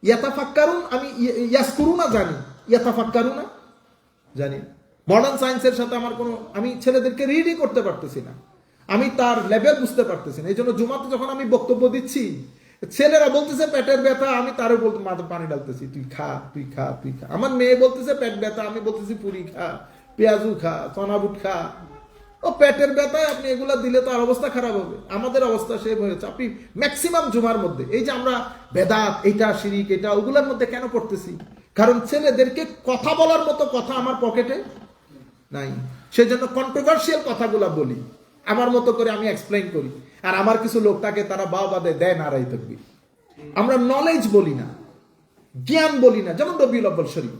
[SPEAKER 1] ইয়াতাফাক্কারুন, আমি ইয়াসকুরুনা জানি, ইয়াতাফাক্কারুনা জানি। মডার্ন সায়েন্সের সাথে আমার কোনো, আমি ছেলেদেরকে রিডই করতে পারতেছি না, আমি তার লেভেল বুঝতে পারতেছি না। এই জন্য জুমাতে যখন আমি বক্তব্য দিচ্ছি, ছেলেরা বলতেছে পেটের ব্যথা, আমি তারও বলতে মাথা পানি ডালতেছি, তুই খা তুই খা তুই খা। আমার মেয়ে বলতেছে পেট ব্যথা, আমি বলতেছি পুরি খা, পেঁয়াজু খা, চনাবুট খা। ও পেটের ব্যথায় আপনি এগুলা দিলে তো আর অবস্থা খারাপ হবে। আমাদের অবস্থা সেম হয়েছে। আপনি ম্যাক্সিমাম জুমার মধ্যে এই যে আমরা বেদাত, এটা শিরিক, এটা ওগুলোর মধ্যে কেন পড়তেছি? কারণ ছেলেদেরকে কথা বলার মতো কথা আমার পকেটে নাই, সেজন্য কন্ট্রোভার্সিয়াল কথাগুলা বলি, আমার মতো করে আমি এক্সপ্লেইন করি। আর আমার কিছু লোক থাকে, তারা বাবা দেয় নারাই থাকবি। আমরা নলেজ বলি না, জ্ঞান বলি না। যেমন রবিউল আউয়াল শরীফ,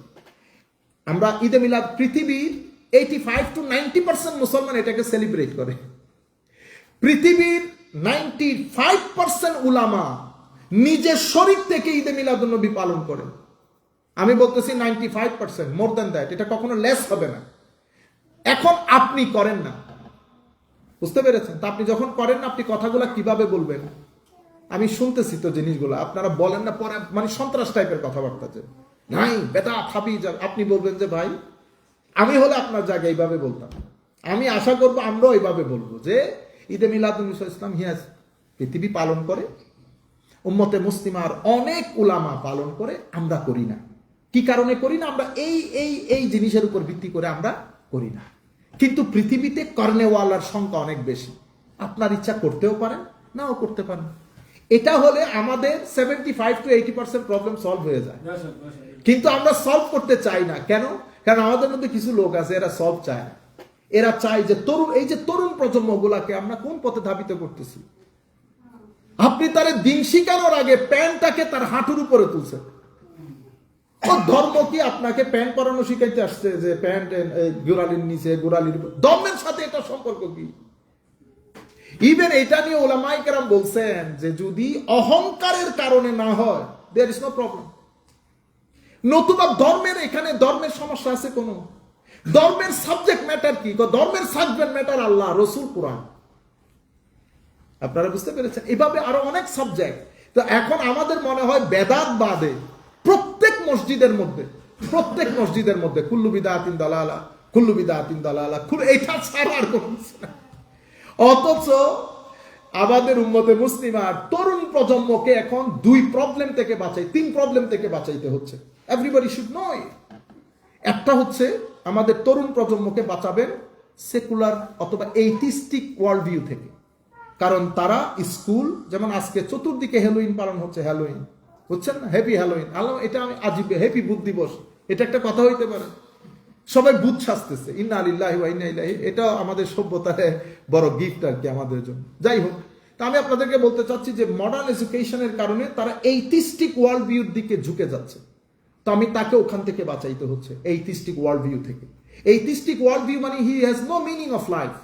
[SPEAKER 1] আমরা ঈদে মিলাদ, পৃথিবীর 85 to 90% মুসলমান এটাকে সেলিব্রেট করে। পৃথিবীর 95% উলামা নিজের শরীর থেকে ঈদে মিলাদুন নবী পালন করে। আমি বলতেছি 95%, মোর দ্যান দ্যাট, এটা কখনো লেস হবে না। এখন আপনি করেন না, বুঝতে পেরেছেন? তা আপনি যখন করেন না, আপনি কথাগুলা কিভাবে বলবেন? আমি শুনতেছি তো জিনিসগুলো, আপনারা বলেন না, পরে মানে সন্ত্রাস টাইপের কথাবার্তা, যে নাই বেটা খাবি যাবে। আপনি বলবেন যে ভাই, আমি হলে আপনার জায়গায় এইভাবে বলতাম। আমি আশা করবো আমরাও এইভাবে বলবো যে ঈদে মিলাদুন নবী ইসলাম হিয়াজ পৃথিবী পালন করে, উম্মতে মুসলিমার অনেক উলামা পালন করে, আমরা করি না। কি কারণে করি না? আমরা এই জিনিসের উপর ভিত্তি করে আমরা করি না। কিন্তু পৃথিবীতে কর্নেওয়ালার সংখ্যা অনেক বেশি। আপনার ইচ্ছা করতেও পারেন, নাও করতে পারেন। এটা হলে আমাদের 75-80% প্রবলেম সলভ হয়ে যায়। কিন্তু আমরা সলভ করতে চাই না। কেন? কারণ আমাদের মধ্যে কিছু লোক আছে, এরা সলভ চায় না। এরা চায় যে তরুণ প্রজন্মগুলাকে আমরা কোন পথে ধাবিত করতেছি। আপনি তার দিন শিখানোর আগে প্যান্টটাকে তার হাঁটুর উপরে তুলছেন। ও ধর্ম কি আপনাকে প্যান্ট পরানো শিখাইতে আসছে যে প্যান্ট গোড়ালির নিচে, গোড়ালির ধর্মের সাথে এটা সম্পর্ক কি? ইভেন এটা নিয়ে ওলামায়ে কেরাম বলছেন যে যদি অহংকারের কারণে না হয়, দেয়ার ইজ নো প্রবলেম। নতুবা ধর্মের সমস্যা আছে কোন? ধর্মের সাবজেক্ট ম্যাটার কি? ধর্মের সাবজেক্ট ম্যাটার আল্লাহ, রসুল, কোরআন। আপনারা বুঝতে পেরেছেন? এভাবে আরো অনেক সাবজেক্ট। তো এখন আমাদের মনে হয় বেদাত বাদে প্রত্যেক মসজিদের মধ্যে কুল্লু বিদআতিন দালালা, কুল্লু বিদআতিন দালালা, এটা ছাড়া আর কোনো কিছু না। অথচ আমাদের উম্মতে মুসলিমা তরুণ প্রজন্মকে এখন 2 প্রবলেম থেকে 3 প্রবলেম থেকে বাঁচাইতে হচ্ছে। Everybody should know. একটা হচ্ছে আমাদের তরুণ প্রজন্মকে বাঁচাবেন সেকুলার অথবা এইথিস্টিক ওয়ার্ল্ড ভিউ থেকে। কারণ তারা স্কুল, যেমন আজকে চতুর্দিকে হ্যালোইন পালন হচ্ছে, হ্যালোইন বুঝছেন না, হ্যাপি হ্যালোইন। এটা আমি আজীব হ্যাপি বুধ দিবস, এটা একটা কথা হইতে পারে। সবাই বুধ সাজতেছে, ইন্না লিল্লাহি ওয়া ইন্না ইলাইহি। এটা আমাদের সভ্যতার বড় গিফট আর কি আমাদের জন্য। যাই হোক, তা আমি আপনাদেরকে বলতে চাচ্ছি যে মডার্ন এডুকেশনের কারণে তারা এইথিস্টিক ওয়ার্ল্ড ভিউর দিকে ঝুঁকে যাচ্ছে। তো আমি তাকে ওখান থেকে বাঁচাইতে হচ্ছে, এইথিস্টিক ওয়ার্ল্ড ভিউ থেকে। এইথিস্টিক ওয়ার্ল্ড ভিউ মানে he has no meaning of life.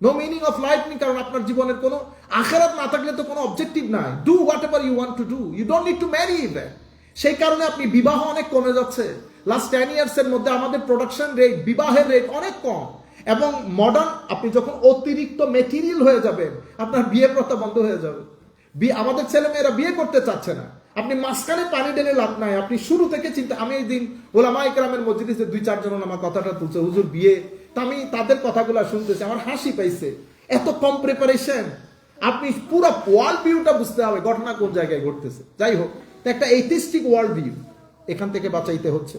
[SPEAKER 1] No meaning of life নি, কারণ আপনার জীবনের কোনো আখিরাত না থাকলে তো কোনো অবজেক্টিভ নাই। Do whatever you want to do, you don't need to marry even. সেই কারণে আপনি বিবাহ অনেক কমে যাচ্ছে। লাস্ট 10 ইয়ার্স এর মধ্যে আমাদের প্রোডাকশন রেট, বিবাহের রেট অনেক কম। এবং মডার্ন, আপনি যখন অতিরিক্ত মেটেরিয়াল হয়ে যাবেন, আপনার বিয়ে প্রথা বন্ধ হয়ে যাবে। আমাদের ছেলেমেয়েরা বিয়ে করতে চাচ্ছে না। আপনি মাঝখানে পানি ঢেলে লাভ নাই। আপনি শুরু থেকে চিন্তা, আমি এই দিন ওলামায়ে কেরামের মজলিসে 2-4 জন আমার কথাটা তুলছে, হুজুর বিয়ে। তা আমি তাদের কথাগুলো শুনতেছি, আমার হাসি পাইছে। এত কম প্রিপারেশন। আপনি পুরো ওয়ার্ল্ড ভিউটা বুঝতে হবে, ঘটনা কোন জায়গায় ঘটতেছে। যাই হোক, একটা এইথিস্টিক ওয়ার্ল্ড ভিউ এখান থেকে বাঁচাইতে হচ্ছে।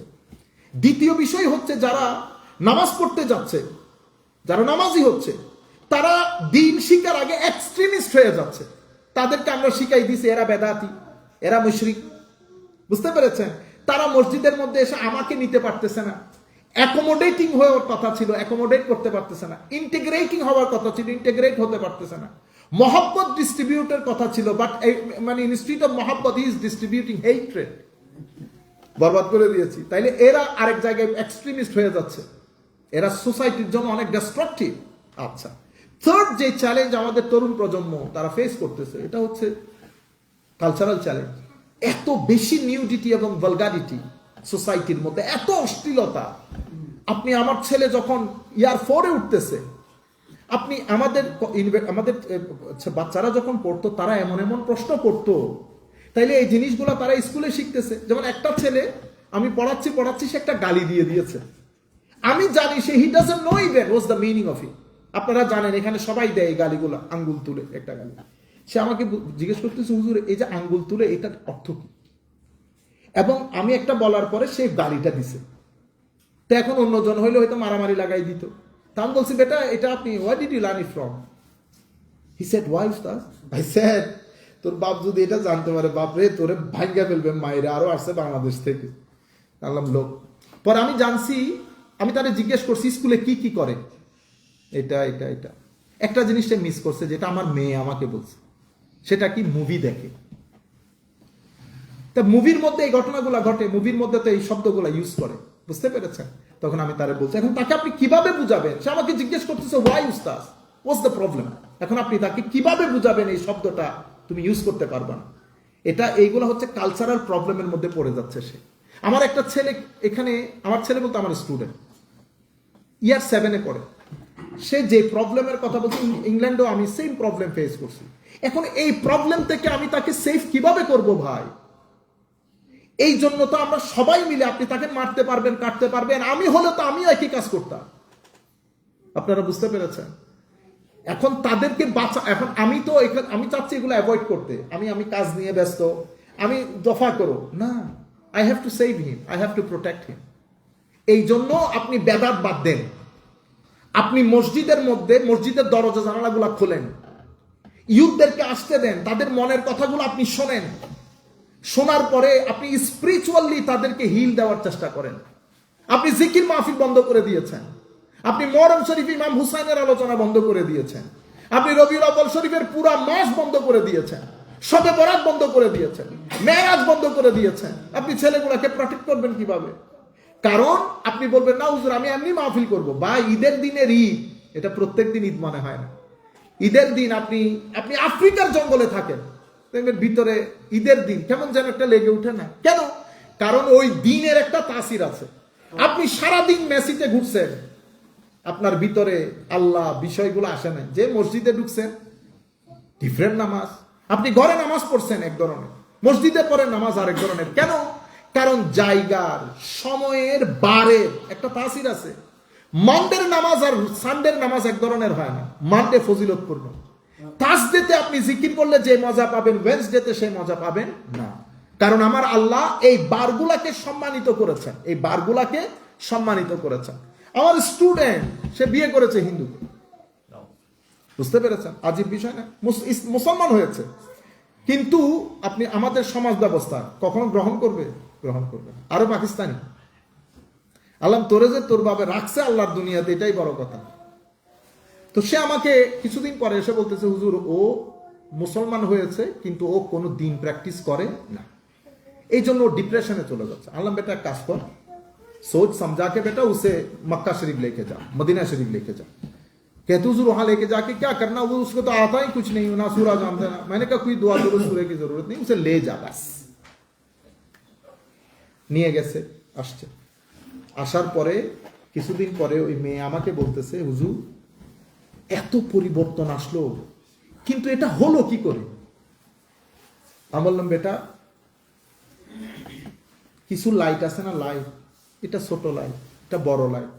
[SPEAKER 1] দ্বিতীয় বিষয় হচ্ছে যারা নামাজ পড়তে যাচ্ছে, যারা নামাজি হচ্ছে, তারা দিন শিখার আগে এক্সট্রিমিস্ট হয়ে যাচ্ছে। তাদেরকে আমরা শিখাই দিছি এরা বেদাতি, এরা মুশরিক। বুঝতে পেরেছেন? তারা মসজিদের মধ্যে এসে আমাকে নিতে পারতেছে না। অ্যাকোমোডেটিং হওয়ার কথা ছিল, অ্যাকোমোডেট করতে পারতেছে না। ইন্টিগ্রেটিং হওয়ার কথা ছিল, ইন্টিগ্রেট হতে পারতেছে না। মহব্বত ডিস্ট্রিবিউটের কথা ছিল, বাট মানে ইনস্টিটিউট অফ মহব্বত ইজ ডিস্ট্রিবিউটিং হেট্রেড। বরবাদ করে দিয়েছি। তাইলে এরা আরেক জায়গায় এক্সট্রিমিস্ট হয়ে যাচ্ছে। এরা সোসাইটির জন্য অনেক ডিস্ট্রাকটিভ। আচ্ছা, থার্ড যে চ্যালেঞ্জ আমাদের তরুণ প্রজন্ম তারা ফেস করতেছে, এটা হচ্ছে কালচারাল চ্যালেঞ্জ। এত বেশি নিউডিটি এবং ভালগারিটি সোসাইটির মধ্যে, এত অশ্লীলতা। আপনি, আমার ছেলে যখন ইয়ার 4-এ উঠতেছে, আপনি আমাদের বাচ্চারা যখন পড়তো, তারা এমন এমন প্রশ্ন করতো, তাইলে এই জিনিসগুলো তারা স্কুলে শিখতেছে। যেমন একটা ছেলে, আমি পড়াচ্ছি, সে একটা গালি দিয়ে দিয়েছে। আমি জানি সে he doesn't know even what's the meaning of it. আপনারা জানেন এখানে সবাই দেয় এই গালিগুলো, আঙ্গুল তুলে একটা গালি। সে আমাকে জিজ্ঞেস করতেছে, হুজুর এই যে আঙ্গুল তুলে, এটার অর্থ কি? এবং আমি একটা বলার পরে সে গালিটা দিছে। তো এখন অন্যজন হইলে হয়তো মারামারি লাগাই দিত। তা আমি বলছি, বেটা এটা আপনি where did you learn it from? He said, why উস্তাদ? আই সেড, তোর বাপ যদি এটা জানতে পারে, বাপরে তোরে ভাঙ্গা ফেলবে মায়েরা। আরো আসছে বাংলাদেশ থেকে, আনলাম লোক। পরে আমি জানছি, আমি তাদের জিজ্ঞেস করছি স্কুলে কি কি করে। এটা একটা জিনিসটা মিস করছে, যেটা আমার মেয়ে আমাকে বলছে। সেটা কি? মুভি দেখে। তা মুভির মধ্যে এই ঘটনাগুলো ঘটে, মুভির মধ্যে তো এই শব্দগুলো ইউজ করে। বুঝতে পেরেছেন? তখন আমি তারে বলছি, এখন তাকে আপনি কিভাবে বুঝাবেন? সে আমাকে জিজ্ঞেস করতেছে, হোয়াই উস্তাদ, হোয়াটস দ্য প্রবলেম? এখন আপনি তাকে কিভাবে বুঝাবেন এই শব্দটা তুমি ইউজ করতে পারবা না? এইগুলো হচ্ছে কালচারাল প্রবলেমের মধ্যে পড়ে যাচ্ছে সে। আমার একটা ছেলে এখানে, আমার ছেলে বলতে আমার স্টুডেন্ট, ইয়ার 7-এ পড়ে। সে যে প্রবলেমের কথা বলছে, ইংল্যান্ডেও আমি সেম প্রবলেম ফেস করছি। এখন এই প্রবলেম থেকে আমি তাকে সেফ কিভাবে করব ভাই? এই জন্য তো আমরা সবাই মিলে, আপনি তাকে মারতে পারবেন, কাটতে পারবেন, আমি হলে তো আমিও একই কাজ করতাম। আপনারা বুঝতে পেরেছেন? এখন তাদেরকে বাঁচা, এখন আমি চাচ্ছি এগুলো অ্যাভয়েড করতে। আমি কাজ নিয়ে ব্যস্ত, আমি দফা করো না। I have to save him, I have to protect him. এই জন্য আপনি বেদাত বাদ দেন। আপনি মসজিদের মধ্যে মসজিদের দরজা জানালাগুলা খোলেন, ইউথদেরকে আসতে দেন, তাদের মনের কথাগুলো আপনি শোনেন, শোনার পরে আপনি স্পিরিচুয়ালি তাদেরকে হিল দেওয়ার চেষ্টা করেন। আপনি জিকির মাহফিল বন্ধ করে দিয়েছেন, আপনি মুহররম শরীফ ইমাম হুসাইনের আলোচনা বন্ধ করে দিয়েছেন, আপনি রবিউল আউয়াল শরীফের পুরা মাস বন্ধ করে দিয়েছেন, শবে বরাত বন্ধ করে দিয়েছেন, মেরাজ বন্ধ করে দিয়েছেন। আপনি ছেলেগুলোকে প্রটেক্ট করবেন কিভাবে? কারণ আপনি বলবেন না হুজুর আমি এমনি মাহফিল করব, বা ঈদের দিনের ঈদ, এটা প্রত্যেক দিন ঈদ মনে হয় না। ঈদের দিন আপনি আফ্রিকার জঙ্গলে থাকেন, দেখবেন ভিতরে ঈদের দিন কেমন যেন একটা লেগে উঠে না কেন? কারণ ওই দিনের একটা তাসির আছে। আপনি সারাদিন মেসিতে ঘুরছেন, আপনার ভিতরে আল্লাহ বিষয়গুলো আসে না। যে মসজিদে ঢুকছেন ডিফারেন্ট নামাজ, আপনি ঘরে নামাজ পড়ছেন এক ধরনের, মসজিদে পড়েন নামাজ আরেক ধরনের। কেন? কারণ জায়গার, সময়ের, বারের একটা তাসির আছে। মানডের নামাজ আর সানডের নামাজ এক ধরনের হয় না। মানডে ফজিলতপূর্ণ, থার্সডেতে আপনি জিকির করলে যে মজা পাবেন ওয়েডনেসডেতে সেই মজা পাবেন না। কারণ আমার আল্লাহ এই বারগুলাকে সম্মানিত করেছেন, এই বারগুলাকে সম্মানিত করেছেন। আমার স্টুডেন্ট সে বিয়ে করেছে হিন্দুকে, বুঝতে পেরেছেন? আজীব বিষয় না, মুসলমান হয়েছে, কিন্তু আপনি আমাদের সমাজ ব্যবস্থা কখনো গ্রহণ করবে? গ্রহণ করবে না। আরো পাকিস্তানি, আল্লাহ তোরে যে তোর ভাবে রাখছে আল্লাহর দুনিয়াতে, এটাই বড় কথা। তো সে আমাকে কিছুদিন পরে এসে বলতেছে হুজুর ও মুসলমান হয়েছে কিন্তু ও কোনো দিন প্র্যাকটিস করে না, এই জন্য ও ডিপ্রেশনে চলে যাচ্ছে। আল্লাহ বেটা এক কাজ কর, सोच समझा के बेटा उसे मक्का शरीफ लेके जा, मदीना शरीफ लेके जा। कहते हुजूर वहां लेके जाके क्या करना, वो उसको तो आता ही कुछ नहीं, ना सूरा जानता ना। मैंने कहा कोई दुआ दुरूद सूरे की जरूरत नहीं, उसे ले जा बस। নিয়ে গেছে, আসছে, আসার পরে কিছুদিন পরে ওই মেয়ে আমাকে বলতেছে হুজুর এত পরিবর্তন আসলো, কিন্তু এটা হলো কি করে? আমি বললাম বেটা কিছু লাইট আছে না, লাইট, এটা ছোট লাইট, এটা বড় লাইট।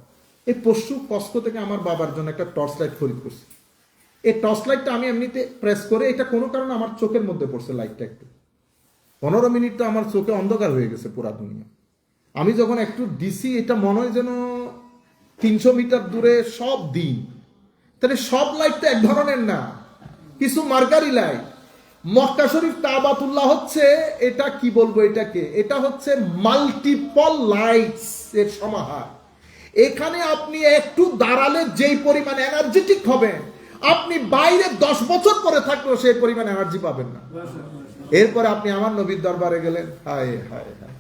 [SPEAKER 1] এই পরশু কস্কো থেকে আমার বাবার জন্য একটা টর্চ লাইট খরিদ করছি। এই টর্চ লাইটটা আমি এমনিতে প্রেস করে, এটা কোনো কারণে আমার চোখের মধ্যে পড়ছে লাইটটা, একটু 15 মিনিট তো আমার চোখে অন্ধকার হয়ে গেছে পুরা দুনিয়া। আমি যখন একটু দিছি, এটা মনে হয় যেন 300 মিটার দূরে সব দিন। তাহলে সব লাইট তো এক ধরনের না, কিছু মার্কারি লাইট। মক্কা শরীফ কাবাতুল্লাহ হচ্ছে, এটা কি বলবো এটাকে, এটা হচ্ছে মাল্টিপল লাইটস এর সমাহার। এখানে আপনি একটু দাঁড়ালে যেই পরিমাণ এনার্জেটিক হবেন, আপনি বাইরে 10 বছর পরে থাকলেও সেই পরিমাণ এনার্জি পাবেন না। এরপরে আপনি আমার নবীর দরবারে গেলেন, হায় হায় হায়,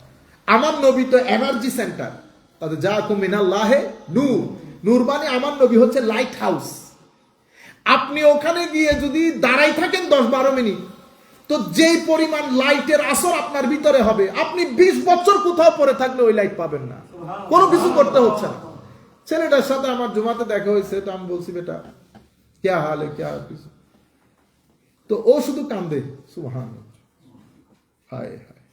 [SPEAKER 1] আমার নবী তো এনার্জি সেন্টার, তাতে যা কুমিনাল্লাহে নূর, নূর মানে আমার নবী হচ্ছে লাইট হাউস। আপনি ওখানে গিয়ে যদি দাঁড়াই থাকেন 10-12 মিনিট, তো যেই পরিমাণ লাইটের আসর আপনার ভিতরে হবে, আপনি 20 বছর কোথাও পরে থাকলে ওই লাইট পাবেন না, কোনো কিছু করতে হচ্ছে না। ছেলেটার সাথে আমার জুমাতে দেখা হয়েছে, তো আমি বলছি বেটা কে হাল কে কিছু, তো ও শুধু কান্দে, সুবহানাল্লাহ, হায় হায়।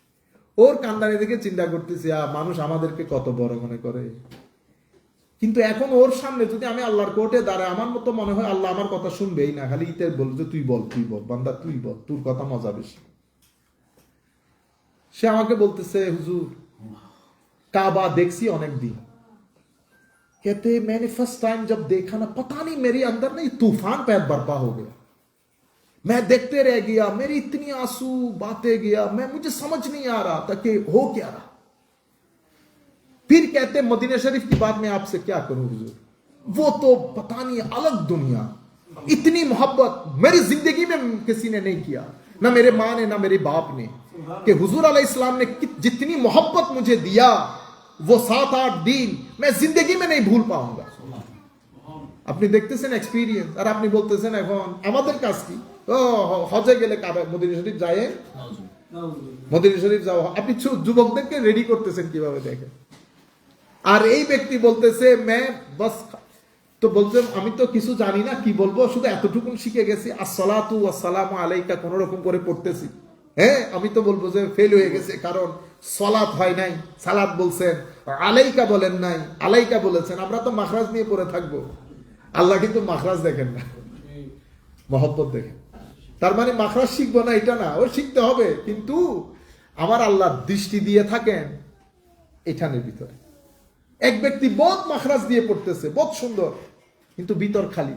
[SPEAKER 1] ওর কান্দানি দেখে চিন্তা করতেছি মানুষ আমাদেরকে কত বড় মনে করে। কিন্তু এখন ওর সামনে যদি আমি আল্লাহর কোর্টে দাঁড়াই, আমার মতো মনে হয় আল্লাহ আমার কথা শুনবেই না, খালি ইতে বলবে তুই বল তুই বল বান্দা তুই বল, তোর কথা মজা বেশি। সে আমাকে বলতেছে হুজুর কাবা দেখছি অনেক দিন, कहते मैंने फर्स्ट टाइम जब देखा ना, पता नहीं मेरे अंदर ना तूफान पैदा बर्पा हो गया, मैं देखते रह गया, मेरी इतनी आंसू बातें गया, मुझे समझ नहीं आ रहा था कि हो क्या रहा। फिर कहते मदीना शरीफ की बात मैं आपसे क्या करूं हुजूर, वो तो पता नहीं अलग दुनिया, इतनी मोहब्बत मेरी जिंदगी में किसी ने नहीं किया, ना मेरे माँ ने ना मेरे बाप ने, कि हुजूर अलैहिस्सलाम ने जितनी मोहब्बत मुझे दिया, वो 7-8 दिन मैं जिंदगी में नहीं भूल पाऊंगा। আপনি দেখতেছেন এক্সপেরিয়েন্স, আর আপনি বলতেছেন এখন আমাদের কাজ কি, ও হজে গেলে কাবা মদিনা শরীফ যায়, মদিনা শরীফ যাও। আপনি যুবকদেরকে রেডি করতেছেন কিভাবে দেখেন। আর এই ব্যক্তি বলতেছে মে বাস, তো বলছেন আমি তো কিছু জানি না কি বলবো, শুধু এতটুকু শিখে গেছি, আসসালাতু ওয়াসসালামু আলাইকা কোন রকম করে পড়তেছি। হ্যাঁ আমি তো বলবো যে ফেল হয়ে গেছে, কারণ সালাত হয় নাই, সালাত বলছেন, আলাইকা বলেন নাই, আলাইকা বলেছেন। আমরা তো মাখরাজ নিয়ে পড়ে থাকবো, আল্লাহ কিন্তু মাখরাজ দেখেন না, মহব্বত দেখেন। তার মানে মাখরাজ শিখবো না এটা না, ও শিখতে হবে, কিন্তু আমার আল্লাহ দৃষ্টি দিয়ে থাকেন এখানের ভিতরে। এক ব্যক্তি বহুত মাখরাজ দিয়ে পড়তেছে, বহুত সুন্দর, কিন্তু ভিতর খালি।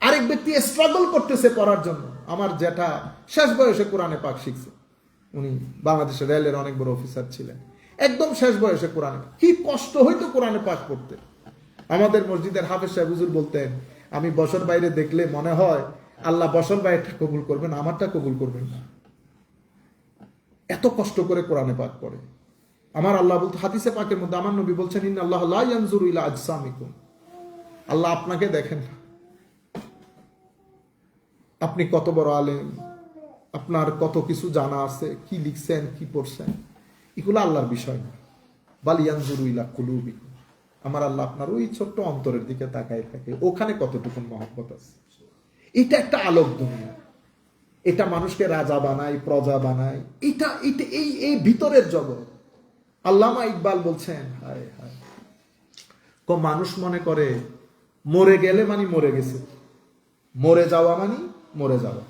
[SPEAKER 1] আরেক ব্যক্তি স্ট্রাগল করতেছে পড়ার জন্য। আমার জ্যাঠা শেষ বয়সে কোরআনে পাক শিখছে, উনি বাংলাদেশের রেলের অনেক বড় অফিসার ছিলেন, একদম শেষ বয়সে কোরআনে, কি কষ্ট হইতো কোরআনে পাক পড়তে। আমাদের মসজিদের হাফেজ সাহেব হুজুর বলতেন, আমি বছর বাইরে দেখলে মনে হয় আল্লাহ বছর বাইরেটা কবুল করবেন, আমারটা কবুল করবেন না, এত কষ্ট করে কোরআনে পাক পড়ে। আমার আল্লাহ বলতে হাদিসে পাকের মধ্যে আমার নবী বলছেন, ইন্নাল্লাহ লা ইয়ানজুরু ইলা আজসামিকুম, আল্লাহ আপনাকে দেখেন না, আপনি কত বড় আলেম, আপনার কত কিছু জানা আছে, কি লিখছেন কি পড়ছেন, এগুলো আল্লাহর বিষয় না। বাল ইয়ানজুরু ইলা কুলুবিকুম, আমার আল্লাহ আপনার ওই ছোট্ট অন্তরের দিকে তাকায় থাকে, ওখানে কতটুকু মহব্বত আছে। এটা একটা আলোক দুনিয়া, এটা মানুষকে রাজা বানায়, প্রজা বানায়, এটা এটা এই ভিতরের জগৎ। আল্লামা ইকবাল বলছেন, হায় হায়, মানুষ মনে করে মরে গেলে মানে মরে গেছে, মরে যাওয়া মানে মরে যাওয়া।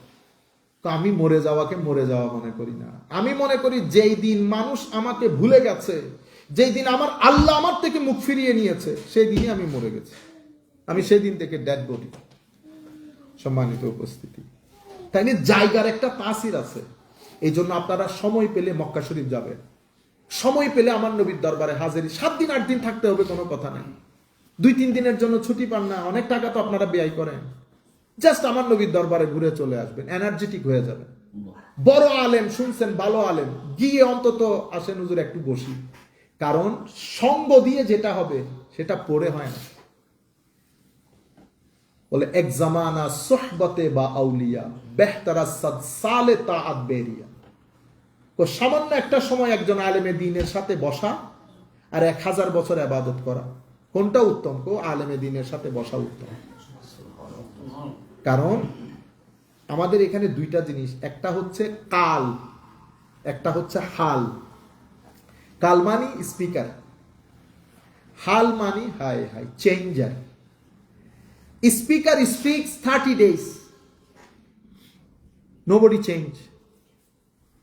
[SPEAKER 1] তো আমি মরে যাওয়াকে মরে যাওয়া মনে করি না। আমি মনে করি যেই দিন মানুষ আমাকে ভুলে গেছে, যেই দিন আমার আল্লাহ আমার থেকে মুখ ফিরিয়ে নিয়েছে, সেই দিনই আমি মরে গেছি, আমি সেই দিন থেকে ডেড বডি। সম্মানিত উপস্থিতি, তাই নিয়ে জায়গার একটা তাসির আছে। এই জন্য আপনারা সময় পেলে মক্কা শরীফ যাবেন, সময় পেলে আমার নবীর দরবারে হাজিরি। 7 দিন 8 দিন থাকতে হবে কোনো কথা নেই, 2-3 দিনের জন্য ছুটি পান না, অনেক টাকা তো আপনারা ব্যয় করেন, জাস্ট আমার নবীর দরবারে ঘুরে চলে আসবেন, এনার্জেটিক হয়ে যাবেন। বড় আলেম শুনছেন, ভালো আলেম, গিয়ে অন্তত আসেন হুজুর একটু বসি, কারণ সঙ্গ দিয়ে যেটা হবে সেটা পড়ে হয় না। বলে এক জামানা সোহবতে বা আউলিয়া বেহতারা সাদ সালে তাআত বেরিয়া। তো সামান্য একটা সময় একজন আলেমে দ্বীনের সাথে বসা আর 1000 বছর ইবাদত করা, কোনটা উত্তম? আলেমে দ্বীনের সাথে বসা উত্তম। কারণ আমাদের এখানে 2টা জিনিস, একটা হচ্ছে কাল, একটা হচ্ছে হাল। কাল মানি স্পিকার, হাল মানি হাই হাই changer. Speaker speaks 30 days, nobody change,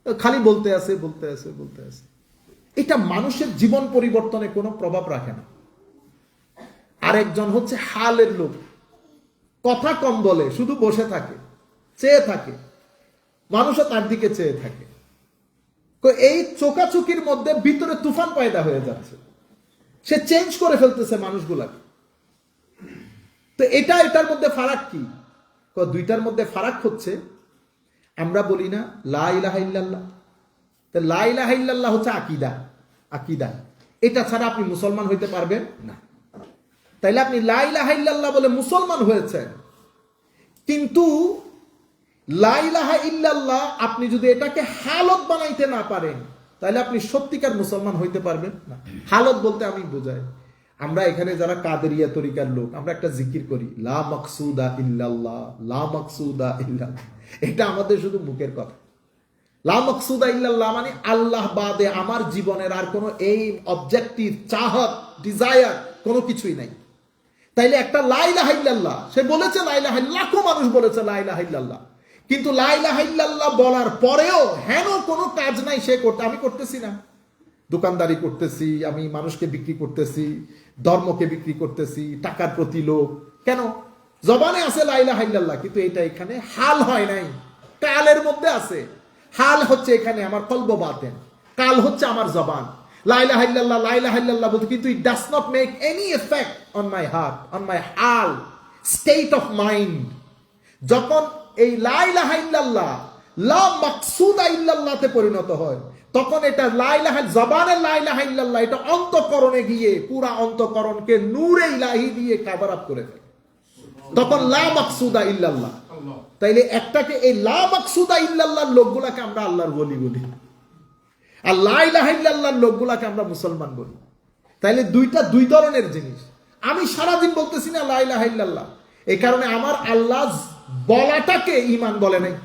[SPEAKER 1] খালি বলতে আছে বলতে আছে বলতে আছে। এটা মানুষের জীবন পরিবর্তনে কোনো প্রভাব রাখে না। আরেকজন হচ্ছে হালের লোক, কথা কম বলে, শুধু বসে থাকে, চেয়ে থাকে, মানুষও তার দিকে চেয়ে থাকে। তো এই চোকাচুকির মধ্যে ভিতরে তুফান পয়দা হয়ে যাচ্ছে, সে চেঞ্জ করে ফেলতেছে মানুষগুলাকে। তো এটার মধ্যে ফারাক কি? 2টার মধ্যে ফারাক হচ্ছে, আমরা বলি না লা ইলাহা ইল্লাল্লাহ, তো লা ইলাহা ইল্লাল্লাহ হচ্ছে আকীদা, আকীদা। এটা ছাড়া আপনি মুসলমান হইতে পারবেন না। তাইলে আপনি লা ইলাহা ইল্লাল্লাহ বলে মুসলমান হয়েছেন, কিন্তু লা ইলাহা ইল্লাল্লাহ আপনি যদি এটাকে হালত বানাইতে না পারেন, তাহলে আপনি সত্যিকার মুসলমান হইতে পারবেন না। হালত বলতে আমি বোঝাই, আমরা এখানে যারা কাদেরিয়া তরিকার লোক, আমরা একটা জিকির করি, লা মাকসুদা ইল্লাল্লাহ, লা মাকসুদা ইল্লাল্লাহ। এটা আমাদের শুধু মুখের কথা। লা মাকসুদা ইল্লাল্লাহ মানে আল্লাহ বাদে আমার জীবনের আর কোনো এই অবজেক্টিভ, চাহত, ডিজায়ার কোনো কিছুই নাই। তাইলে একটা লা ইলাহা ইল্লাল্লাহ, সে বলেছে লা ইলাহা ইল্লাল্লাহ, লাখো মানুষ বলেছে লা ইলাহা ইল্লাল্লাহ, কিন্তু লা ইলাহা ইল্লাল্লাহ বলার পরেও হেন কোনো কাজ নাই সে করতে। আমি করতেছি না, দোকানদারি করতেছি, আমি মানুষকে বিক্রি করতেছি, ধর্মকে বিক্রি করতেছি, টাকার প্রতি লোভ। কেন? জবানে আছে লা ইলাহা ইল্লাল্লাহ, কিন্তু এটা এখানে হাল হয় নাই, কালের মধ্যে আছে। হাল হচ্ছে এখানে আমার কলব বাতেন, কাল হচ্ছে আমার জবান। লা ইলাহা ইল্লাল্লাহ, লা ইলাহা ইল্লাল্লাহ বলতে, কিন্তু it does not make any effect on my heart, on my হাল, স্টেট অফ মাইন্ড। যখন এই লা ইলাহা ইল্লাল্লাহ লা মাকসুদা ইল্লাল্লাহতে পরিণত হয়, তখন এটা লা ইলাহা, জবানের লা ইলাহা ইল্লাল্লাহ, এটা অন্তঃকরণে গিয়ে পুরা অন্তঃকরণকে নূরে ইলাহি দিয়ে কভার আপ করে ফেলে, তখন লা মাকসুদা ইল্লাল্লাহ। তাইলে একটাকে, এই লা মাকসুদা ইল্লাল্লাহর লোকগুলাকে আমরা আল্লাহর ওলি বলি, আর লা ইলাহা ইল্লাল্লাহর লোকগুলাকে আমরা মুসলমান বলি। তাইলে 2 ধরনের জিনিস। আমি সারাদিন বলতেছি না লা ইলাহা ইল্লাল্লাহ, এই কারণে আমার আল্লাহ বলাটাকে ঈমান বলে নাই।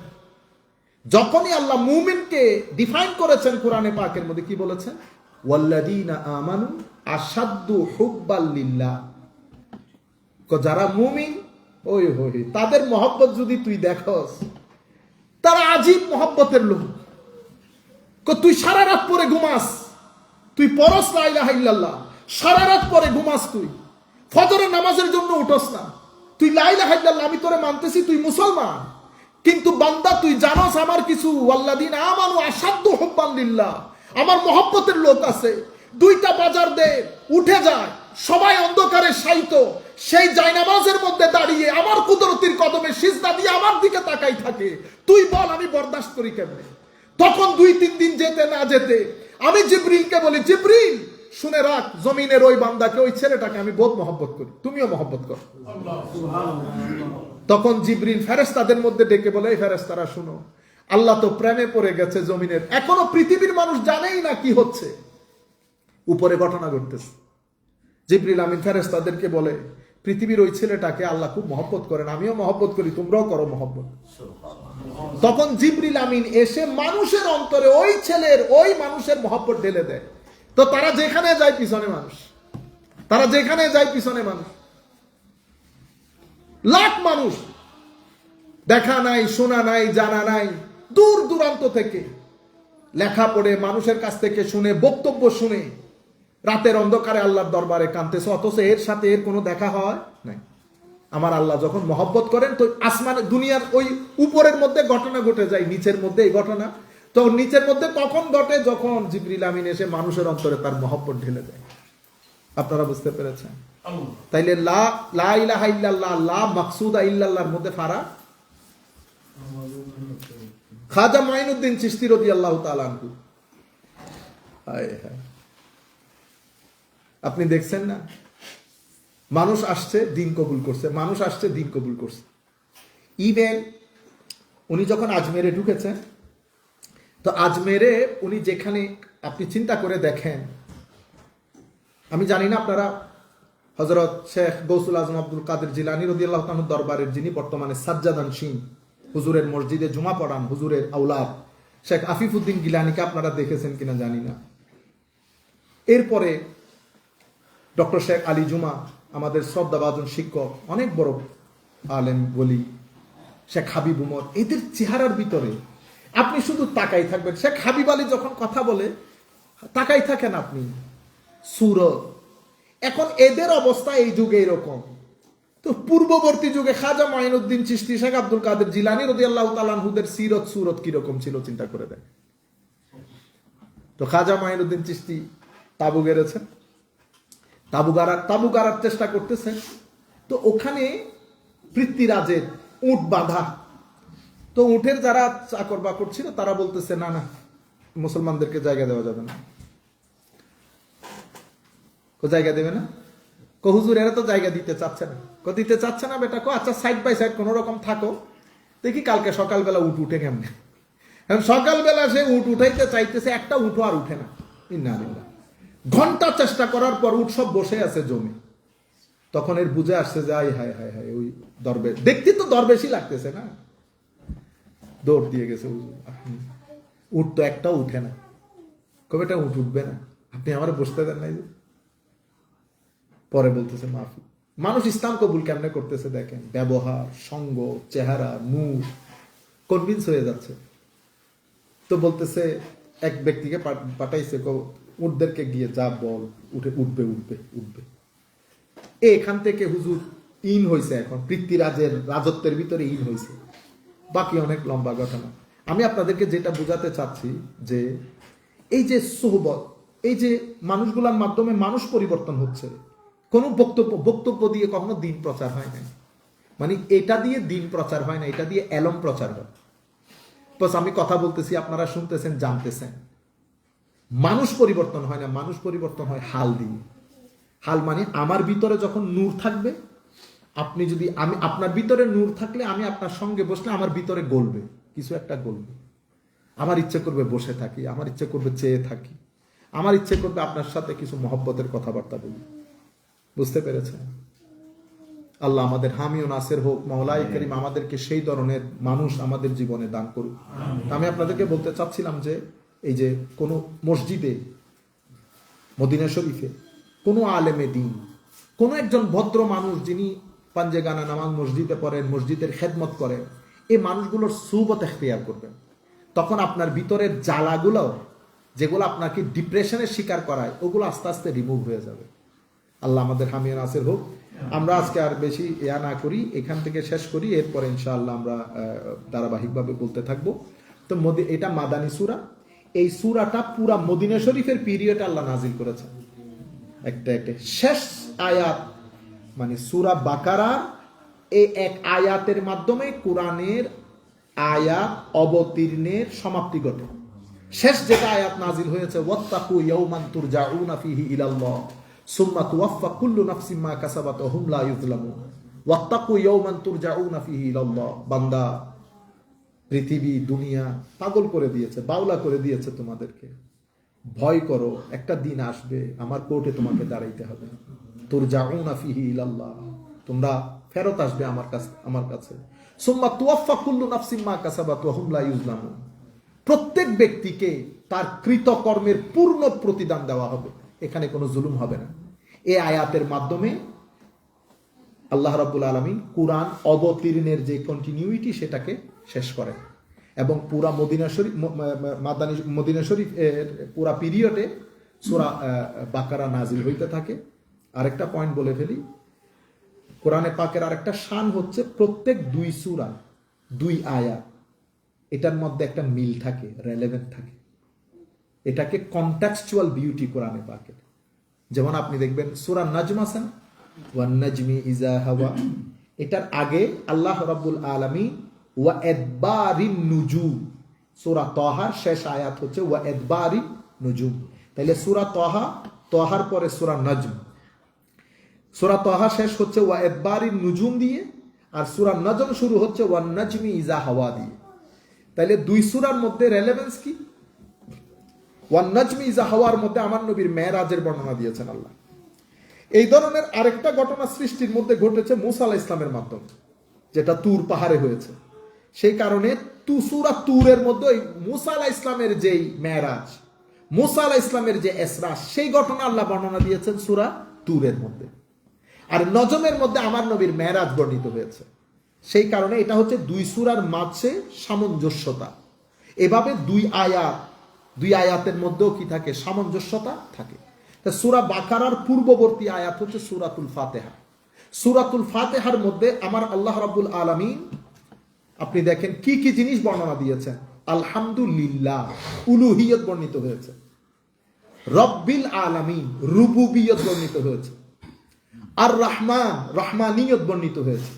[SPEAKER 1] যখনই আল্লাহ মুমিনকে ডিফাইন করেছেন কোরআনে পাকের মধ্যে, কি বলেছেন? ওয়াল্লাযীনা আমানু আশাদ্দু হুব্বাল লিল্লাহ। যারা মুমিন, ওই হই, তাদের মহব্বত যদি তুই দেখস, তারা আজীব মহব্বতের লোক। তুই সারা রাত পরে ঘুমাস, তুই পরস লা ইলাহা ইল্লাল্লাহ, সারা রাত পরে ঘুমাস, তুই ফজরের নামাজের জন্য উঠস না, তুই লা ইলাহা ইল্লাল্লাহ, আমি তোরে মানতেছি, তুই মুসলমান, কিন্তু বান্দা তুই জানোস আমার কিছু ওয়াল্লাযিনা আমানু আশাদ্দু হুব্বান লিল্লাহ, আমার মহব্বতের লোক আছে, দুইটা বাজার দে উঠে যায়, সবাই অন্ধকারে শায়িত, সেই জায়নামাজের মধ্যে দাঁড়িয়ে আমার কুদরতির কদমে সিজদা দিয়ে আমার দিকে তাকাই থাকে, তুই বল আমি বরদাস্ত করি কেমনে? তখন 2-3 দিন যেতে না যেতে আমি জিবরিলকে বলি, জিবরিল শুনে রাখ, জমিনের ওই বান্দাকে, ওই ছেলেটাকে আমি বহুত মহব্বত করি, তুমিও মহব্বত করো। তখন জিবরিল ফেরেশতাদের মধ্যে ডেকে বলে, এই ফেরেশতারা শুনো, আল্লাহ তো প্রেমে পড়ে গেছে জমিনের, এখনো পৃথিবীর মানুষ জানেই না কি হচ্ছে, উপরে ঘটনা ঘটতেছে। জিবরিল আমিন ফেরেশতাদেরকে বলে, পৃথিবীর ওই ছেলেটাকে আল্লাহ খুব মহব্বত করেন, আমিও মহব্বত করি, তোমরাও করো মহব্বত। তখন জিবরিল আমিন এসে মানুষের অন্তরে ওই ছেলের, ওই মানুষের মহব্বত ঢেলে দেয়। তো তারা যেখানে যায় পিছনে মানুষ, তারা যেখানে যায় পিছনে মানুষ, লাখ মানুষ, দেখা নাই, শোনা নাই, জানা নাই, দূর দূরান্ত থেকে লেখা পড়ে মানুষের কাছ থেকে শুনে, বক্তব্য শুনে রাতের অন্ধকারে আল্লাহর দরবারে কাঁদতেছে, অথচ এর সাথে এর কোনো দেখা হয় নাই। আমার আল্লাহ যখন মহব্বত করেন, তো আসমান দুনিয়ার ওই উপরের মধ্যে ঘটনা ঘটে যায়, নিচের মধ্যে এই ঘটনা, তো নিচের মধ্যে কখন ঘটে? যখন জিবরিল আমিন এসে মানুষের অন্তরে তার মহব্বত ঢেলে দেয়। আপনারা বুঝতে পেরেছেন? তাইলে লা ইলাহা ইল্লাল্লাহ, লা মাকসুদা ইল্লাল্লাহর মধ্যে ফারাক। খাজা মাইনুদ্দিন চিশতি রাদিয়াল্লাহু তাআলা আনহু, আপনি দেখছেন না, মানুষ আসছে দিন কবুল করছে, মানুষ আসছে দিন কবুল করছে। ইভেন উনি যখন আজমেরে ঢুকেছেন, তো আজমেরে উনি যেখানে, আপনি চিন্তা করে দেখেন, আমি জানি না আপনারা হযরত শেখ গৌসুল আজম আব্দুল কাদের জিলানী রাদিয়াল্লাহু তাআলা দরবারের, যিনি বর্তমানে সাজ্জাদান সিং, হুজুরের মসজিদে জুমা পড়ান, হুজুরের আওলাদ শেখ আফিফুদ্দিন গিলানীকে আপনারা দেখেছেন কিনা জানি না। এরপরে ডক্টর শেখ আলী জুমা, আমাদের শ্রদ্ধাভাজন শিক্ষক, অনেক বড় আলেম বলি, শেখ হাবিব উমর, এদের চেহারার ভিতরে আপনি শুধু তাকাই থাকবেন। শেখ হাবিব আলী যখন কথা বলে তাকাই থাকেন আপনি, সুরত। এখন এদের অবস্থা এই যুগে এরকম, তো পূর্ববর্তী যুগে খাজা মাইনুদ্দিন চিশতি, শেখ আব্দুল কাদের জিলানী রাদিয়াল্লাহু তাআলা আনহুদের সিরত সুরত কিরকম ছিল চিন্তা করে দেখ। তো খাজা মাইনুদ্দিন চিশতি তাবু গেড়েছেন, তাবু গাড়ার চেষ্টা করতেছেন, তো ওখানে পৃথ্বীরাজের উট বাঁধা, তো উটের যারা চাকর বাকর ছিল তারা বলতেছে, না না, মুসলমানদেরকে জায়গা দেওয়া যাবে না। জায়গা দেবে না? হুজুর এরা তো জায়গা দিতে চাচ্ছে না। দিতে চাচ্ছে না বেটা, আচ্ছা সাইড বাই সাইড কোন রকম থাকো, দেখি কালকে সকালবেলা উঠ উঠে কেমনে। এখন সকালবেলা সে উঠ উঠাইতে চাইতেছে, একটা উঠো আর উঠে না। ইন্নালিল্লাহ। ঘন্টা চেষ্টা করার পর উঠ সব বসে আছে জমে। তখন এর বুঝে আসছে যে হায় হায় হায়, ওই দরবেশ দেখতে তো দরবেশই লাগতেছে না, দৌড় দিয়ে গেছে হুজুর, উঠ তো একটাও উঠে না। কবে এটা উঠ উঠবে না, আপনি আমার বসতে দেন নাই। পরে বলতেছে মাফি। মানুষ ইসলাম কবুল কেমনে করতেছে দেখেন, ব্যবহার, সঙ্গ, চেহারা, নূর, কনভিন্স হয়ে যাচ্ছে। তো বলতেছে এক ব্যক্তিকে পাঠাইছে, উটদেরকে গিয়ে যা বল, উঠবে। এখান থেকে হুজুর ইন হয়েছে, এখন পৃথ্বীরাজের রাজত্বের ভিতরে ইন হয়েছে। বাকি অনেক লম্বা ঘটনা। আমি আপনাদেরকে যেটা বোঝাতে চাচ্ছি যে এই যে সোহবত, এই যে মানুষগুলোর মাধ্যমে মানুষ পরিবর্তন হচ্ছে, কোনো বক্তব্য দিয়ে কখনো দিন প্রচার হয় না। মানে এটা দিয়ে দিন প্রচার হয় না, এটা দিয়ে এলম প্রচার হয়। প্লাস আমি কথা বলতেছি, আপনারা শুনতেছেন, জানতেছেন। মানুষ পরিবর্তন হয় না, মানুষ পরিবর্তন হয় হাল দিয়ে। হাল মানে আমার ভিতরে যখন নূর থাকবে, আপনি যদি, আমি আপনার ভিতরে নূর থাকলে, আমি আপনার সঙ্গে বসলে আমার ভিতরে গলবে, কিছু একটা গলবে। আমার ইচ্ছে করবে বসে থাকি, আমার ইচ্ছে করবে চেয়ে থাকি, আমার ইচ্ছে করবে আপনার সাথে কিছু মহব্বতের কথাবার্তা বলি। বুঝতে পেরেছেন? আল্লাহ আমাদের হামি ও নাসের হোক, মাওলাই করিম আমাদেরকে সেই ধরনের মানুষ আমাদের জীবনে দান করুক। আমি আপনাদেরকে বলতে চাচ্ছিলাম যে এই যে কোনো মসজিদে, মদিনা শরীফে কোনো আলেমে দিন, কোনো একজন ভদ্র মানুষ যিনি পাঞ্জে গানা নামাজ মসজিদে পড়েন, মসজিদের খেদমত করেন, এই মানুষগুলোর সুবত এখতিয়ার করবেন। তখন আপনার ভিতরের জ্বালাগুলো, যেগুলো আপনাকে ডিপ্রেশনের শিকার করায়, ওগুলো আস্তে আস্তে রিমুভ হয়ে যাবে। আল্লাহ আমাদের হামিয়া নাসির হোক। আমরা আজকে আর বেশি ইয়া না করি, এখান থেকে শেষ করি, এরপরে ইনশাআল্লাহ আমরা ধারাবাহিকভাবে বলতে থাকবো। তো এটা মাদানী সূরা। এই সূরাটা পুরা মদিনা শরীফের পিরিয়ড আল্লাহ নাজিল করেছেন। একটা শেষ আয়াত মানে সূরা বাকারার এই এক আয়াতের মাধ্যমে কোরআনের আয়াত অবতীর্ণের সমাপ্তি ঘটে। শেষ যেটা আয়াত নাজিল হয়েছে, ওয়াত্তাকু ইয়াওমান তুরজাউনা ফিহি ইলাল্লাহ সুম্মা তুওয়াফফা কুল্লু নাফসিন মা কাসাবাত ওয়া হুম লা ইউযলামুন। ওয়াত্তাকু ইয়াওমান তুরজাউনা ফিহি ইলাল্লাহ। বান্দা, পৃথিবী দুনিয়া পাগল করে দিয়েছে, বাউলা করে দিয়েছে তোমাদেরকে। ভয় করো, একটা দিন আসবে আমার কোর্টে তোমাকে দাঁড়াইতে হবে। তুরজাউনা ফিহি ইলাল্লাহ, তোমরা ফেরত আসবে আমার কাছে। সুম্মা তুওয়াফফা কুল্লু নাফসিন মা কাসাবাত ওয়া হুম লা ইউযলামুন। প্রত্যেক ব্যক্তিকে তার কৃতকর্মের পূর্ণ প্রতিদান দেওয়া হবে, এখানে কোনো জুলুম হবে না। এই আয়াতের মাধ্যমে আল্লাহ রাব্বুল আলামিন কুরআন অবতীর্ণের যে কন্টিনিউইটি সেটাকে শেষ করেন এবং পুরা মদিনা শরীফ এর পুরা পিরিয়ডে সূরা বাকারা নাজিল হইতে থাকে। আরেকটা পয়েন্ট বলে ফেলি, কোরআনে পাকের আরেকটা শান হচ্ছে প্রত্যেক দুই সূরা দুই আয়াত এটার মধ্যে একটা মিল থাকে, রেলেভেন্ট থাকে। এটাকে কনটেক্সচুয়াল বিউটি কোরআনে পাকের। যেমন আপনি দেখবেন সূরা নাজম আছে না, ওয়ান নাজমি ইজা হাওয়া, এটার আগে আল্লাহ রাব্বুল আলামিন ওয়া ইদবারিন নুজুম, সূরা তাহার শেষ আয়াত হচ্ছে ওয়া ইদবারিন নুজুম। তাহলে সূরা তাহার পরে সূরা নাজম, সূরা তাহা শেষ হচ্ছে ওয়া ইদবারিন নুজুম দিয়ে, আর সূরা নাজম শুরু হচ্ছে ওয়ান নাজমি ইজা হাওয়া দিয়ে। তাহলে দুই সূরার মধ্যে রেলেভেন্স কি? ওয়ান নাজমি ইজা হাওয়ার মধ্যে আমার নবীর মেরাজের বর্ণনা দিয়েছেন আল্লাহ। এই ধরনের আরেকটা ঘটনা সৃষ্টির মধ্যে ঘটেছে মুসা আলাইহিস সালামের মাধ্যমে, যেটা তুর পাহাড়ে হয়েছে। সেই কারণে সূরা তুরের মধ্যে মুসা আলাইহিস সালামের যেই মেরাজ, মুসা আলাইহিস সালামের যে ইসরা, সেই ঘটনা আল্লাহ বর্ণনা দিয়েছেন সূরা তুরের মধ্যে। আর নজমের মধ্যে আমার নবীর মেরাজ বর্ণিত হয়েছে। সেই কারণে এটা হচ্ছে দুই সূরার মাঝে সামঞ্জস্যতা। এভাবে দুই আয়াতের মধ্যেও কি থাকে? সামঞ্জস্যতা থাকে। সূরা বাকারার পূর্ববর্তী আয়াত হচ্ছে সূরাতুল ফাতিহা। সূরাতুল ফাতিহার মধ্যে আমার আল্লাহ রাব্বুল আলামিন আপনি দেখেন কি কি জিনিস বর্ণনা দিয়েছেন। আলহামদুলিল্লাহ, উলুহিয়ত বর্ণিত হয়েছে। রব্বিল আলামিন, রুবুবিয়ত বর্ণিত হয়েছে। আর রহমান, রহমানিয়ত বর্ণিত হয়েছে।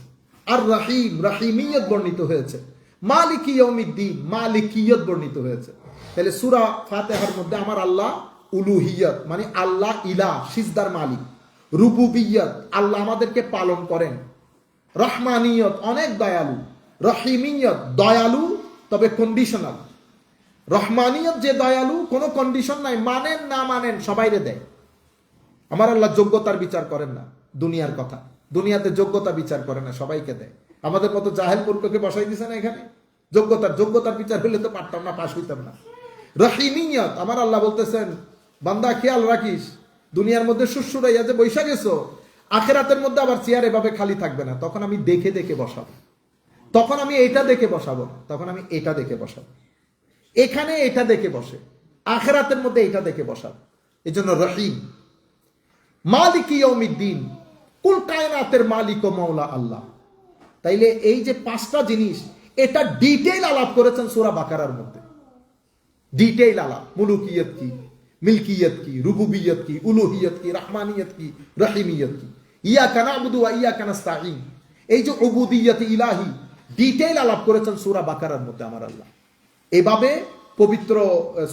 [SPEAKER 1] আর রহিম, রহিমিয়ত বর্ণিত হয়েছে। মালিকি ইয়াউমিদ্দিন, মালিকিয়ত বর্ণিত হয়েছে। তাহলে সূরা ফাতিহার মধ্যে আমার আল্লাহ উলুহিয়ত মানে আল্লাহ ইলাহ, সিজদার মালিক। রুবুবিয়ত, আল্লাহ আমাদেরকে পালন করেন। রহমানিয়ত, অনেক দয়ালু। রহিমিয়ত, দয়ালু তবে কন্ডিশনাল। রহমানিয়ত যে দয়ালু, কোনো কন্ডিশন নাই, মানেন না মানেন সবাইরে দেয়। আমার আল্লাহ যোগ্যতার বিচার করেন না, দুনিয়ার কথা, দুনিয়াতে যোগ্যতা বিচার করে না, সবাইকে দেয়। আমাদের মতো জাহেল মূর্খকে বসাই দিছে না এখানে। যোগ্যতার বিচার হলে তো পারতাম না, পাশ হইতাম না। রহিমিয়ত, আমার আল্লাহ বলতেছেন বান্দা খেয়াল রাখিস, দুনিয়ার মধ্যে শুশুরাইয়া যে বৈশা গেছো, আখেরাতের মধ্যে আবার চেয়ার এভাবে খালি থাকবে না। তখন আমি দেখে দেখে বসাবো, তখন আমি এটা দেখে বসাবো, তখন আমি এটা দেখে বসাবো। এখানে এটা দেখে বসে, আখেরাতের মধ্যে এটা দেখে বসাবো। এই জন্য রহিম। মালিক ইয়াউমিদ্দিন, কুল কায়নাতের মালিক ও মাওলা আল্লাহ। তাইলে এই যে পাঁচটা জিনিস, এটা ডিটেইল আলাপ করেছেন সূরা বাকারার মধ্যে। ডিটেইল আলাপ, মুলুকিয়ত কি, মিল্কিয়ত কি, রুবুবিয়ত কি, উলুহিয়ত কি, রহমানিয়ত কি, রহিমিয়ত কি, ইয়াকা না'বুদু ওয়া ইয়াকা নাস্তাঈন, এই যে উবুদিয়ত ইলাহি, ডিটেইল আলাপ করেছেন সূরা বাকারার মধ্যে আমার আল্লাহ। এভাবে পবিত্র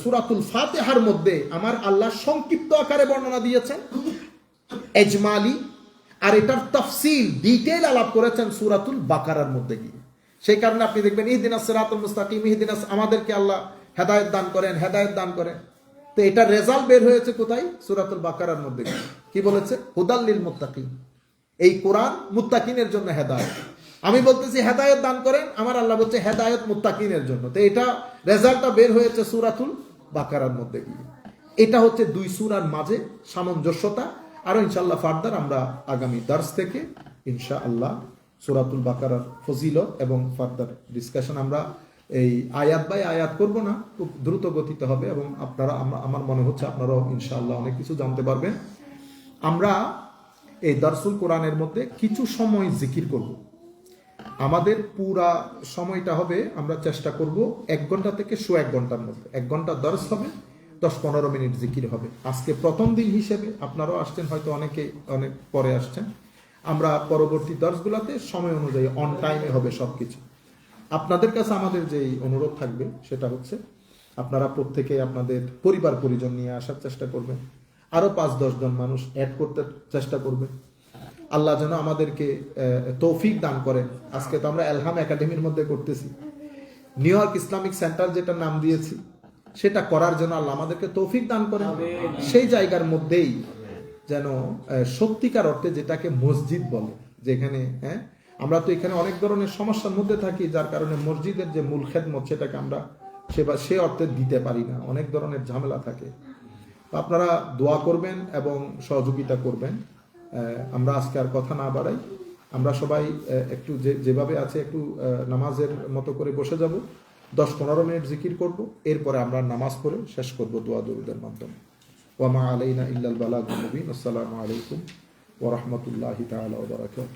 [SPEAKER 1] সূরাতুল ফাতিহার মধ্যে আমার আল্লাহ সংক্ষিপ্ত আকারে বর্ণনা দিয়েছেন এজমালি, আর এটার তাফসীল ডিটেইল আলাপ করেছেন সূরাতুল বাকারার মধ্যে গিয়ে। সেই কারণে আপনি দেখবেন ইহদিনাস সিরাতাল মুস্তাকিম, ইহদিনাস, আমাদেরকে আল্লাহ হেদায়েত দান করেন, হেদায়েত দান করেন। তো এটা রেজাল্ট বের হয়েছে কোথায়? সূরাতুল বাকারার মধ্যে। কি বলেছে? হুদাল লিল মুত্তাকিন, এই কোরআন মুত্তাকিনের জন্য হেদায়েত। আমি বলতেছি হেদায়েত দান করেন, আমার আল্লাহ বলছে হেদায়েত মুত্তাকিনের জন্য। তো এটা রেজাল্টটা বের হয়েছে সূরাতুল বাকারার মধ্যে গিয়ে। এটা হচ্ছে দুই সূরার মাঝে সামঞ্জস্যতা। আরো ইনশাআল্লাহ ফার্দার আমরা আগামী দার্স থেকে ইনশাআল্লাহ সূরাতুল বাকারার ফজিলত এবং ফার্দার ডিসকাশন আমরা এই আয়াত বাই আয়াত করব না, খুব দ্রুত গতিতে হবে এবং আপনারা, আমার মনে হচ্ছে আপনারাও ইনশাআল্লাহ অনেক কিছু জানতে পারবেন। আমরা এই দারসুল কোরআনের মধ্যে কিছু সময় জিকির করব। আমাদের পুরা সময়টা হবে, আমরা চেষ্টা করব 1 ঘন্টা থেকে 1 ঘন্টার মধ্যে। 1 ঘন্টা দর্স হবে, 10-15 মিনিট জিকির হবে। আজকে প্রথম দিন হিসেবে আপনারাও আসছেন, হয়তো অনেকে অনেক পরে আসছেন। আমরা পরবর্তী দর্সগুলোতে সময় অনুযায়ী অন টাইমে হবে সবকিছু। আপনাদের কাছে আমাদের যেই অনুরোধ থাকবে সেটা হচ্ছে আপনারা প্রত্যেকে আপনাদের পরিবার পরিজন নিয়ে আসার চেষ্টা করবেন। আরো 5-10 জন মানুষ অ্যাড করতে চেষ্টা করবেন। আল্লাহ যেন আমাদেরকে তৌফিক দান করেন। আজকে তো আমরা এলহাম একাডেমির মধ্যে করতেছি, নিউ ইয়র্ক ইসলামিক সেন্টার যেটা নাম দিয়েছি, সেটা করার জন্য আল্লাহ আমাদেরকে তৌফিক দান করেন। সেই জায়গার মধ্যেই যেন সত্যিকার অর্থে যেটাকে মসজিদ বলে, যেখানে আমরা তো এখানে অনেক ধরনের সমস্যার মধ্যে থাকি, যার কারণে মসজিদের যে মূল খেদমত সেটাকে আমরা সে অর্থে দিতে পারি না, অনেক ধরনের ঝামেলা থাকে। আপনারা দোয়া করবেন এবং সহযোগিতা করবেন। আমরা আজকে আর কথা না বাড়াই, আমরা সবাই একটু যেভাবে আছে একটু নামাজের মতো করে বসে যাব, 10-15 মিনিট জিকির করব, এরপরে আমরা নামাজ পড়ে শেষ করব দোয়া দরুদের মাধ্যমে। ওয়া মা আলাইনা ইল্লাল বালাগুল মুবিন। আসসালামু আলাইকুম ওয়া রাহমাতুল্লাহি তাআলা ওয়া বারাকাতুহু।